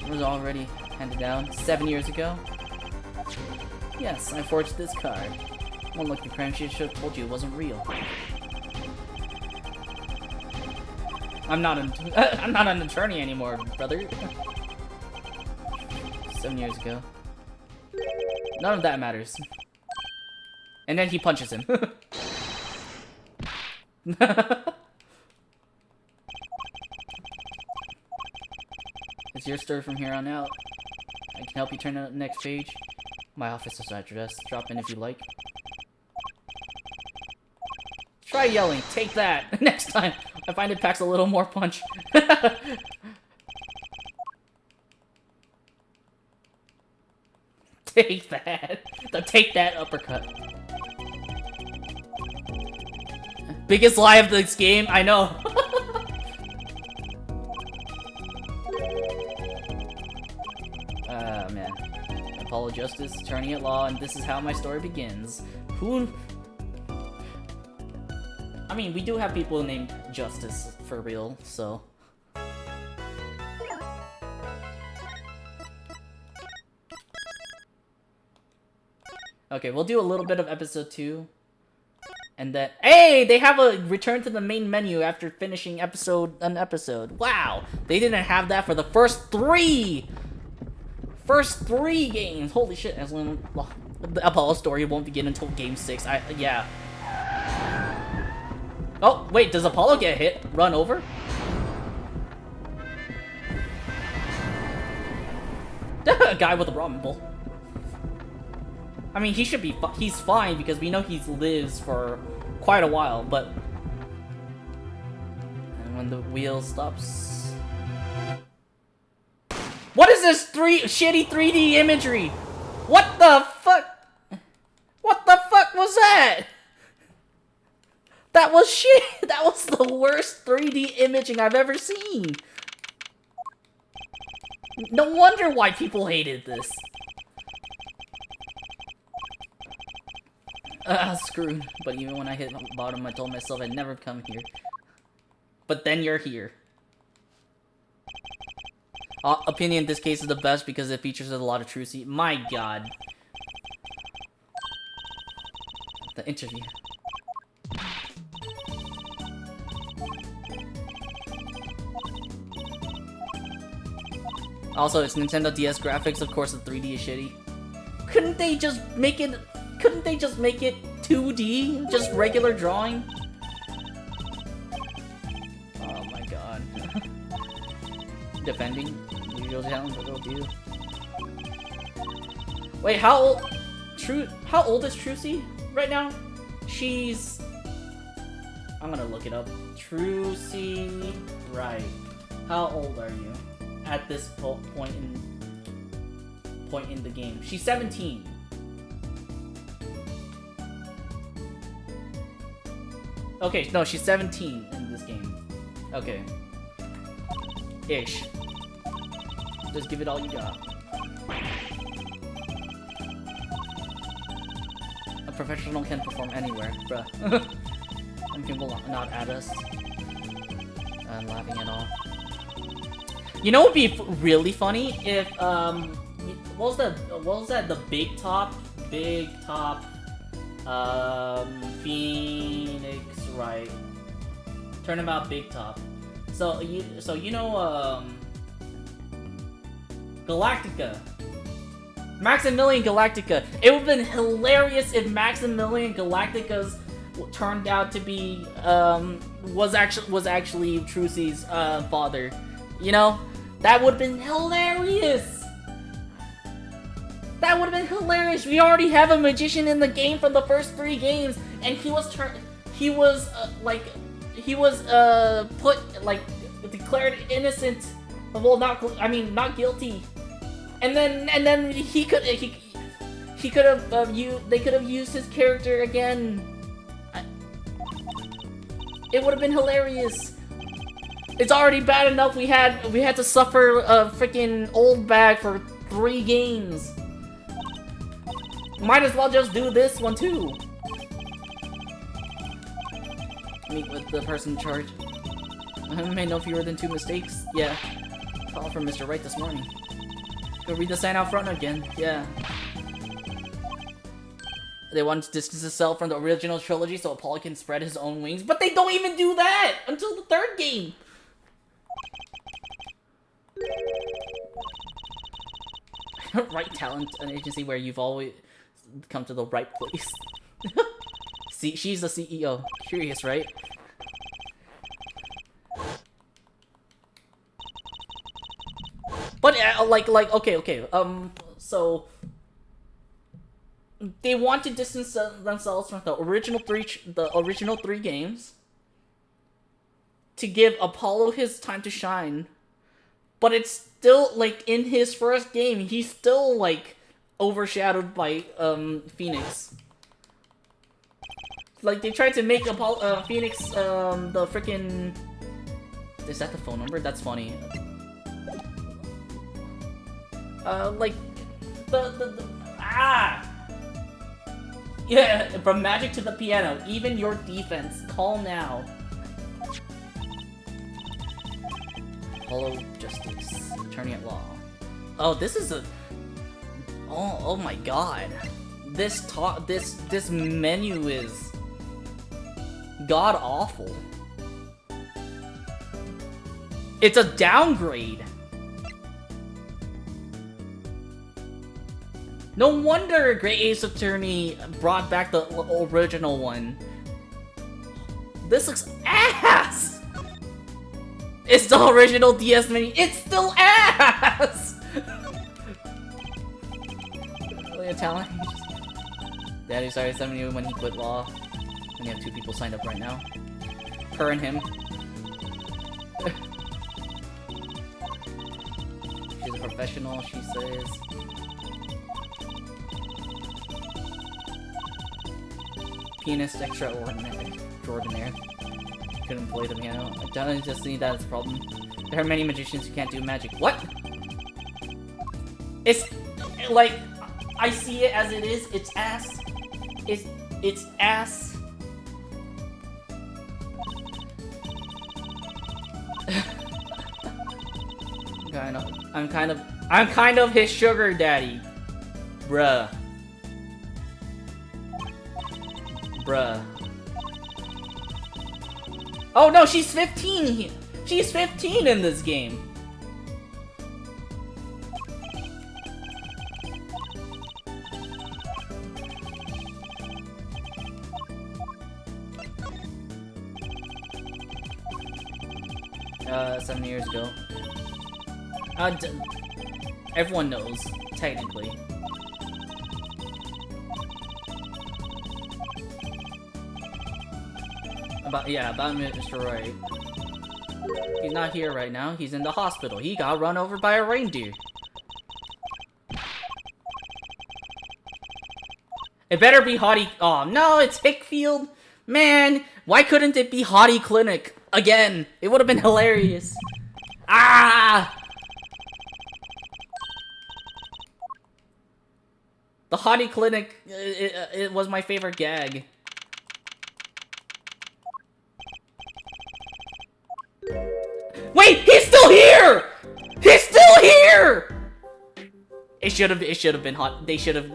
It was already handed down 7 years ago. Yes, I forged this card. Well, look, the crime scene should have told you it wasn't real. I'm not an attorney anymore, brother. 7 years ago. None of that matters. And then he punches him. It's your story from here on out. I can help you turn to the next page. My office is address. Drop in if you like. Try yelling. Take that. Next time. I find it packs a little more punch. Take that. The take that uppercut. Biggest lie of this game, I know. Man. Apollo Justice, attorney at law, and this is how my story begins. Who... I mean, we do have people named Justice, for real, so... Okay, we'll do a little bit of episode 2. And then... Hey! They have a return to the main menu after finishing an episode. Wow! They didn't have that for the first 3! First 3 games! Holy shit, as long the Apollo story won't begin until game 6. Yeah. Oh, wait, does Apollo get hit? Run over? A guy with a rumble. I mean, he should be he's fine because we know he lives for quite a while, but... And when the wheel stops... What is this shitty 3D imagery? What the fuck? What the fuck was that? That was shit! That was the worst 3D imaging I've ever seen! No wonder why people hated this. Screwed. But even when I hit bottom, I told myself I'd never come here. But then you're here. Opinion in this case is the best because it features a lot of trucy. My god. The interview. Also, it's Nintendo DS graphics, of course the 3D is shitty. Couldn't they just make it 2D? Just regular drawing? Oh my god. Defending? Usual challenge, what do you? Wait, how old is Trucy right now? She's... I'm gonna look it up. Trucy... Right. How old are you? At this point in the game. She's 17. Okay, no, she's 17 in this game. Okay. Ish. Just give it all you got. A professional can perform anywhere, bruh. And people not at us. I'm laughing at all. You know what would be really funny if what was that the big top Phoenix Wright Turnabout Big Top. So you know Galactica. Maximilian Galactica. It would have been hilarious if Maximilian Galactica's turned out to be was actually Trucy's father. You know? That would have been hilarious! That would have been hilarious! We already have a magician in the game from the first 3 games, and he was declared innocent. Well, not guilty. And then he he could have they could have used his character again. It would have been hilarious. It's already bad enough we had to suffer a freaking old bag for 3 games. Might as well just do this one too. Meet with the person in charge. I made no fewer than 2 mistakes. Yeah. Call from Mr. Wright this morning. Go read the sign out front again. Yeah. They wanted to distance itself from the original trilogy so Apollo can spread his own wings, but they don't even do that until the 3rd game. Right talent, an agency where you've always come to the right place. See, she's the CEO. Curious, right? But okay. So they want to distance themselves from the original 3 games to give Apollo his time to shine. But it's still, like, in his first game, he's still, like, overshadowed by Phoenix. Like, they tried to make Phoenix the freaking... Is that the phone number? That's funny. Like, yeah, from magic to the piano, even your defense, call now. Apollo Justice, attorney at law. Oh, this is a... Oh my god. This menu is... god-awful. It's a downgrade. No wonder Great Ace Attorney brought back the original one. This looks ass! It's the original DS menu. It's still ass! Talent. Daddy started summoning you when he quit law. And you have 2 people signed up right now. Her and him. She's a professional, she says. Pianist extraordinaire. Couldn't play the piano. I don't just see that as a problem. There are many magicians who can't do magic. What? It's like, I see it as it is. It's ass. It's ass. I'm kind of his sugar daddy. Bruh. Oh no, she's 15! She's 15 in this game! Seven years ago. Everyone knows, technically. About Mr. Wright. He's not here right now. He's in the hospital. He got run over by a reindeer. It better be Hottie. Oh no, it's Hickfield. Man, why couldn't it be Hottie Clinic again? It would have been hilarious. Ah! The Hottie Clinic. It was my favorite gag. Wait, he's still here! He's still here! It should have been hot. They should have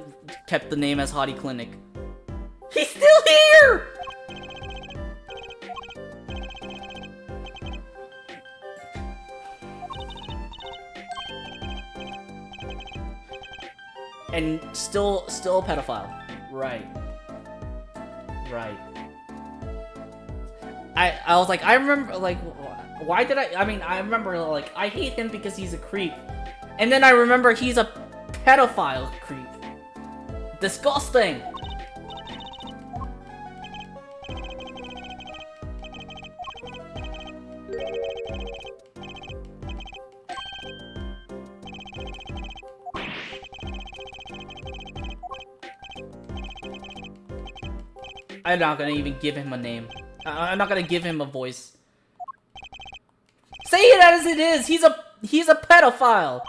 kept the name as Hottie Clinic. He's still here! And still a pedophile. Right. I was like, I remember, like, why did I remember, like, I hate him because he's a creep. And then I remember he's a pedophile creep. Disgusting! I'm not gonna even give him a name. I'm not gonna give him a voice. Say it as it is. He's a pedophile.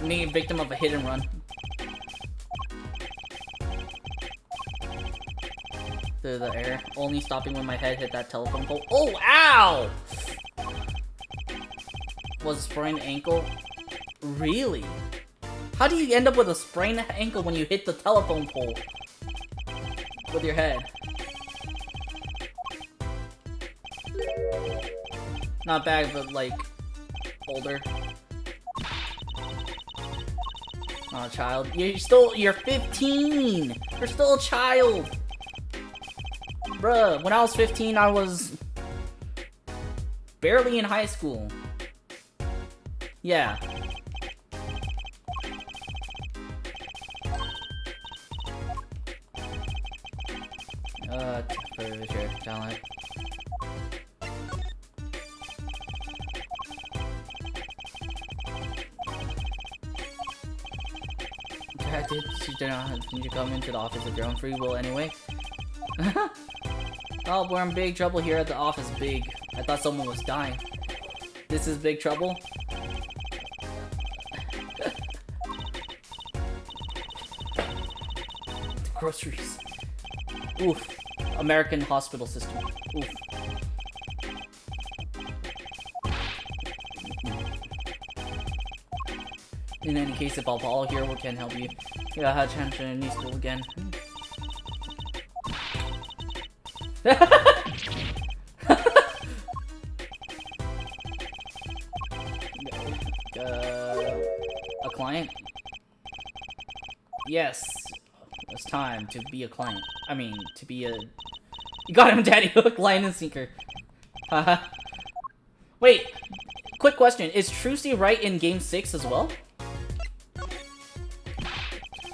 Me, a victim of a hit and run. Through the air, only stopping when my head hit that telephone pole. Oh, ow! Was a sprained ankle? Really? How do you end up with a sprained ankle when you hit the telephone pole with your head? Not bad, but like older. Not a child. You're 15. You're still a child. Bruh, when I was 15, I was barely in high school. Yeah. For sure, talent. Did you come into the office of your own free will anyway? Oh, we're in big trouble here at the office. Big. I thought someone was dying. This is big trouble? The groceries. Oof. American hospital system. Oof. In any case, if Paul here can help you, yeah, I had a chance in new school again. A client? Yes. It's time to be a client. I mean, to be a... You got him, Daddy Hook, line and sinker. Haha. Wait, quick question. Is Trucy right in Game 6 as well?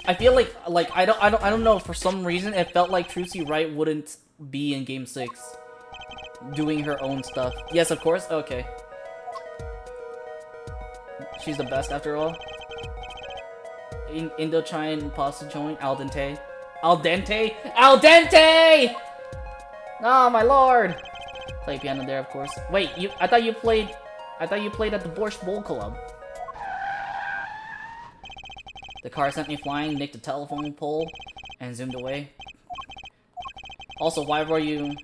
I feel like I don't know, for some reason it felt like Trucy Wright wouldn't be in Game 6 doing her own stuff. Yes, of course. Okay. She's the best after all. Indochine pasta joint al dente. Al dente? Al dente! Oh my lord. Play piano there, of course. Wait, I thought you played at the Borscht Bowl Club. The car sent me flying, nicked a telephone pole, and zoomed away. Also, why were you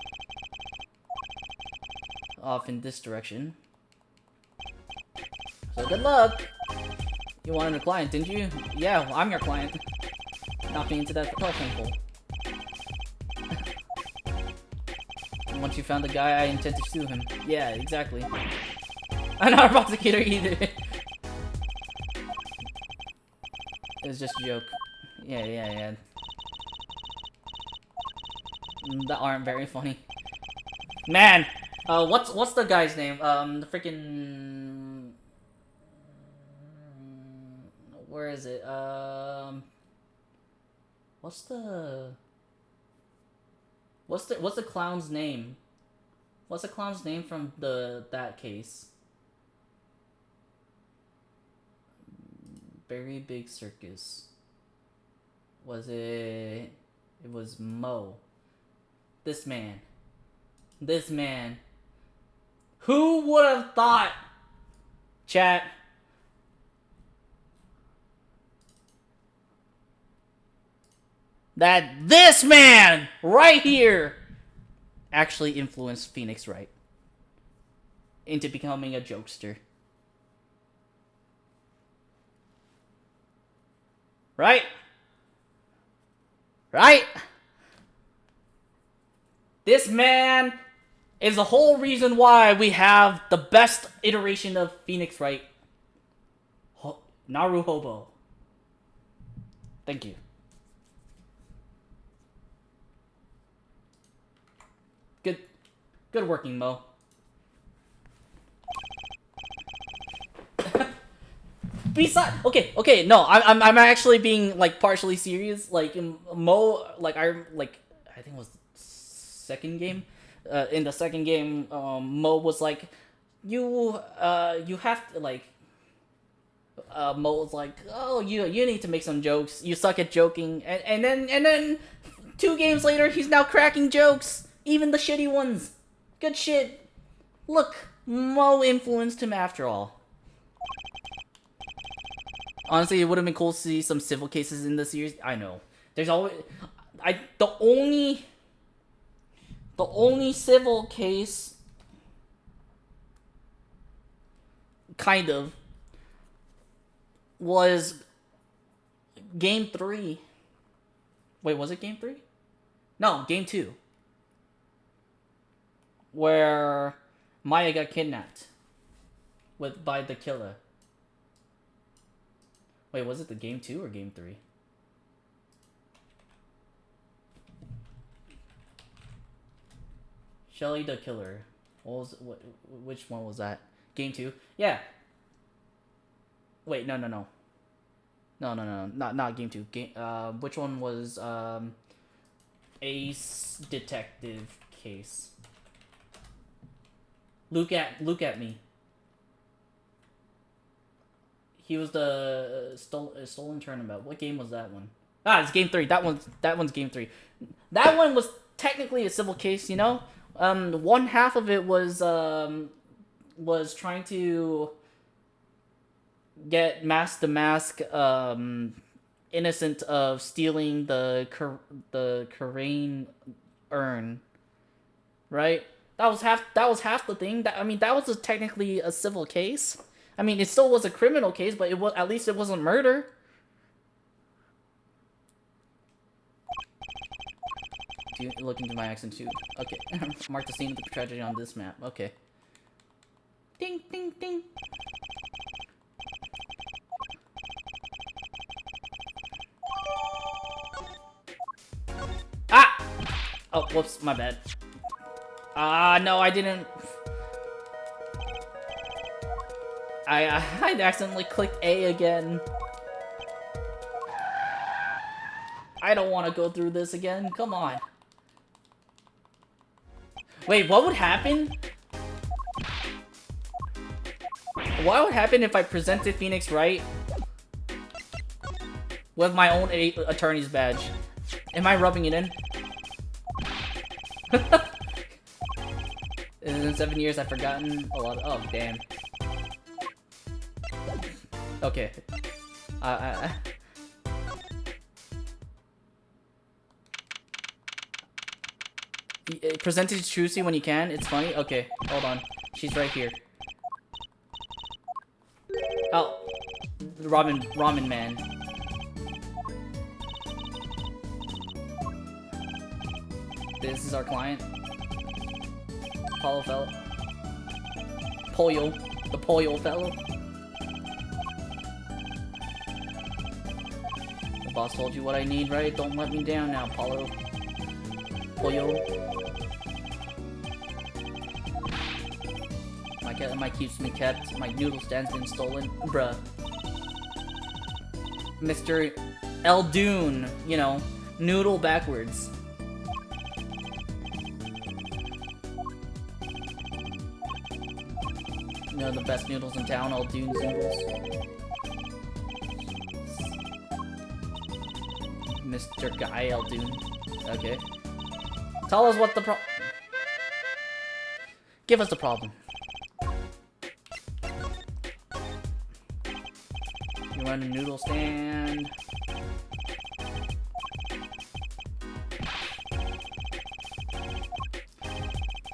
off in this direction? So good luck! You wanted a client, didn't you? Yeah, well, I'm your client. Knock me into that telephone pole. And once you found the guy, I intend to sue him. Yeah, exactly. I'm not a prosecutor either. It was just a joke. Yeah. That aren't very funny. Man! What's the guy's name? The freaking... Where is it? What's the clown's name? What's the clown's name from that case? Very Big Circus. Was it? It was Mo. This man. Who would have thought, chat, that this man right here actually influenced Phoenix Wright into becoming a jokester? Right? This man is the whole reason why we have the best iteration of Phoenix Wright. Naru Hobo. Thank you. Good working, Mo. Besides, okay, no, I'm actually being like partially serious. Like Mo, I think it was the second game. In the second game, Mo was like, you have to like, Mo was like, "Oh, you need to make some jokes. You suck at joking." And then 2 games later, he's now cracking jokes, even the shitty ones. Good shit. Look, Mo influenced him after all. Honestly, it would have been cool to see some civil cases in the series. I know. There's always the only civil case kind of was game 3. Wait, was it game 3? No, game 2. Where Maya got kidnapped by the killer. Wait, was it the game 2 or game 3? Shelly the killer. Which one was that? Game 2? Yeah. Wait, no. No, not game 2. Which one was Ace detective case? Look at me. He was the stolen tournament. What game was that one? Ah, it's game 3. That one's game 3. That one was technically a civil case, you know? One half of it was trying to get Mask the Mask innocent of stealing the Karain urn, right? That was half the thing. That was technically a civil case. I mean, it still was a criminal case, but at least it wasn't murder. Do you look into my accent too? Okay. Mark the scene of the tragedy on this map. Okay. Ding ding ding. Ah! Oh, whoops, my bad. No, I didn't. I accidentally clicked A again. I don't want to go through this again. Come on. Wait, what would happen? What would happen if I presented Phoenix Wright with my own attorney's badge? Am I rubbing it in? In 7 years, I've forgotten a lot. Oh, damn. Okay. Percentage Trucy when you can. It's funny. Okay, hold on. She's right here. Oh, Ramen Man. This is our client. Apollo fellow. Pollo. The Pollo fellow. The boss told you what I need, right? Don't let me down now, Apollo. Pollo. My keeps me kept. My noodle stand's been stolen. Bruh. Mr. Eldoon. You know, noodle backwards. You know, the best noodles in town, Eldoon's noodles. Mr. Guy Eldoon. Okay. Tell us what the Give us the problem. You run a noodle stand.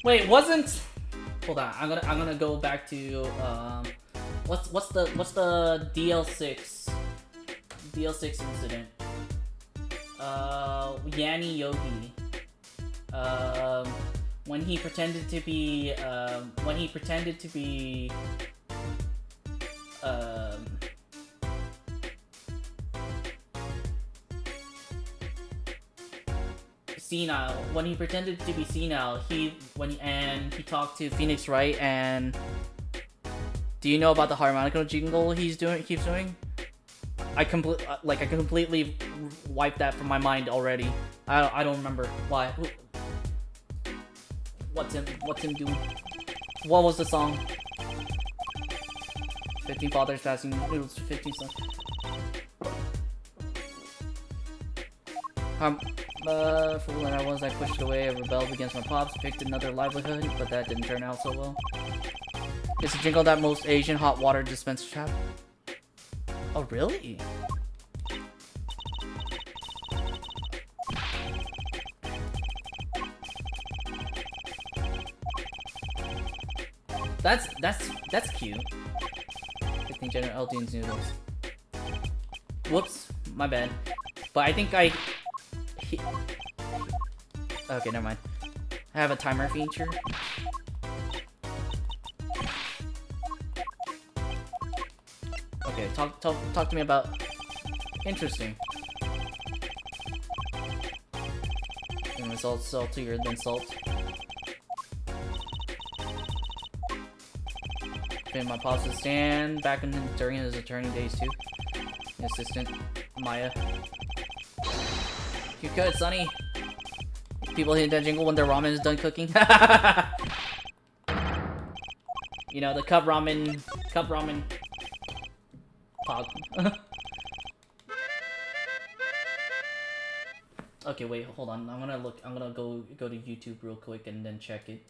Wait, wasn't? Hold on, I'm gonna go back to what's the DL6 incident? Yanni Yogi. When he pretended to be senile. When he pretended to be senile, he talked to Phoenix Wright. And do you know about the harmonica jingle keeps doing? I completely wiped that from my mind already. I don't remember why. What's him doing? What was the song? 15 fathers passing noodles to 15 sons. Fool that I was, I pushed away, I rebelled against my pops, picked another livelihood, but that didn't turn out so well. It's a jingle that most Asian hot water dispensers have. Oh, really? That's cute. 15 General Eldian's noodles. Whoops, my bad. But I think okay, never mind. I have a timer feature. Okay, talk to me about interesting. And results saltier than salt. Been my pops would stand back during his attorney days too. Assistant Maya. You could, Sonny. People hit that jingle when their ramen is done cooking. You know, the cup ramen pog. Okay, wait, hold on. I'm gonna go to YouTube real quick and then check it.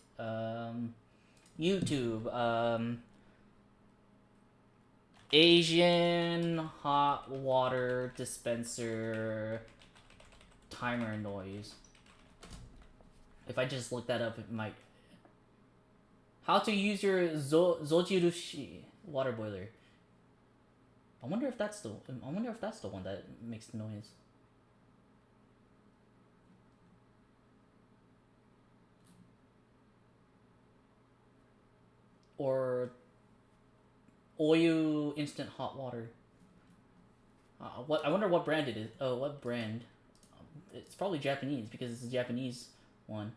YouTube, Asian hot water dispenser timer noise. If I just look that up, it might. How to use your Zojirushi water boiler. I wonder if that's the one that makes the noise. Or Oyu instant hot water. I wonder what brand it is. Oh, what brand? It's probably Japanese because it's a Japanese one.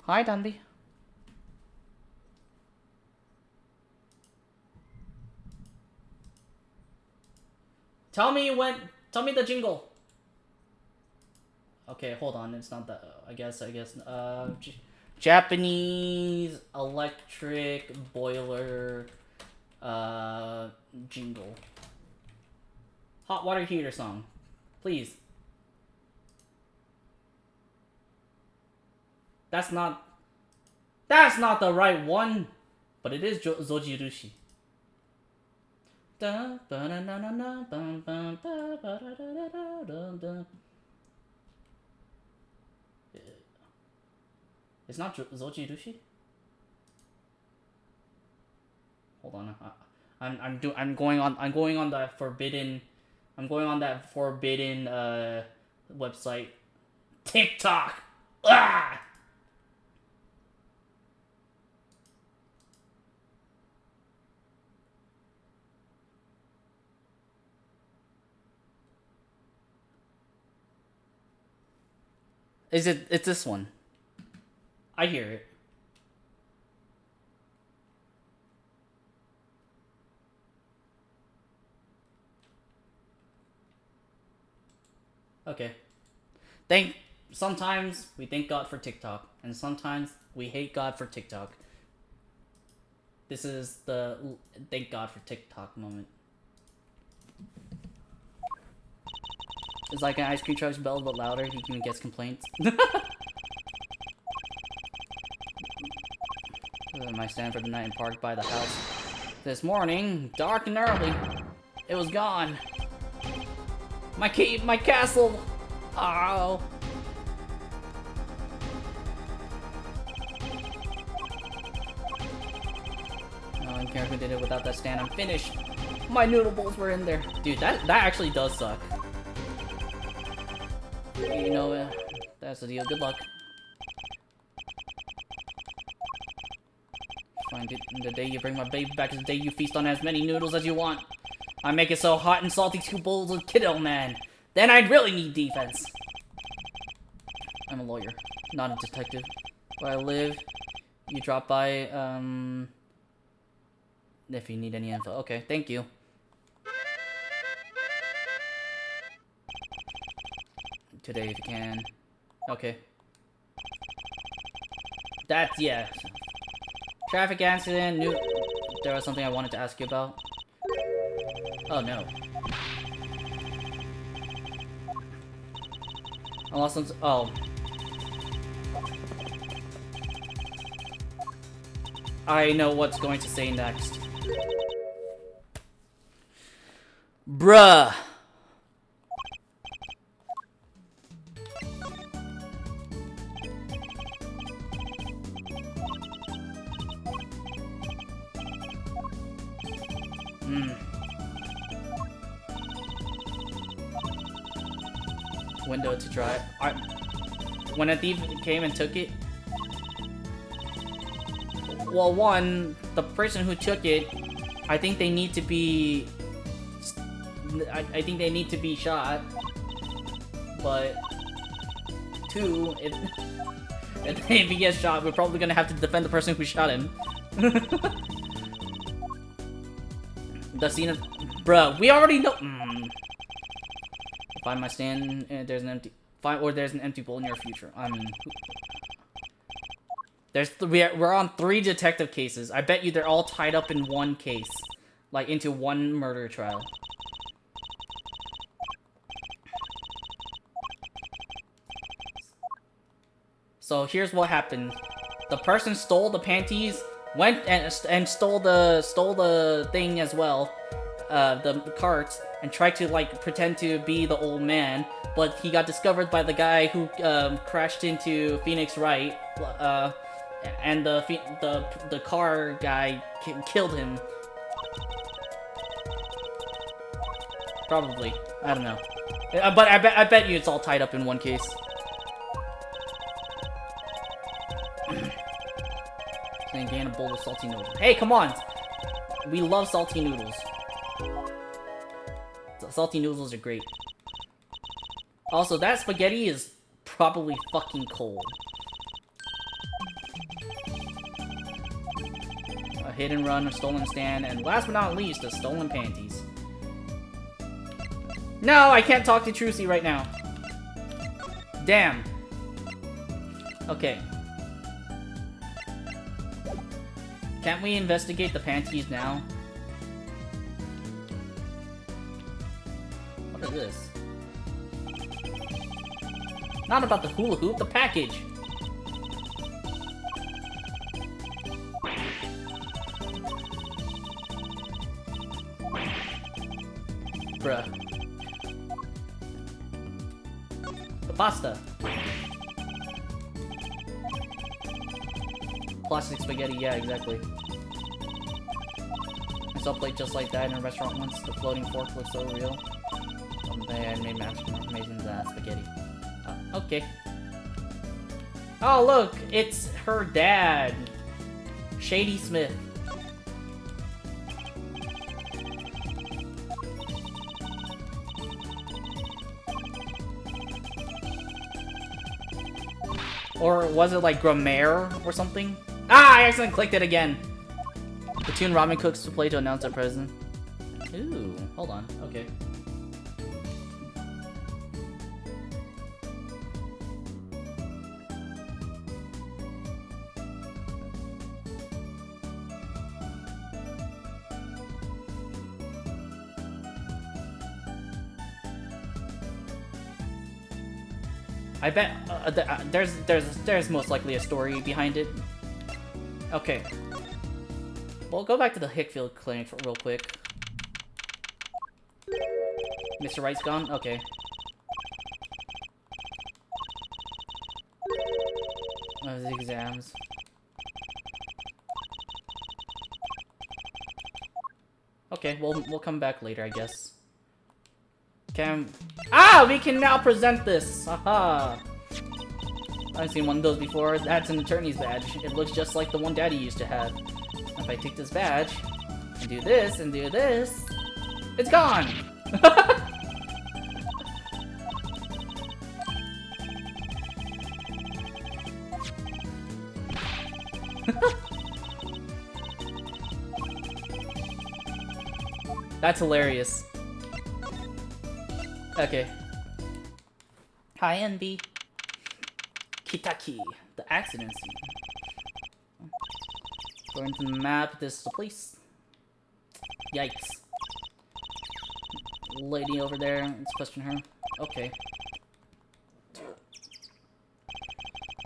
Hi, Dandy. Tell me the jingle. Okay, hold on. It's not that. I guess. Japanese electric boiler. Jingle. Hot water heater song, please. That's not the right one, but it is Zojirushi. It's not Zojirushi. Hold on, I'm going on that forbidden website, TikTok. Ah! It's this one. I hear it. Okay. Sometimes we thank God for TikTok, and sometimes we hate God for TikTok. This is the thank God for TikTok moment. It's like an ice cream truck's bell, but louder. He even gets complaints. My stand for the night and parked by the house. This morning, dark and early, it was gone. My key, my castle. Oh. No one cares who did it without that stand. I'm finished. My noodle bowls were in there. Dude, that actually does suck. You know, that's the deal. Good luck. Find it. The day you bring my baby back is the day you feast on as many noodles as you want. I make it so hot and salty 2 bowls of Kiddo Man. Then I'd really need defense. I'm a lawyer, not a detective. Where I live, you drop by, if you need any info. Okay, thank you. Today if you can. Okay. That's, yeah. Traffic accident, there was something I wanted to ask you about. Oh no. I lost some, oh. I know what's going to say next. Bruh. Window to try. When a thief came and took it, well, one, the person who took it, I think they need to be. I think they need to be shot. But two, if he gets shot, we're probably gonna have to defend the person who shot him. The scene of, bruh, we already know. Find my stand. There's an empty. There's an empty bowl in your future. I mean, we're on 3 detective cases. I bet you they're all tied up in one case, like into one murder trial. So here's what happened: the person stole the panties, went and stole the thing as well, the carts, and tried to like pretend to be the old man, but he got discovered by the guy who crashed into Phoenix Wright, and the car guy killed him. Probably, I don't know, but I bet you it's all tied up in one case. And gain a bowl of salty noodles. Hey, come on! We love salty noodles. Salty noodles are great. Also, that spaghetti is probably fucking cold. A hit and run, a stolen stand, and last but not least, a stolen panties. No, I can't talk to Trucy right now. Damn. Okay. Can't we investigate the panties now? What is this? Not about the hula hoop, the package! Bruh. The pasta. Plastic spaghetti, yeah, exactly. I saw a plate just like that in a restaurant once. The floating fork looked so real. They made match more amazing than spaghetti. Okay. Oh, look! It's her dad! Shady Smith. Or was it like Grammaire or something? Ah, I accidentally clicked it again! Platoon ramen cooks to play to announce their presence. Ooh, hold on. Okay. I bet there's most likely a story behind it. Okay. Well, go back to the Hickfield Clinic real quick. Mr. Wright's gone? Okay. The exams. Okay, we'll come back later, I guess. We can now present this! Haha! I've seen one of those before. That's an attorney's badge. It looks just like the one Daddy used to have. If I take this badge, and do this, it's gone! That's hilarious. Okay. Hi, NB. Kitaki, the accident scene. According to the map, this is the place. Yikes. Lady over there, let's question her. Okay.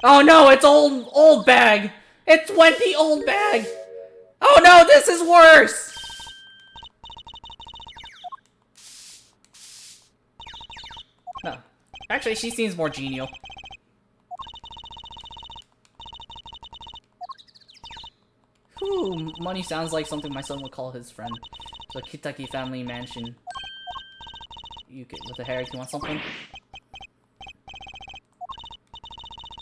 Oh no, it's old bag! It's Wendy old bag! Oh no, this is worse! No. Actually, she seems more genial. Whew, money sounds like something my son would call his friend. The Kitaki family mansion. You get with the hair, you want something?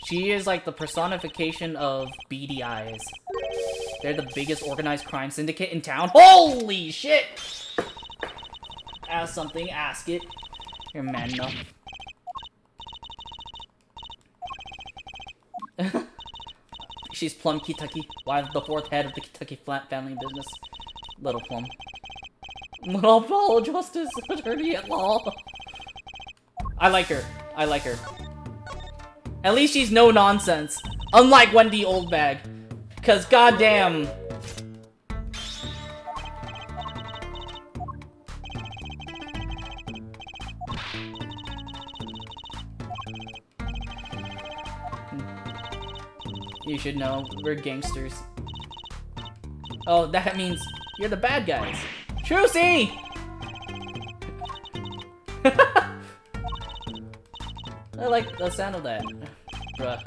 She is like the personification of beady eyes. They're the biggest organized crime syndicate in town. Holy shit! Ask something, ask it. You're man enough. She's Plum Kitaki, wife the fourth head of the Kitaki family business. Little Plum. Little Apollo Justice Attorney at Law. I like her. I like her. At least she's no nonsense. Unlike Wendy Oldbag. Cause goddamn. You should know, we're gangsters. Oh, that means you're the bad guys. Trucy! I like the sound of that. Bruh.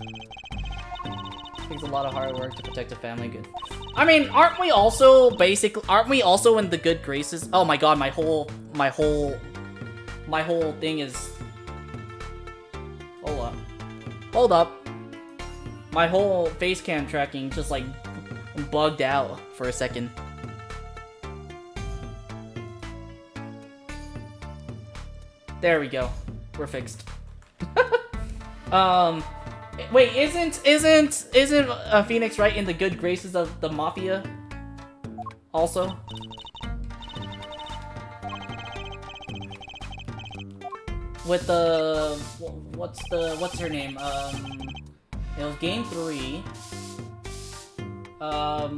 Takes a lot of hard work to protect the family good. I mean, aren't we also in the good graces? Oh my god, my whole thing is... Hold up. Hold up. My whole face cam tracking just like bugged out for a second. There we go. We're fixed. Wait, isn't Phoenix right in the good graces of the Mafia? Also? With the... what's her name? It was game 3. I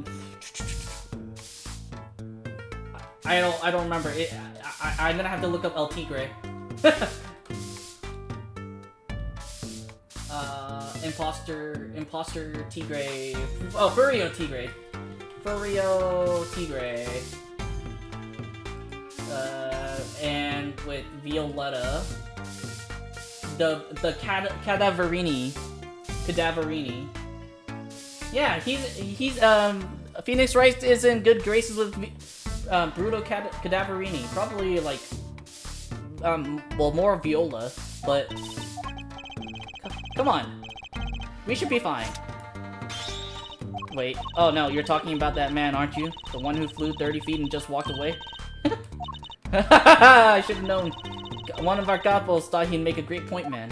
don't remember. I'm gonna have to look up El Tigre. Imposter Tigre. Oh, Furio Tigre. Furio Tigre. And with Violetta. The Cadaverini. Yeah, he's Phoenix Wright is in good graces with Bruto Cadaverini. Probably like well, more Viola, but come on. We should be fine. Wait. Oh no, you're talking about that man, aren't you? The one who flew 30 feet and just walked away? I should have known. One of our capos thought he'd make a great point man.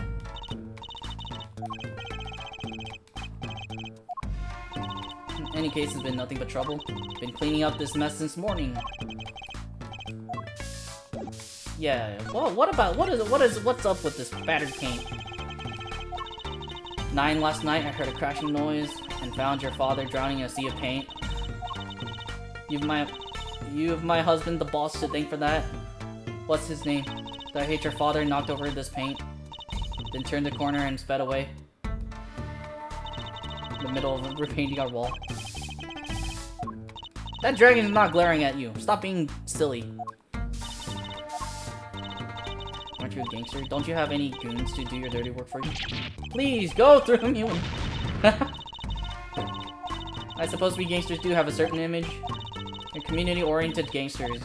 In any case, it's been nothing but trouble. Been cleaning up this mess since morning. Yeah. Well, what's up with this battered paint? 9 last night, I heard a crashing noise and found your father drowning in a sea of paint. You have my husband, the boss, to thank for that. What's his name? Did I hate your father knocked over this paint? Then turned the corner and sped away. In the middle of repainting our wall. That dragon is not glaring at you. Stop being silly. Aren't you a gangster? Don't you have any goons to do your dirty work for you? Please, go through me. I suppose we gangsters do have a certain image. We're community-oriented gangsters.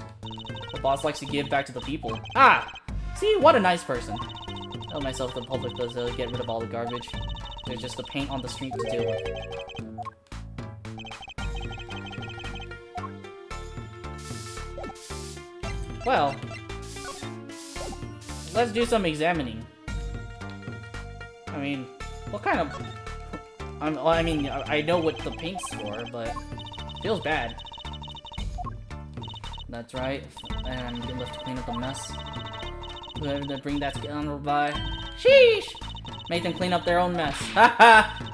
The boss likes to give back to the people. Ah! See, what a nice person. I tell myself the public does get rid of all the garbage. There's just the paint on the street to deal with. Well, let's do some examining. I mean, what kind I mean, I know what the paint's for, but it feels bad. That's right. And I'm getting left to clean up the mess. Whoever to bring that scoundrel by. Sheesh! Make them clean up their own mess. Haha!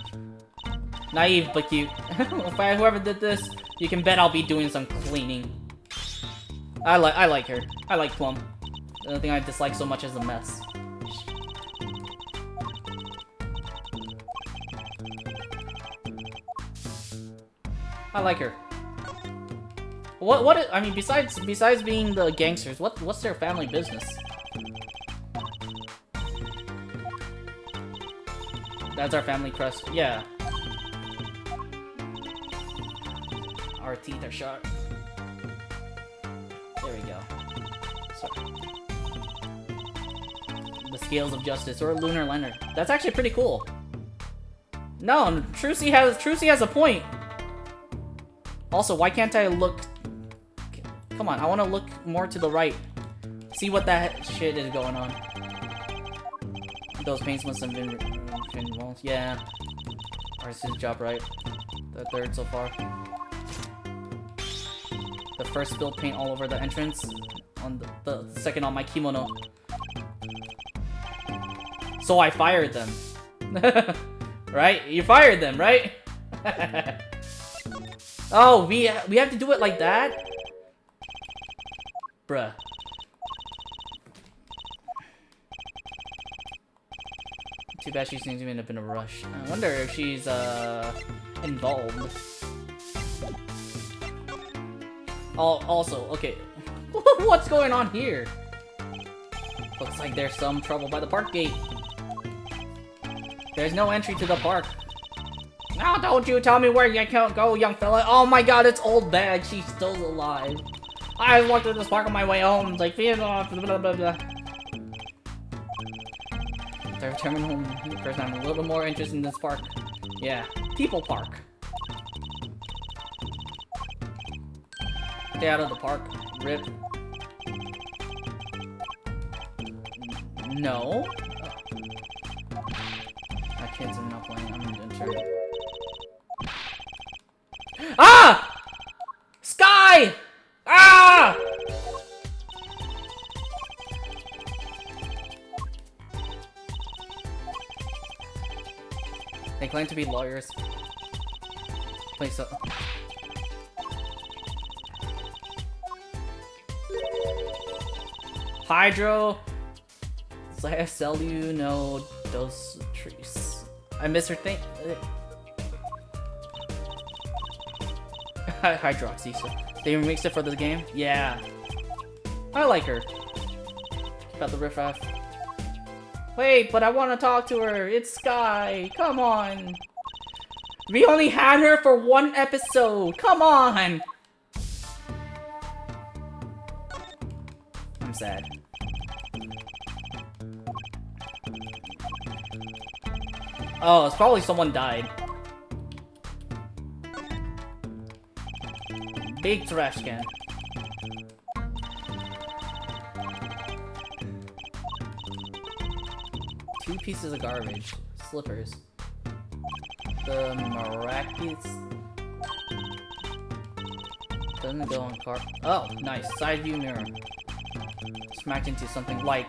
Naive but cute. Whoever did this, you can bet I'll be doing some cleaning. I like her. I like Plum. The only thing I dislike so much is the mess. I like her. I mean, besides being the gangsters, what's their family business? That's our family crest. Yeah. Our teeth are sharp. There we go. Sorry. The Scales of Justice, or Lunar Lander. That's actually pretty cool. No, Trucy has a point. Also, why can't I look... Come on, I want to look more to the right. See what that shit is going on. Those paints must have been walls. Yeah. Artist's job right. The third so far. The first spilled paint all over the entrance. On the second on my kimono. So I fired them. Right? You fired them, right? Oh, we have to do it like that? Bruh. Too bad she seems to end up in a rush. I wonder if she's, involved. Also, okay. What's going on here? Looks like there's some trouble by the park gate. There's no entry to the park. Now don't you tell me where you can't go, young fella. Oh my god, it's Old Bag. She's still alive. I walked through this park on my way home. It's like, blah, blah, blah, blah. To return home, first I'm a little bit more interested in this park. Yeah, People Park. Stay out of the park. Rip. No. My kids are not playing. I'm injured. Ah! Sky! Ah! They claim to be lawyers. Please so. Hydro. Sell you no dos trees. I miss her thing. Hydroxy. So they remixed it for the game? Yeah. I like her. About the riffraff. Wait, but I want to talk to her. It's Sky. Come on. We only had her for one episode. Come on. I'm sad. Oh, it's probably someone died. Big trash can. Two pieces of garbage. Slippers. The Maracas. Doesn't go on car. Oh, nice. Side view mirror. Smacked into something like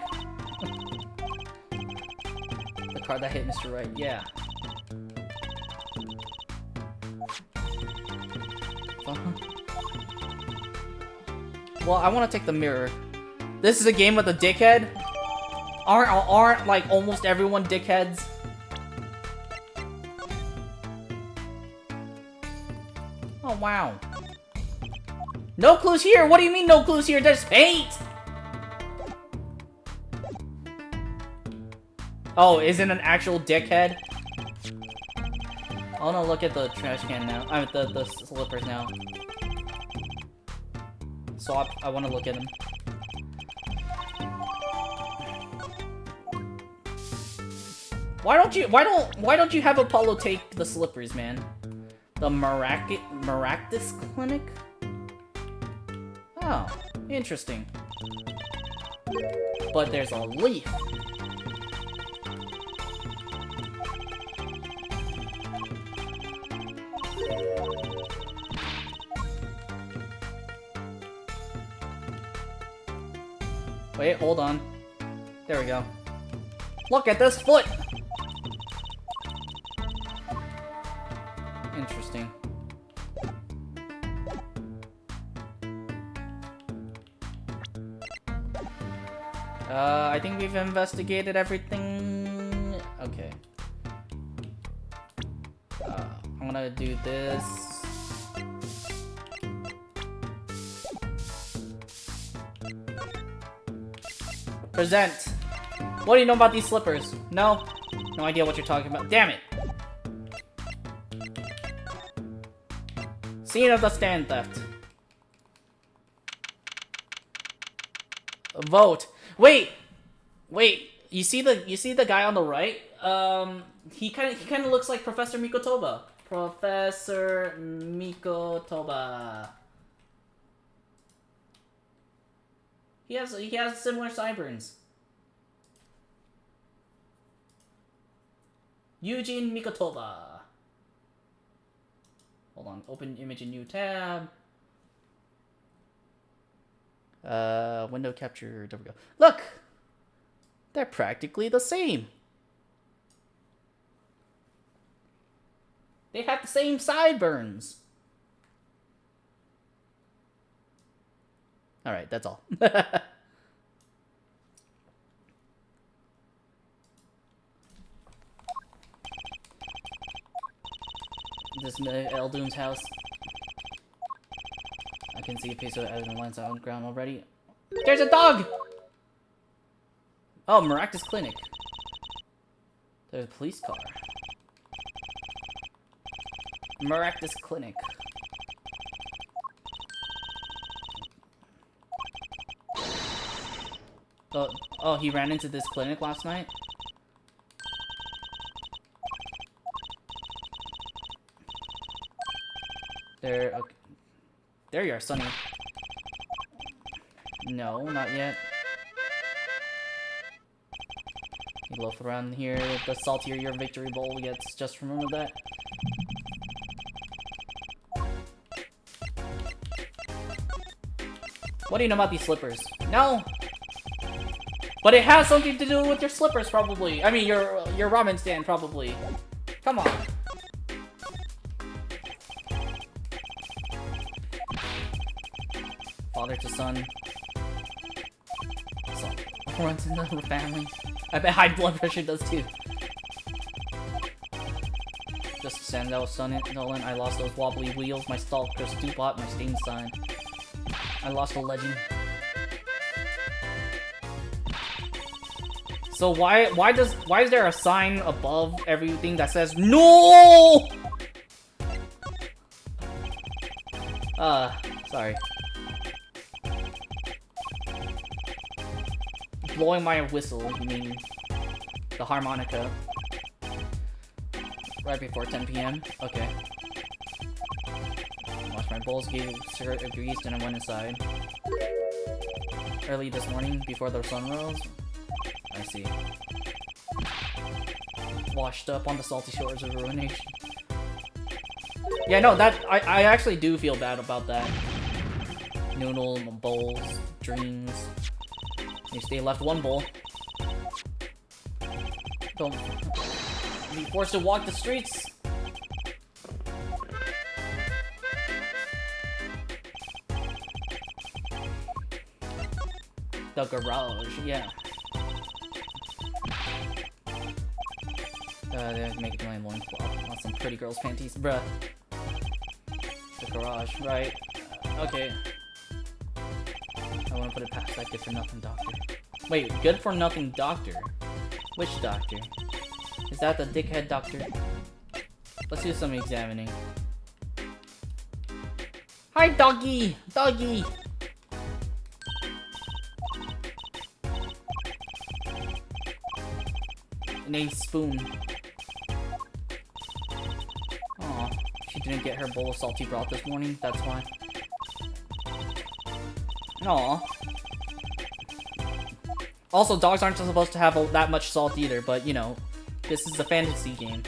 the car that hit Mr. Right. Yeah. Well, I want to take the mirror. This is a game with a dickhead. Aren't like almost everyone dickheads? Oh wow. No clues here. What do you mean no clues here? There's paint. Oh, isn't an actual dickhead? I wanna look at the trash can now. I mean, the slippers now. So I wanna look at them. Why don't you have Apollo take the slippers, man? The Maracas Clinic? Oh, interesting. But there's a leaf. Wait, hold on. There we go. Look at this foot! Interesting. I think we've investigated everything. Okay. I'm gonna do this. Present. What do you know about these slippers? No? No idea what you're talking about. Damn it! Scene of the stand theft. Vote. Wait! Wait, you see the guy on the right? He kinda looks like Professor Mikotoba. Professor Mikotoba. He has similar sideburns. Eugene Mikotoba. Hold on, open image in new tab. Window capture, there we go. Look! They're practically the same. They have the same sideburns. Alright, that's all. This Eldoon's house. I can see a piece of evidence lines on the ground already. There's a dog! Oh, Maractus Clinic. There's a police car. Maractus Clinic. Oh, he ran into this clinic last night? Okay. There you are, Sonny. No, not yet. You loaf around here, the saltier your victory bowl gets. Just remember that. What do you know about these slippers? No! But it has something to do with your slippers, probably. I mean, your ramen stand, probably. Come on. Father to son. Son runs in the family. I bet high blood pressure does too. Just send out son Nolan. I lost those wobbly wheels, my stalker Stupot, my stain sign. I lost a legend. So why is there a sign above everything that says no? Sorry. Blowing my whistle, you mean the harmonica. Right before 10 p.m. Okay. Washed my bowls, gave cigarette a grease, and I went inside. Early this morning, before the sun rose. I see. Washed up on the salty shores of ruination. Yeah, no, I actually do feel bad about that. Noodle, bowls, dreams. You stay left one bowl. Don't be forced to walk the streets. The garage, yeah. They make it my loincloth. Want some pretty girls' panties, bruh. The garage, right? Okay. I want to put it past that good-for-nothing doctor. Wait, good-for-nothing doctor? Which doctor? Is that the dickhead doctor? Let's do some examining. Hi, doggy! Doggy! Named Spoon. Aw, she didn't get her bowl of salty broth this morning, that's why. Aw. Also, dogs aren't supposed to have that much salt either, but you know, this is a fantasy game.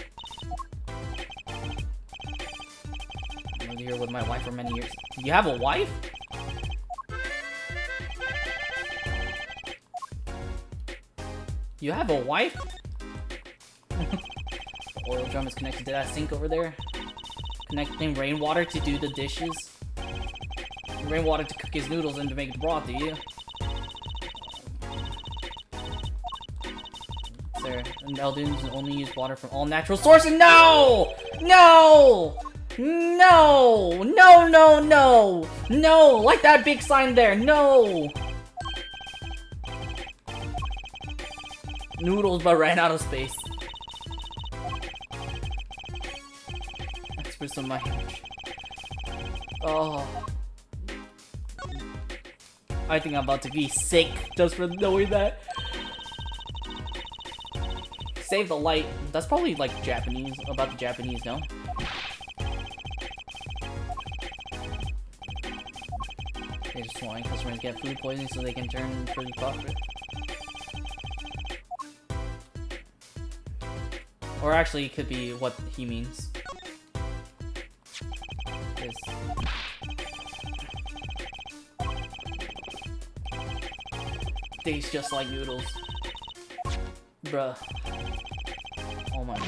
I lived here with my wife for many years. You have a wife? You have a wife? The oil drum is connected to that sink over there. Connecting rainwater to do the dishes. Rainwater to cook his noodles and to make the broth, do you? Sir, Eldoons only use water from all natural sources. No! No! No! No, no, no! No! Like that big sign there, no! Noodles, but ran out of space. That's for some my Oh. I think I'm about to be sick just for knowing that. Save the light. That's probably like Japanese, about the Japanese, no? They just want customers to get food poisoning so they can turn for the profit. Or actually, it could be what he means. Tastes just like noodles. Bruh. Oh my.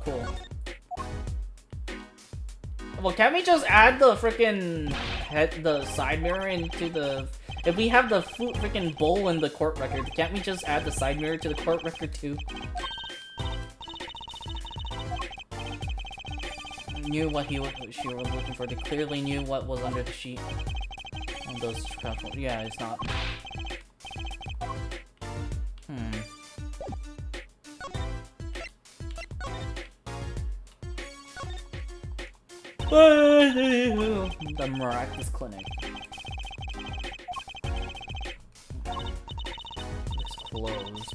Cool. Well, can't we just add the freaking the side mirror into the... If we have the freaking bowl in the court record, can't we just add the side mirror to the court record too? Knew what she was looking for. They clearly knew what was under the sheet. On those truffles. Yeah, it's not. The Miraculous Clinic. It's closed.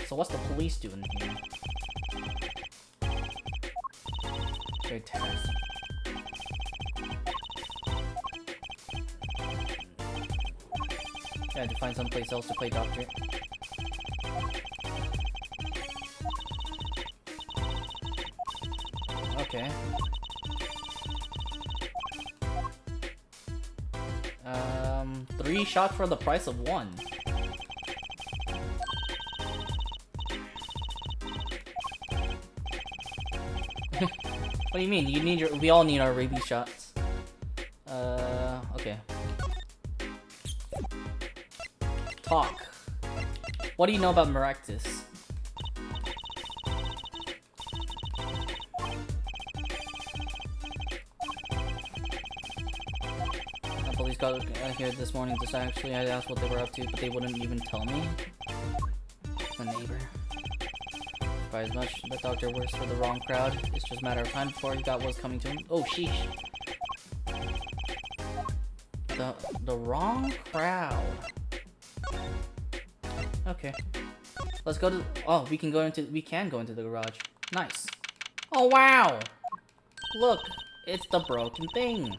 So what's the police doing here? Great test. Yeah, to find someplace else to play doctor. Okay. 3 shots for the price of 1. What do you mean? You need we all need our rabies shots. Okay. Talk. What do you know about Maractus? The police got here this morning. Just actually, I asked what they were up to, but they wouldn't even tell me. The neighbor. By as much, the doctor works for the wrong crowd. It's just a matter of time before he got what's coming to him. Oh, sheesh. The wrong crowd. Okay. Let's go to... Oh, we can go into the garage. Nice. Oh, wow! Look, it's the broken thing.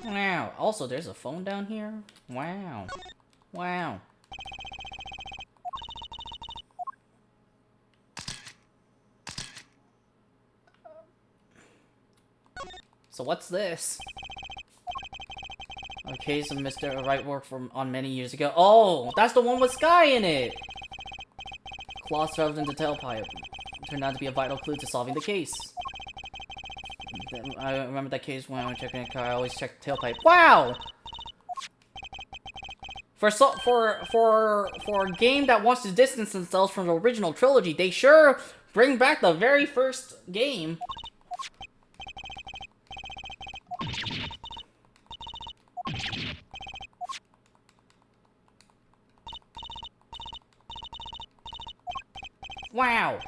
Wow. Also, there's a phone down here. Wow. Wow. So what's this? A case of Mr. Right work from on many years ago. Oh, that's the one with Sky in it. Claw shoved into tailpipe. Turned out to be a vital clue to solving the case. I remember that case when I was checking a car. I always check the tailpipe. Wow. For a game that wants to distance themselves from the original trilogy, they sure bring back the very first game. Wow.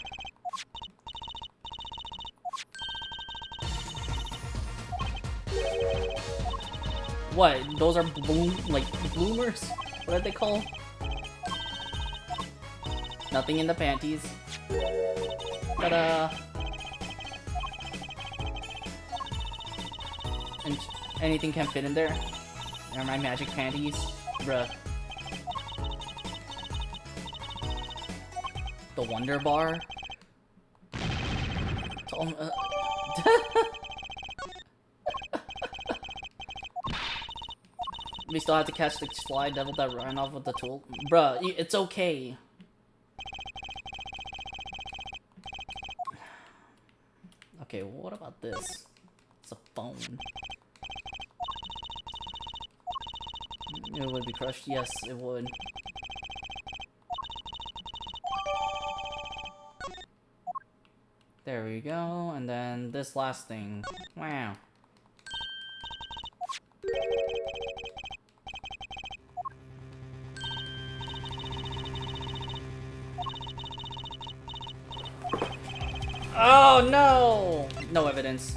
What? Those are bloomers? What are they called? Nothing in the panties. Ta-da! And anything can fit in there. Are my magic panties? Bruh. The Wonder Bar. We still have to catch the Sly Devil that ran off with the tool. Bruh, it's okay. Okay, what about this? It's a phone. It would be crushed. Yes, it would. There we go. And then this last thing. Wow. Oh no! No evidence.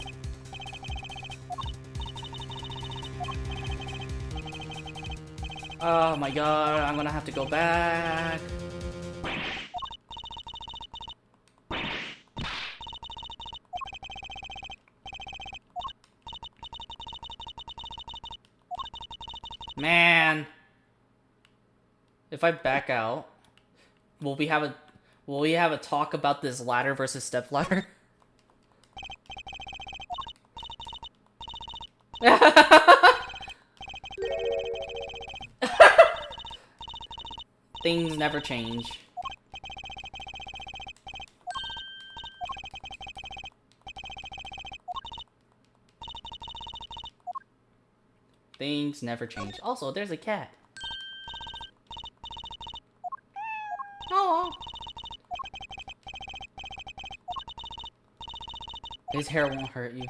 Oh my god, I'm gonna have to go back. Man. If I back out, will we have a talk about this ladder versus step ladder? Things never change. Things never change. Also, there's a cat. Oh. His hair won't hurt you.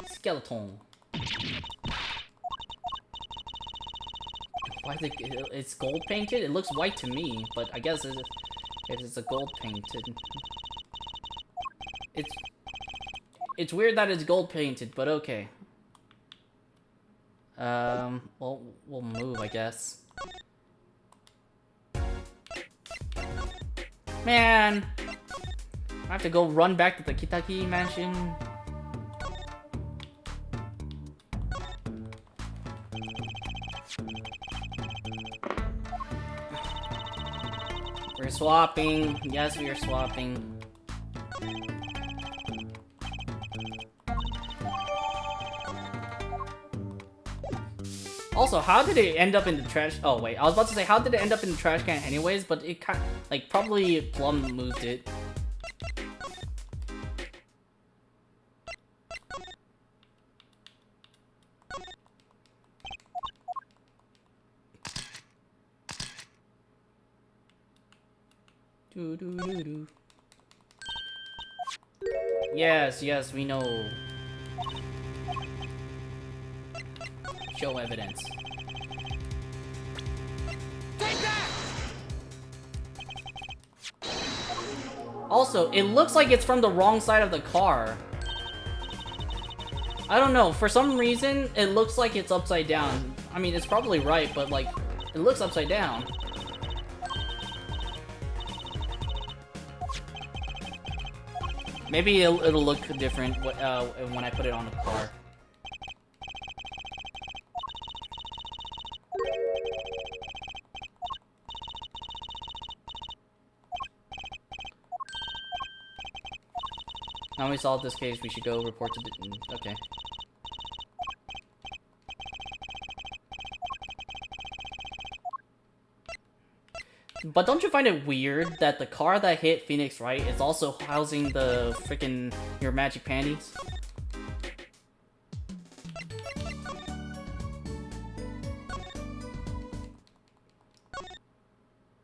Skeleton. Why is it's gold painted? It looks white to me, but I guess it is a gold painted. It's weird that it's gold painted, but okay. Well, we'll move, I guess. Man! I have to go run back to the Kitaki mansion. We're swapping. Yes, we are swapping. Also, how did it end up in the trash? Oh wait, I was about to say how did it end up in the trash can anyways, but it kind like probably Plum moved it. Doo -doo -doo -doo. Yes, yes, we know. Show evidence. Take that! Also, it looks like it's from the wrong side of the car. I don't know, for some reason, it looks like it's upside down. I mean, it's probably right, but like, it looks upside down. Maybe it'll look different when I put it on the car. Now we solved this case, we should go report to the... Okay. But don't you find it weird that the car that hit Phoenix Wright is also housing the freaking Your Magic Panties?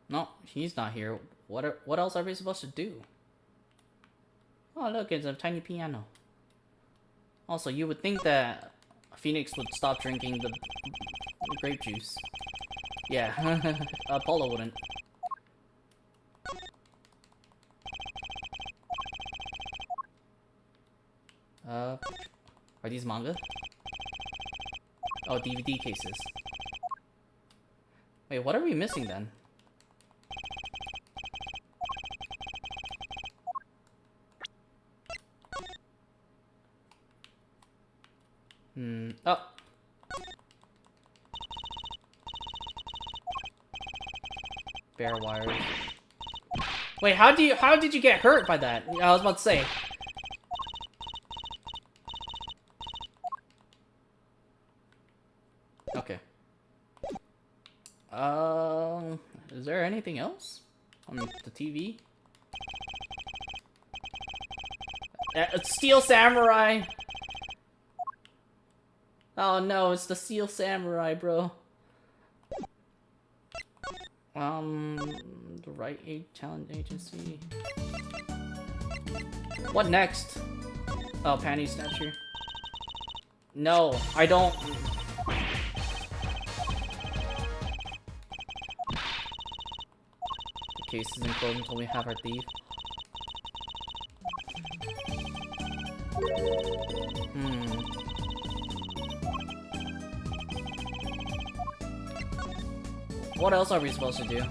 No, he's not here. What else are we supposed to do? Oh look, it's a tiny piano. Also, you would think that Phoenix would stop drinking the grape juice. Yeah, Apollo wouldn't. Are these manga? Oh, DVD cases. Wait, what are we missing then? Oh. Bare wires. Wait, how did you get hurt by that? I was about to say. Okay. Is there anything else on the TV? Steel Samurai. Oh no, it's the Steel Samurai, bro. The Right Aid Talent Agency. What next? Oh, Panty Snatcher. No, I don't. The case is closed until we have our thief. What else are we supposed to do?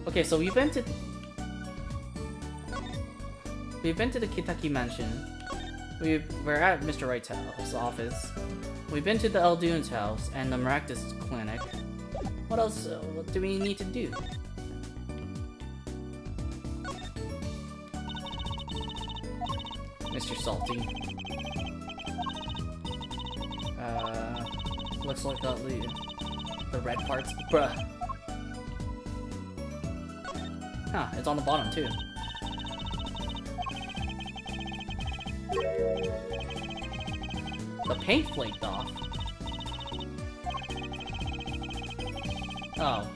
Okay, so we've been to the Kitaki Mansion. We're at Mr. Wright's house, office. We've been to the Eldune's house and the Maractus clinic. What else? What do we need to do? Mr. Salty. Looks like the red parts. Bruh. Huh, it's on the bottom too. The paint flaked off. Oh.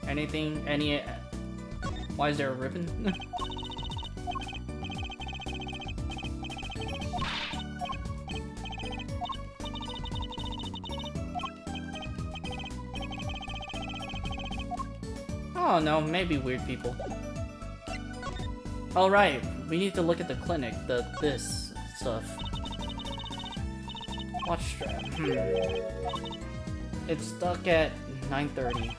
Anything? Why is there a ribbon? Oh no, maybe weird people. All right, we need to look at the clinic, this stuff. Watch strap. It's stuck at 9:30.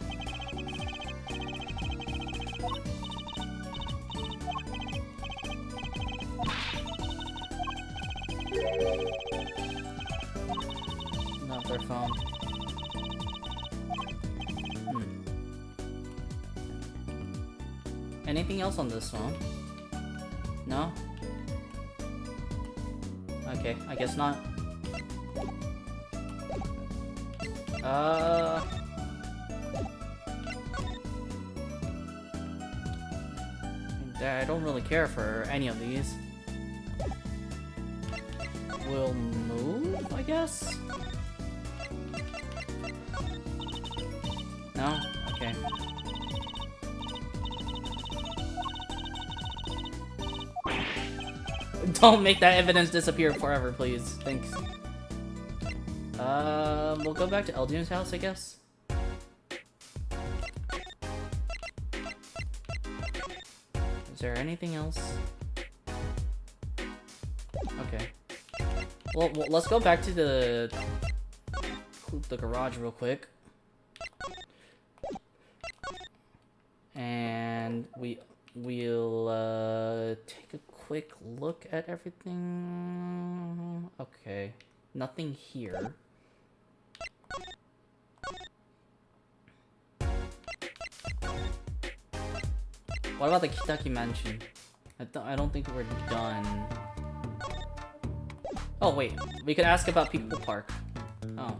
Not their phone. Anything else on this phone? No? Okay, I guess not. I don't really care for any of these. We'll move, I guess? No? Okay. Don't make that evidence disappear forever, please. Thanks. We'll go back to Eldune's house, I guess. Is there anything else? Okay. Well, let's go back to the garage real quick. And we'll take a quick look at everything. Okay. Nothing here. What about the Kitaki Mansion? I don't think we're done. Oh wait, we could ask about People Park. Oh.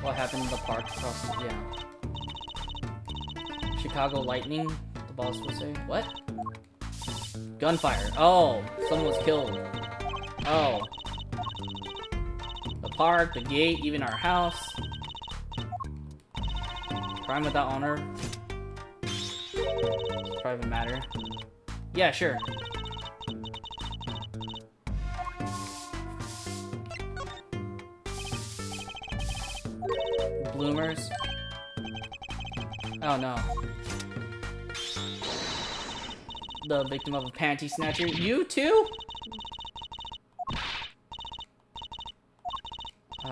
What happened in the park across the, yeah. Chicago Lightning, the boss will say. What? Gunfire. Oh, someone was killed. Oh. The park, the gate, even our house. Crime without honor. Private matter. Yeah, sure. Bloomers. Oh no. The victim of a panty snatcher. You too?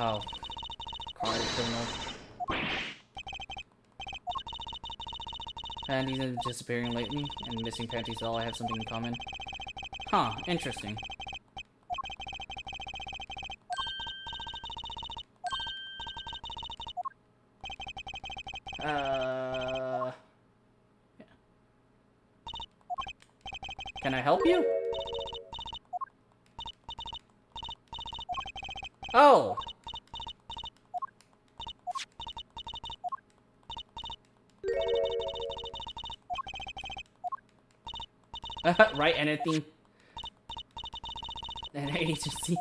Oh. Card criminal. Panties are disappearing lately, and missing panties all have something in common. Huh, interesting. Yeah. Can I help you? Oh! Right, anything. An agency.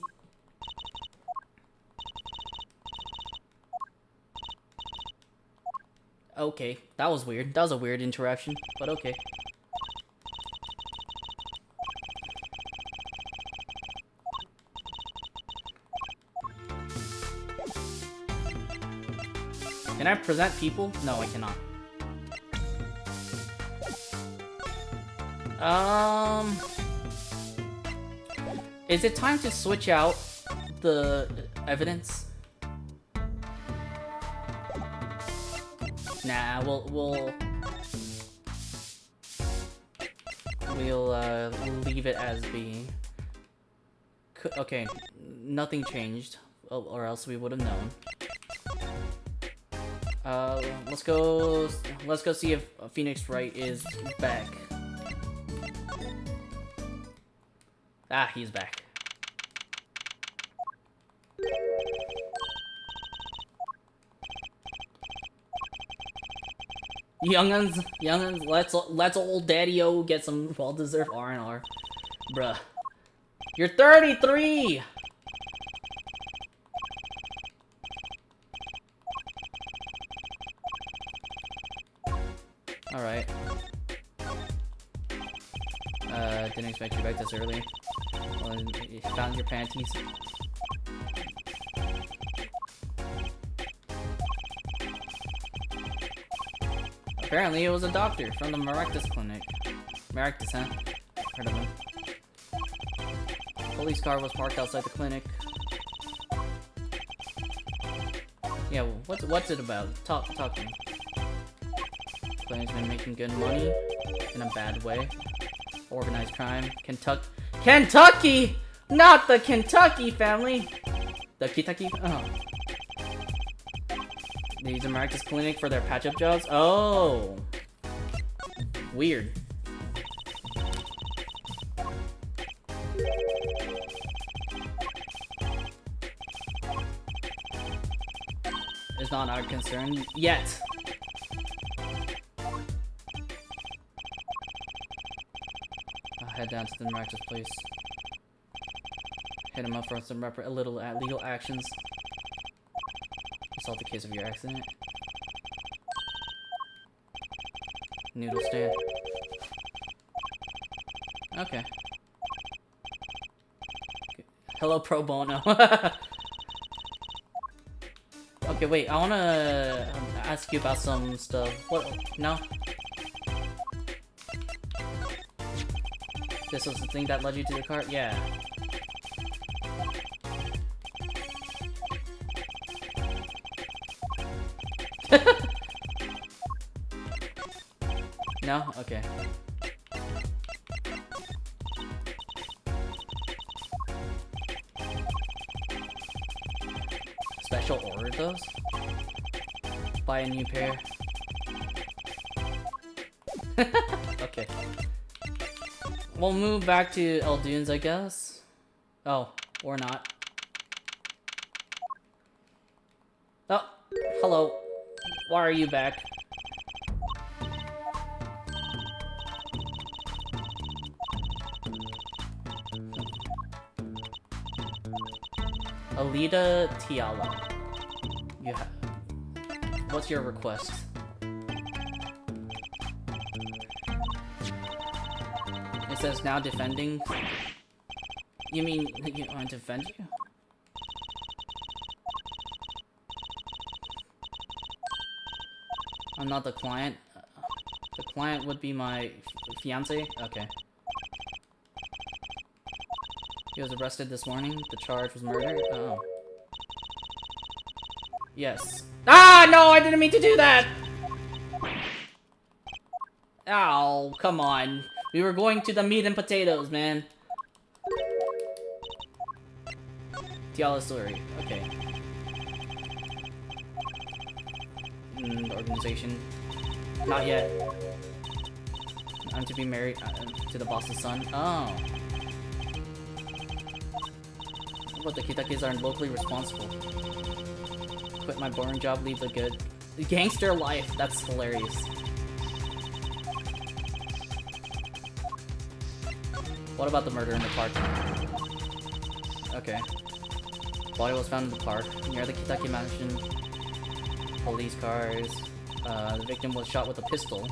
Okay, that was weird. That was a weird interaction, but okay. Can I present people? No, I cannot. Is it time to switch out the evidence? Nah, we'll leave it as being. Okay, nothing changed, or else we would have known. Let's go see if Phoenix Wright is back. Ah, he's back. Young'uns, let's old Daddy-O get some well-deserved R&R. Bruh. You're 33! Alright. Didn't expect you back this early. Well, you found your panties. Apparently it was a doctor from the Maractus clinic. Maractus, huh? Heard of him. Police car was parked outside the clinic. Yeah, well, what's it about? Talk to me. Clinic's been making good money in a bad way. Organized crime. Kentucky! Not the Kentucky family! The Kentucky? Oh. They use a Maractus clinic for their patch-up jobs? Oh. Weird. It's not our concern yet. I'll head down to the Maractus place. Hit him up for some legal actions. Assault the case of your accident. Noodle stand. Okay. Hello, pro bono. Okay, wait. I wanna ask you about some stuff. What? No. This was the thing that led you to the car? Yeah. No? Okay. Special order those? Buy a new pair. Okay. We'll move back to Eldunes, I guess. Oh, or not. Oh, hello. Why are you back? Alida Tiala. What's your request? It says now defending. You mean you want to defend you? I'm not the client. The client would be my fiance? Okay. He was arrested this morning. The charge was murder. Oh. Yes. Ah, no, I didn't mean to do that! Ow, come on. We were going to the meat and potatoes, man. Tiala story. Okay. Organization. Not yet. I'm to be married to the boss's son. Oh. But the Kitakis aren't locally responsible. Quit my boring job, leave the good. Gangster life. That's hilarious. What about the murder in the park? Okay. Body was found in the park near the Kitaki mansion. Police cars. The victim was shot with a pistol.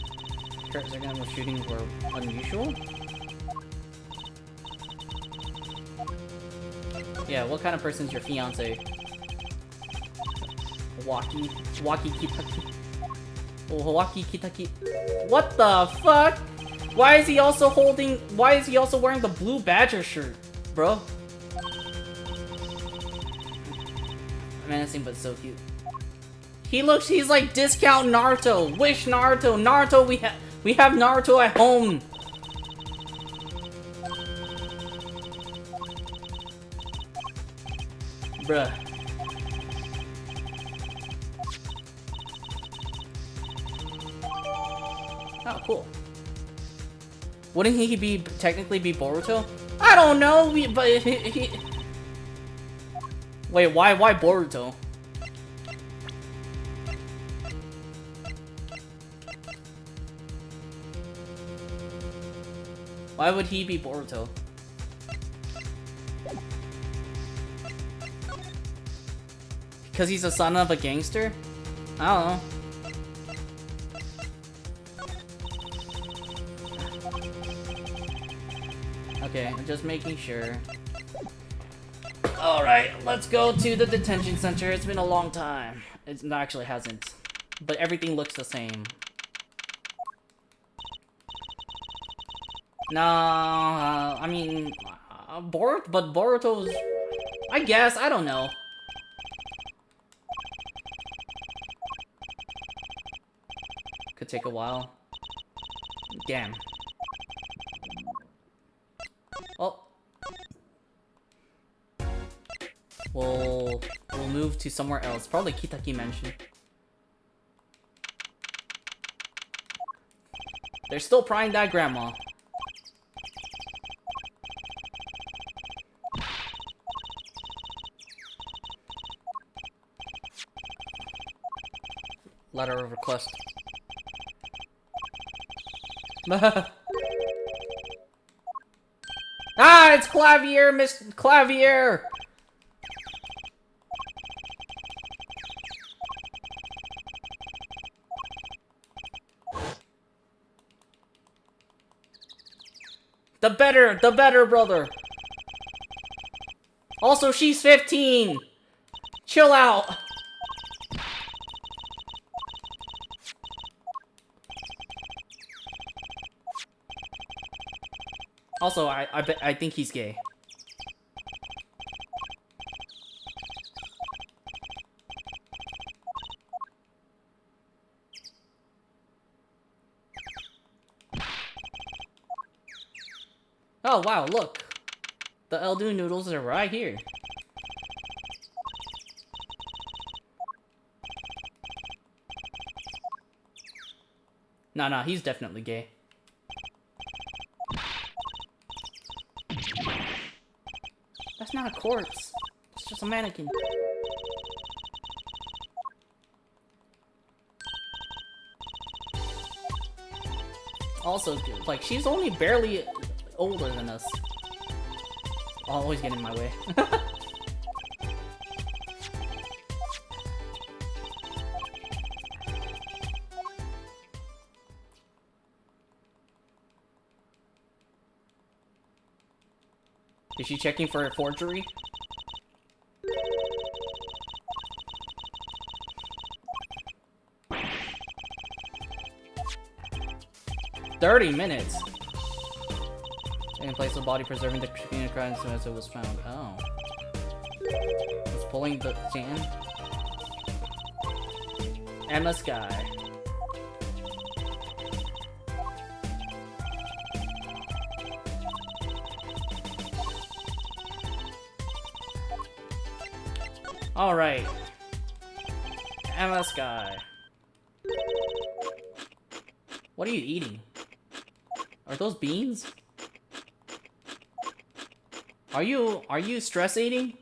Kurt Zergan shootings were unusual? Yeah, what kind of person's your fiance? Waki Kitaki. Oh, Hawaki Kitaki. What the fuck? Why is he also wearing the blue Badger shirt, bro? Menacing but so cute. He's like discount Naruto. Wish Naruto. Naruto, we have Naruto at home. Bruh. Oh, cool. Wouldn't he technically be Boruto? I don't know, but he... Wait, why Boruto? Why would he be Boruto? Because he's a son of a gangster? I don't know. Okay, I'm just making sure. Alright, let's go to the detention center. It's been a long time. It actually hasn't. But everything looks the same. Nah, I mean... Boruto's... I guess, I don't know. Could take a while. Damn. Oh. We'll move to somewhere else. Probably Kitaki Mansion. They're still prying that grandma. Letter of request. Ah, it's Clavier, Miss Clavier! The better, brother! Also, she's 15! Chill out! Also, I think he's gay. Oh wow, look. The Eldu noodles are right here. Nah, he's definitely gay. That's not a corpse. It's just a mannequin. Also, like, she's only barely older than us. I'll always get in my way. Is she checking for a forgery? $30 in place of body preserving the Shikina crime as it was found. Oh. It's pulling the sand. Emma Sky. Alright. Emma Sky. What are you eating? Are those beans? Are you stress eating?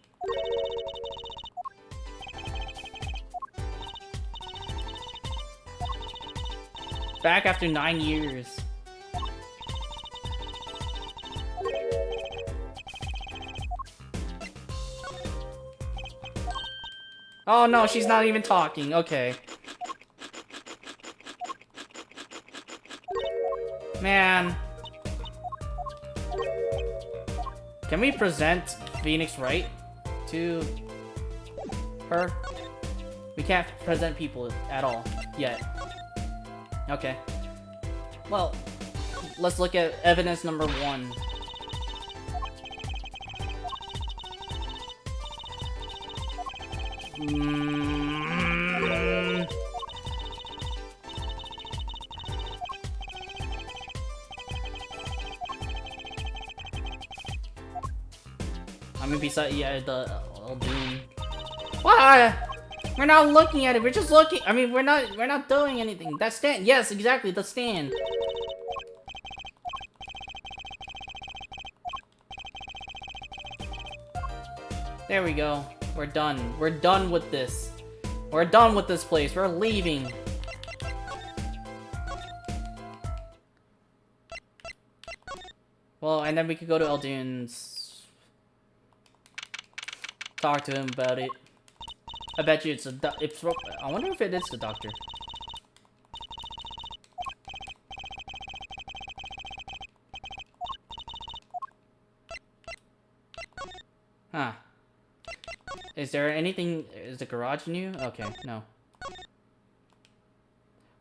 Back after 9 years. Oh no, she's not even talking. Okay. Man. Can we present Phoenix Wright to her? We can't present people at all yet. Okay. Well, let's look at evidence number 1. I mean, besides, yeah, the Doom. Why? We're not looking at it. We're just looking. I mean, we're not doing anything. That stand. Yes, exactly. The stand. There we go. We're done. We're done with this. We're done with this place. We're leaving. Well, and then we could go to Eldune's. Talk to him about it. I bet you it's a I wonder if it is the doctor. Huh. Is there anything... Is the garage new? Okay, no.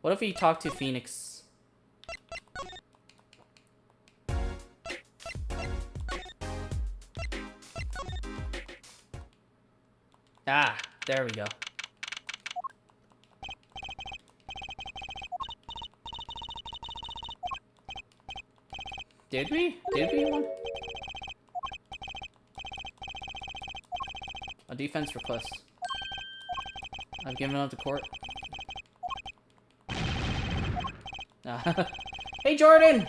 What if we talk to Phoenix? Ah, there we go. Did we? Did we want... A defense request. I've given up to court. Hey, Jordan!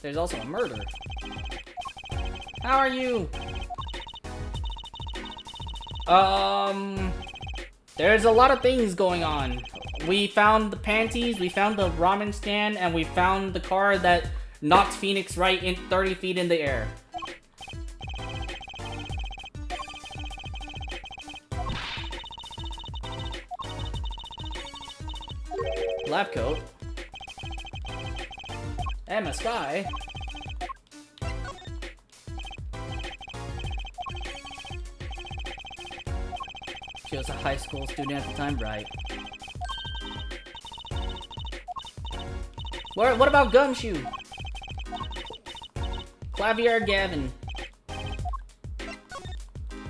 There's also a murder. How are you? There's a lot of things going on. We found the panties, we found the ramen stand, and we found the car that knocked Phoenix Wright in 30 feet in the air. Lab coat. Emma Sky. She was a high school student at the time, right? What about Gumshoe? Clavier Gavin.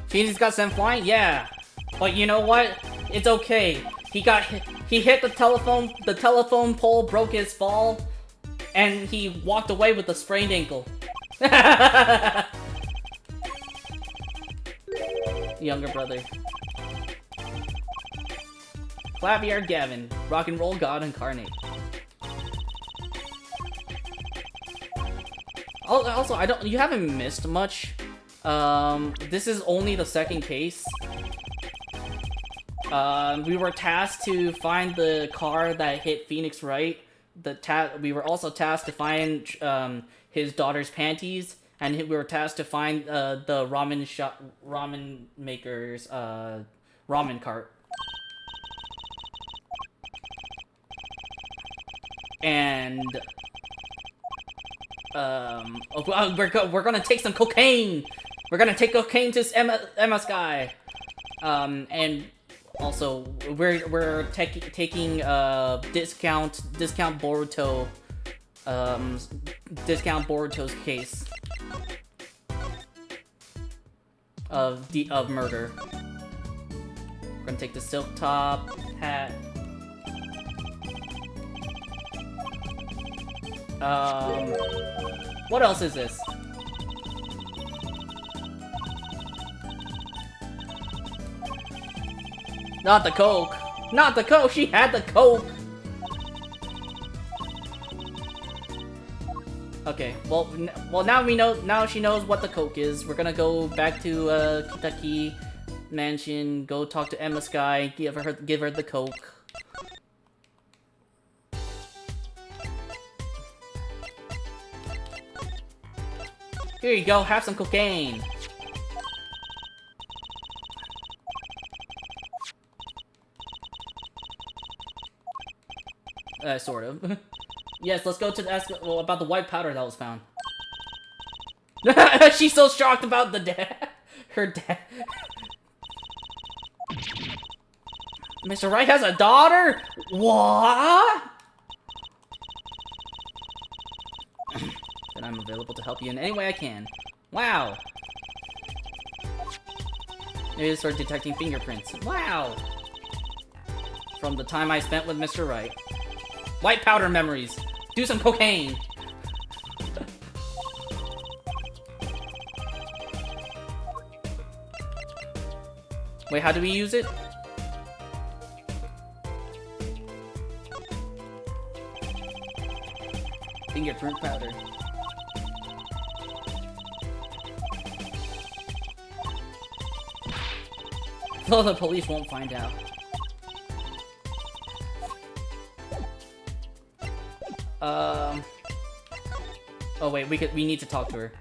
Phoenix got sent flying? Yeah. But you know what? It's okay. He hit the telephone pole, broke his fall, and he walked away with a sprained ankle. Younger brother. Clavier Gavin, rock and roll god incarnate. Also, you haven't missed much. This is only the second case. We were tasked to find the car that hit Phoenix Wright. We were also tasked to find his daughter's panties, and we were tasked to find the ramen maker's ramen cart. And we're gonna take some cocaine. We're gonna take cocaine to Emma Sky. And also we're taking discount Boruto discount Boruto's case of murder. gonna take the silk top hat. What else is this? Not the Coke! Not the Coke! She had the Coke! Okay, well now we know, now she knows what the Coke is. We're gonna go back to, Kitaki Mansion, go talk to Emma Sky, give her the Coke. Here you go, have some cocaine! Sort of. Yes, let's go to ask about the white powder that was found. She's so shocked about the dad. Her dad. Mr. Wright has a daughter? What? Then I'm available to help you in any way I can. Wow. It is for detecting fingerprints. Wow. From the time I spent with Mr. Wright. White powder memories. Do some cocaine. Wait, how do we use it? Fingerprint powder. So the police won't find out. Oh wait, we need to talk to her.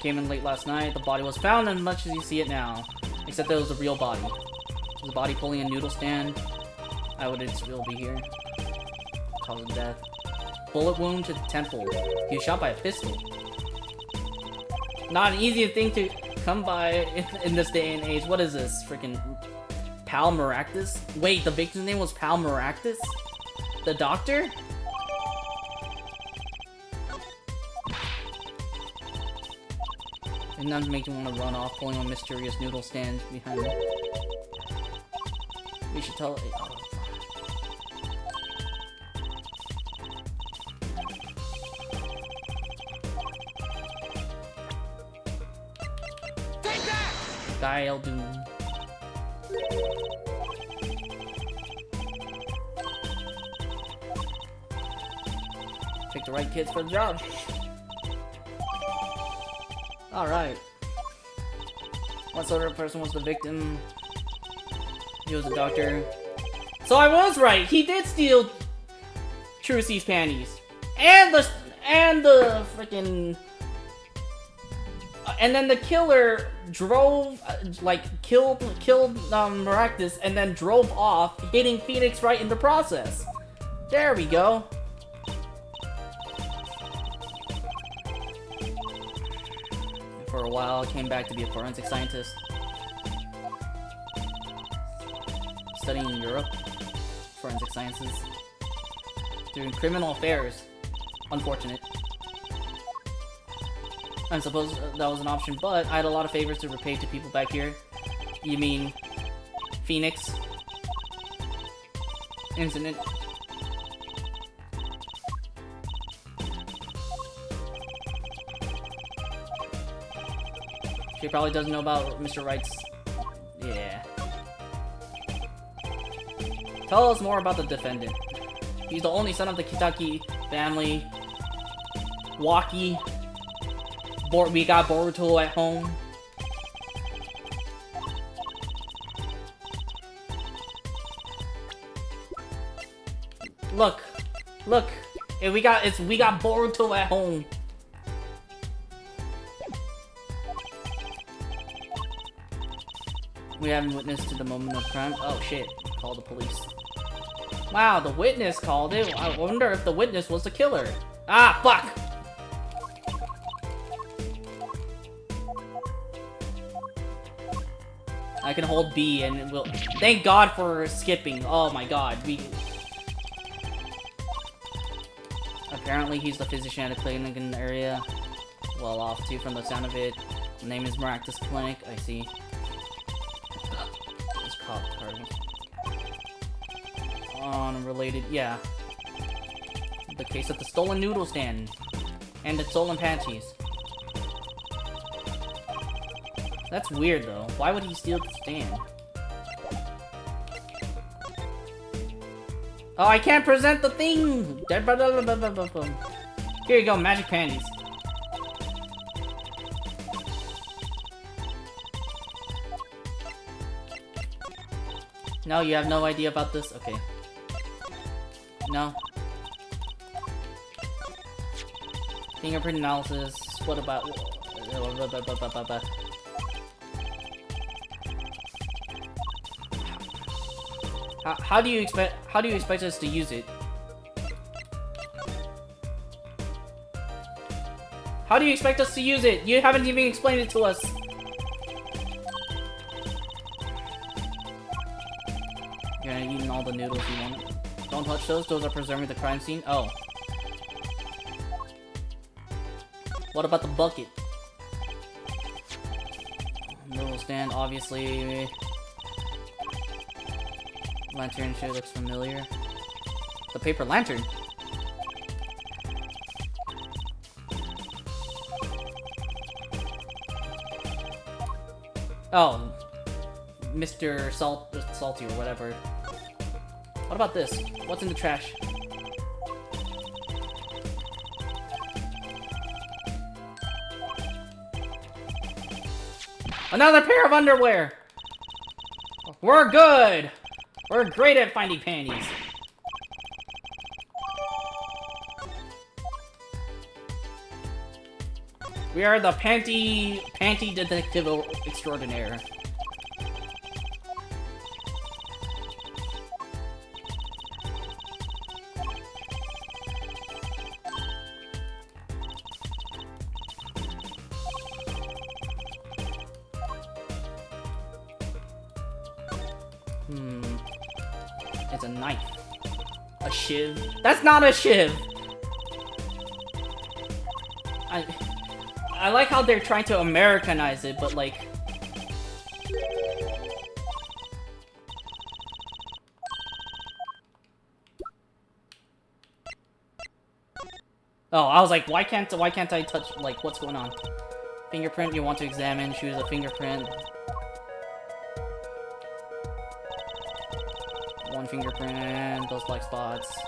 Came in late last night. The body was found, and much as you see it now, except that it was a real body. Was the body pulling a noodle stand? I would still be here. Cause of death. Bullet wound to the temple. He was shot by a pistol. Not an easy thing to come by in this day and age. What is this? Freaking Pal Maractus? Wait, the victim's name was Pal Maractus? The doctor? And that makes you want to run off, pulling a mysterious noodle stand behind him. We should tell. Oh, Take that! Guile Doom. Pick the right kids for the job. Alright. What sort of person was the victim? He was a doctor. So I was right! He did steal Trucy's panties. And the freaking... and then the killer drove, killed Maractus and then drove off, hitting Phoenix Wright in the process. There we go. For a while, came back to be a forensic scientist. Studying in Europe. Forensic sciences. Doing criminal affairs. Unfortunate. I suppose that was an option, but I had a lot of favors to repay to people back here. You mean Phoenix? Incident. She probably doesn't know about Mr. Wright's... Yeah. Tell us more about the defendant. He's the only son of the Kitaki family. Waki. We got Boruto at home. Look. Look. We got Boruto at home. We haven't witnessed to the moment of crime. Oh shit. Call the police. Wow, the witness called it. I wonder if the witness was the killer. Ah, fuck! I can hold B and it will... Thank God for skipping. Oh my god. Apparently he's the physician at a clinic in the area. Well off too from the sound of it. The name is Maractus Clinic. I see. top card. Unrelated, yeah. The case of the stolen noodle stand. And the stolen panties. That's weird though. Why would he steal the stand? Oh, I can't present the thing! Here you go, magic panties. No, you have no idea about this? Okay. No. Fingerprint analysis. What about... How do you expect us to use it? How do you expect us to use it? You haven't even explained it to us. You're gonna eat all the noodles you want. Don't touch those. Those are preserving the crime scene. Oh. What about the bucket? Noodle stand, obviously. Lantern sure looks familiar. The paper lantern. Oh, Mr. Salty or whatever. What about this? What's in the trash? Another pair of underwear! We're good! We're great at finding panties. We are the panty detective extraordinaire. It's a knife. A shiv? That's not a shiv! I like how they're trying to Americanize it, but like... Oh, I was like, why can't I touch, like, what's going on? Fingerprint you want to examine, choose a fingerprint. One fingerprint, those black spots.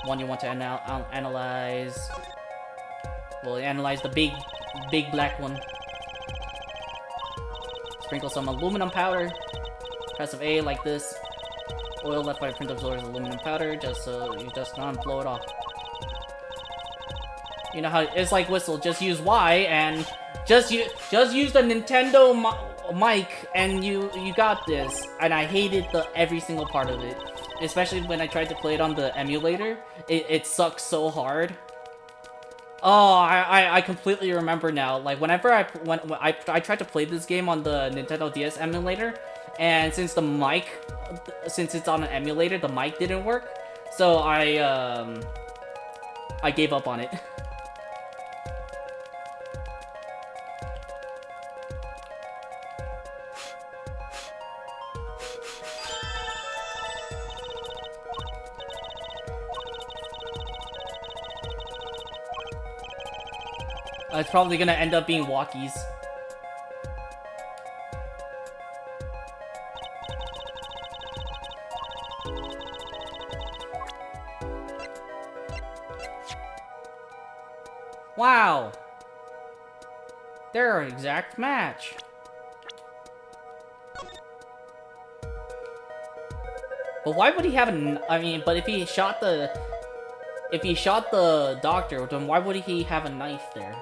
One you want to analyze. We'll analyze the big black one. Sprinkle some aluminum powder. Press of A like this. Oil left by print absorbs aluminum powder just so you just not blow it off. You know how it's like Whistle, just use Y and just use the Nintendo mic and you got this. And I hated every single part of it. Especially when I tried to play it on the emulator. It sucks so hard. Oh, I completely remember now. Like whenever I tried to play this game on the Nintendo DS emulator, and since the mic, since it's on an emulator, the mic didn't work. So I gave up on it. It's probably gonna end up being walkies. Wow! They're an exact match. But why would he have I mean, but if he shot the doctor, then why would he have a knife there?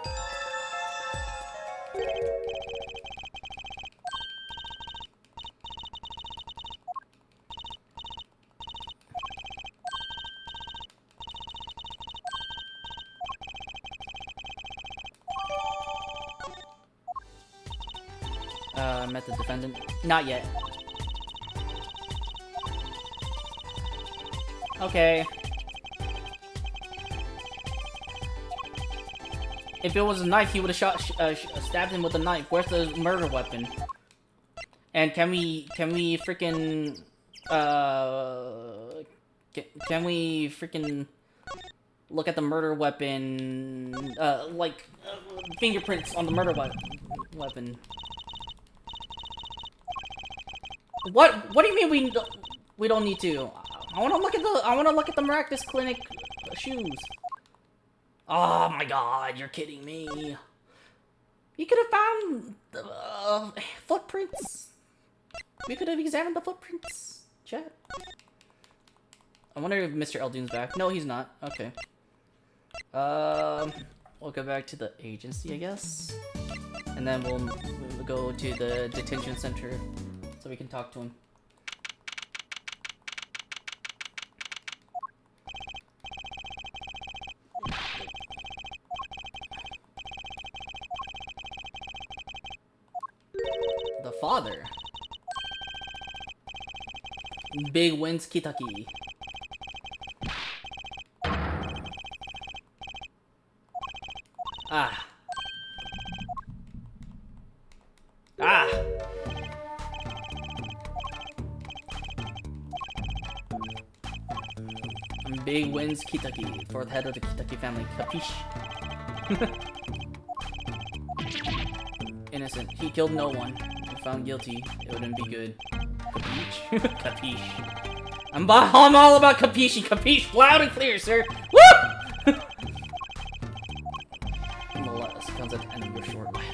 Met the defendant. Not yet. Okay. If it was a knife, he would have stabbed him with a knife. Where's the murder weapon? And can we freaking can we freaking look at the murder weapon? Fingerprints on the murder weapon. What do you mean we don't need to? I want to look at the Miraculous Clinic shoes. Oh my god, you're kidding me. You could have found footprints. We could have examined the footprints, chat. I wonder if Mr. Eldune's back. No, he's not. Okay. We'll go back to the agency, I guess. And then we'll go to the detention center so we can talk to him. The father. Big Wins Kitaki. Ah. Ah. Big Wins Kitaki, fourth head of the Kitaki family. Capiche? Innocent. He killed no one. If found guilty, it wouldn't be good. Capiche? Capiche. I'm all about capiche. Capiche, loud and clear, sir. Woo! Molest comes at the end of your short life.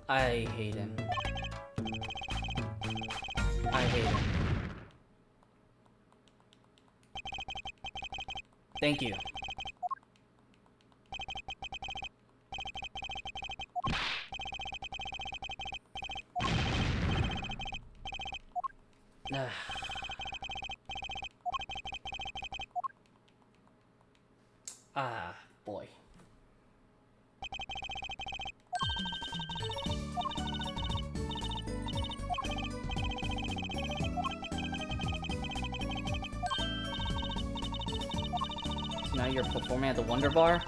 I hate him. I hate him. Thank you. Ah, boy. So now you're performing at the Wonder Bar?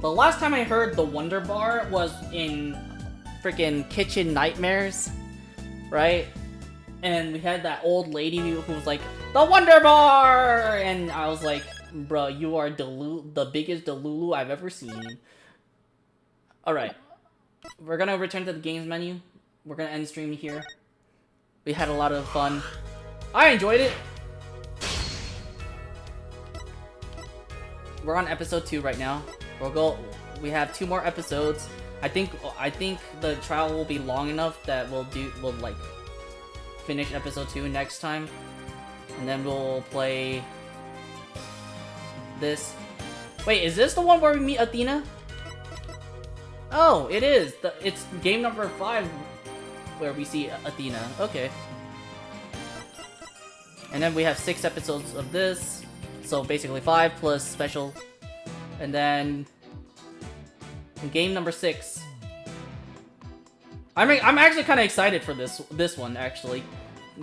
The last time I heard the Wonder Bar was in freaking Kitchen Nightmares, right? And we had that old lady who was like, the Wonder Bar! And I was like, bro, you are the biggest Delulu I've ever seen. Alright. We're gonna return to the games menu. We're gonna end stream here. We had a lot of fun. I enjoyed it. We're on episode 2 right now. We have 2 more episodes. I think the trial will be long enough that we'll like finish episode 2 next time. And then we'll play this. Wait, is this the one where we meet Athena? Oh, it is. It's game number 5 where we see Athena. Okay. And then we have 6 episodes of this. So basically 5 plus special. And then game number 6. I'm actually kind of excited for this one actually.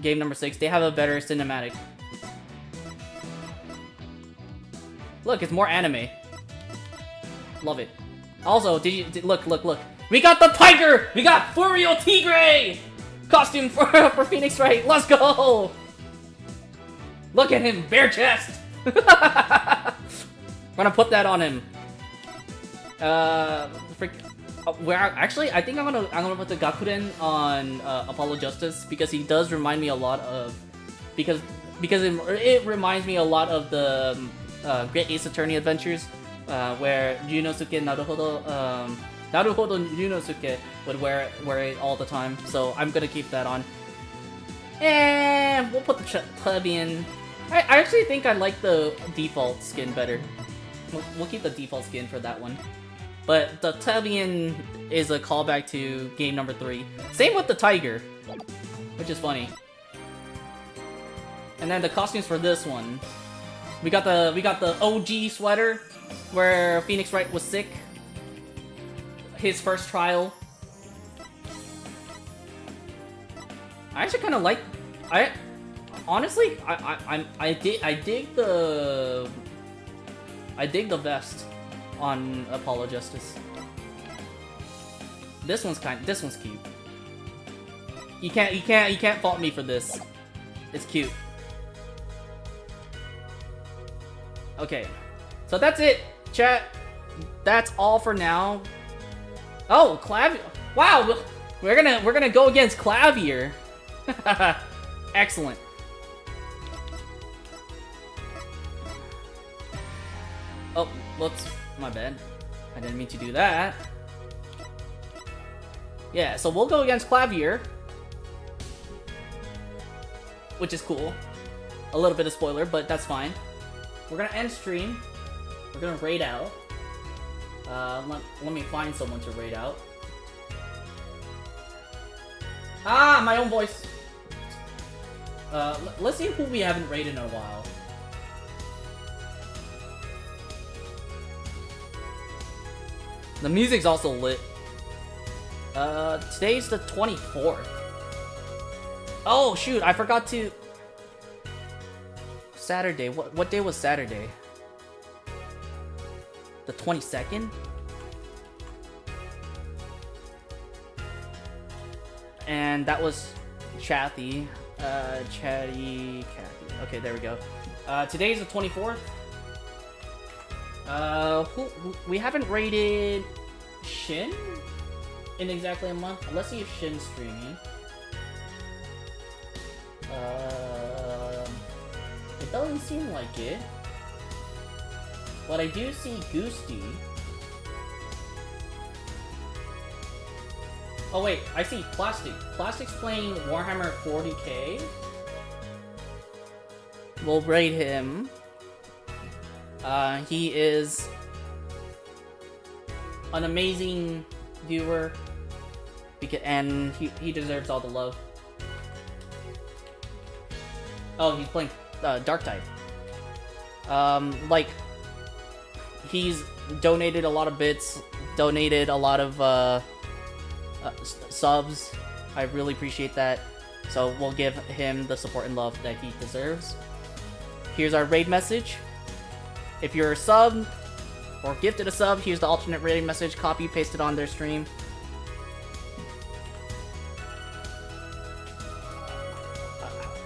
Game number 6. They have a better cinematic. Look, it's more anime. Love it. Also, look. We got the tiger! We got Furio Tigre! Costume for Phoenix Wright. Let's go! Look at him, bare chest! We're gonna put that on him. Actually, I think I'm gonna put the Gakuden on Apollo Justice because he does remind me a lot of because it reminds me a lot of the Great Ace Attorney Adventures, where Yunosuke Naruhodo Yunosuke would wear it all the time. So I'm gonna keep that on. And we'll put the plebeian. I actually think I like the default skin better. We'll keep the default skin for that one. But the plebeian is a callback to game number 3. Same with the tiger, which is funny. And then the costumes for this one. We got the OG sweater where Phoenix Wright was sick. His first trial. I actually kind of like honestly, I dig the vest on Apollo Justice. This one's cute. You can't fault me for this. It's cute. Okay, so that's it, chat. That's all for now. Oh, wow, we're gonna go against Clavier. Excellent. Oh, whoops, my bad. I didn't mean to do that. Yeah, so we'll go against Clavier, which is cool. A little bit of spoiler, but that's fine. We're gonna end stream. We're gonna raid out. Let me find someone to raid out. Ah, my own voice. Let's see who we haven't raided in a while. The music's also lit. Today's the 24th. Oh shoot, I forgot to... Saturday, what day was Saturday? The 22nd? And that was Chatty. Chatty Cathy. Okay, there we go. Today's the 24th. We haven't rated Shin in exactly a month. Let's see if Shin's streaming. It doesn't seem like it. But I do see Goosty. Oh wait, I see Plastic. Plastic's playing Warhammer 40k. We'll raid him. He is an amazing viewer, and he deserves all the love. Oh, he's playing Dark Tide. Like, he's donated a lot of bits, donated a lot of subs. I really appreciate that. So we'll give him the support and love that he deserves. Here's our raid message. If you're a sub or gifted a sub, here's the alternate raid message. Copy, paste it on their stream.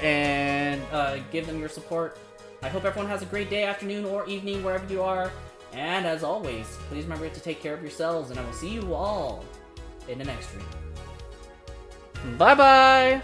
And give them your support. I hope everyone has a great day, afternoon, or evening, wherever you are. And as always, please remember to take care of yourselves, and I will see you all in the next stream. Bye-bye!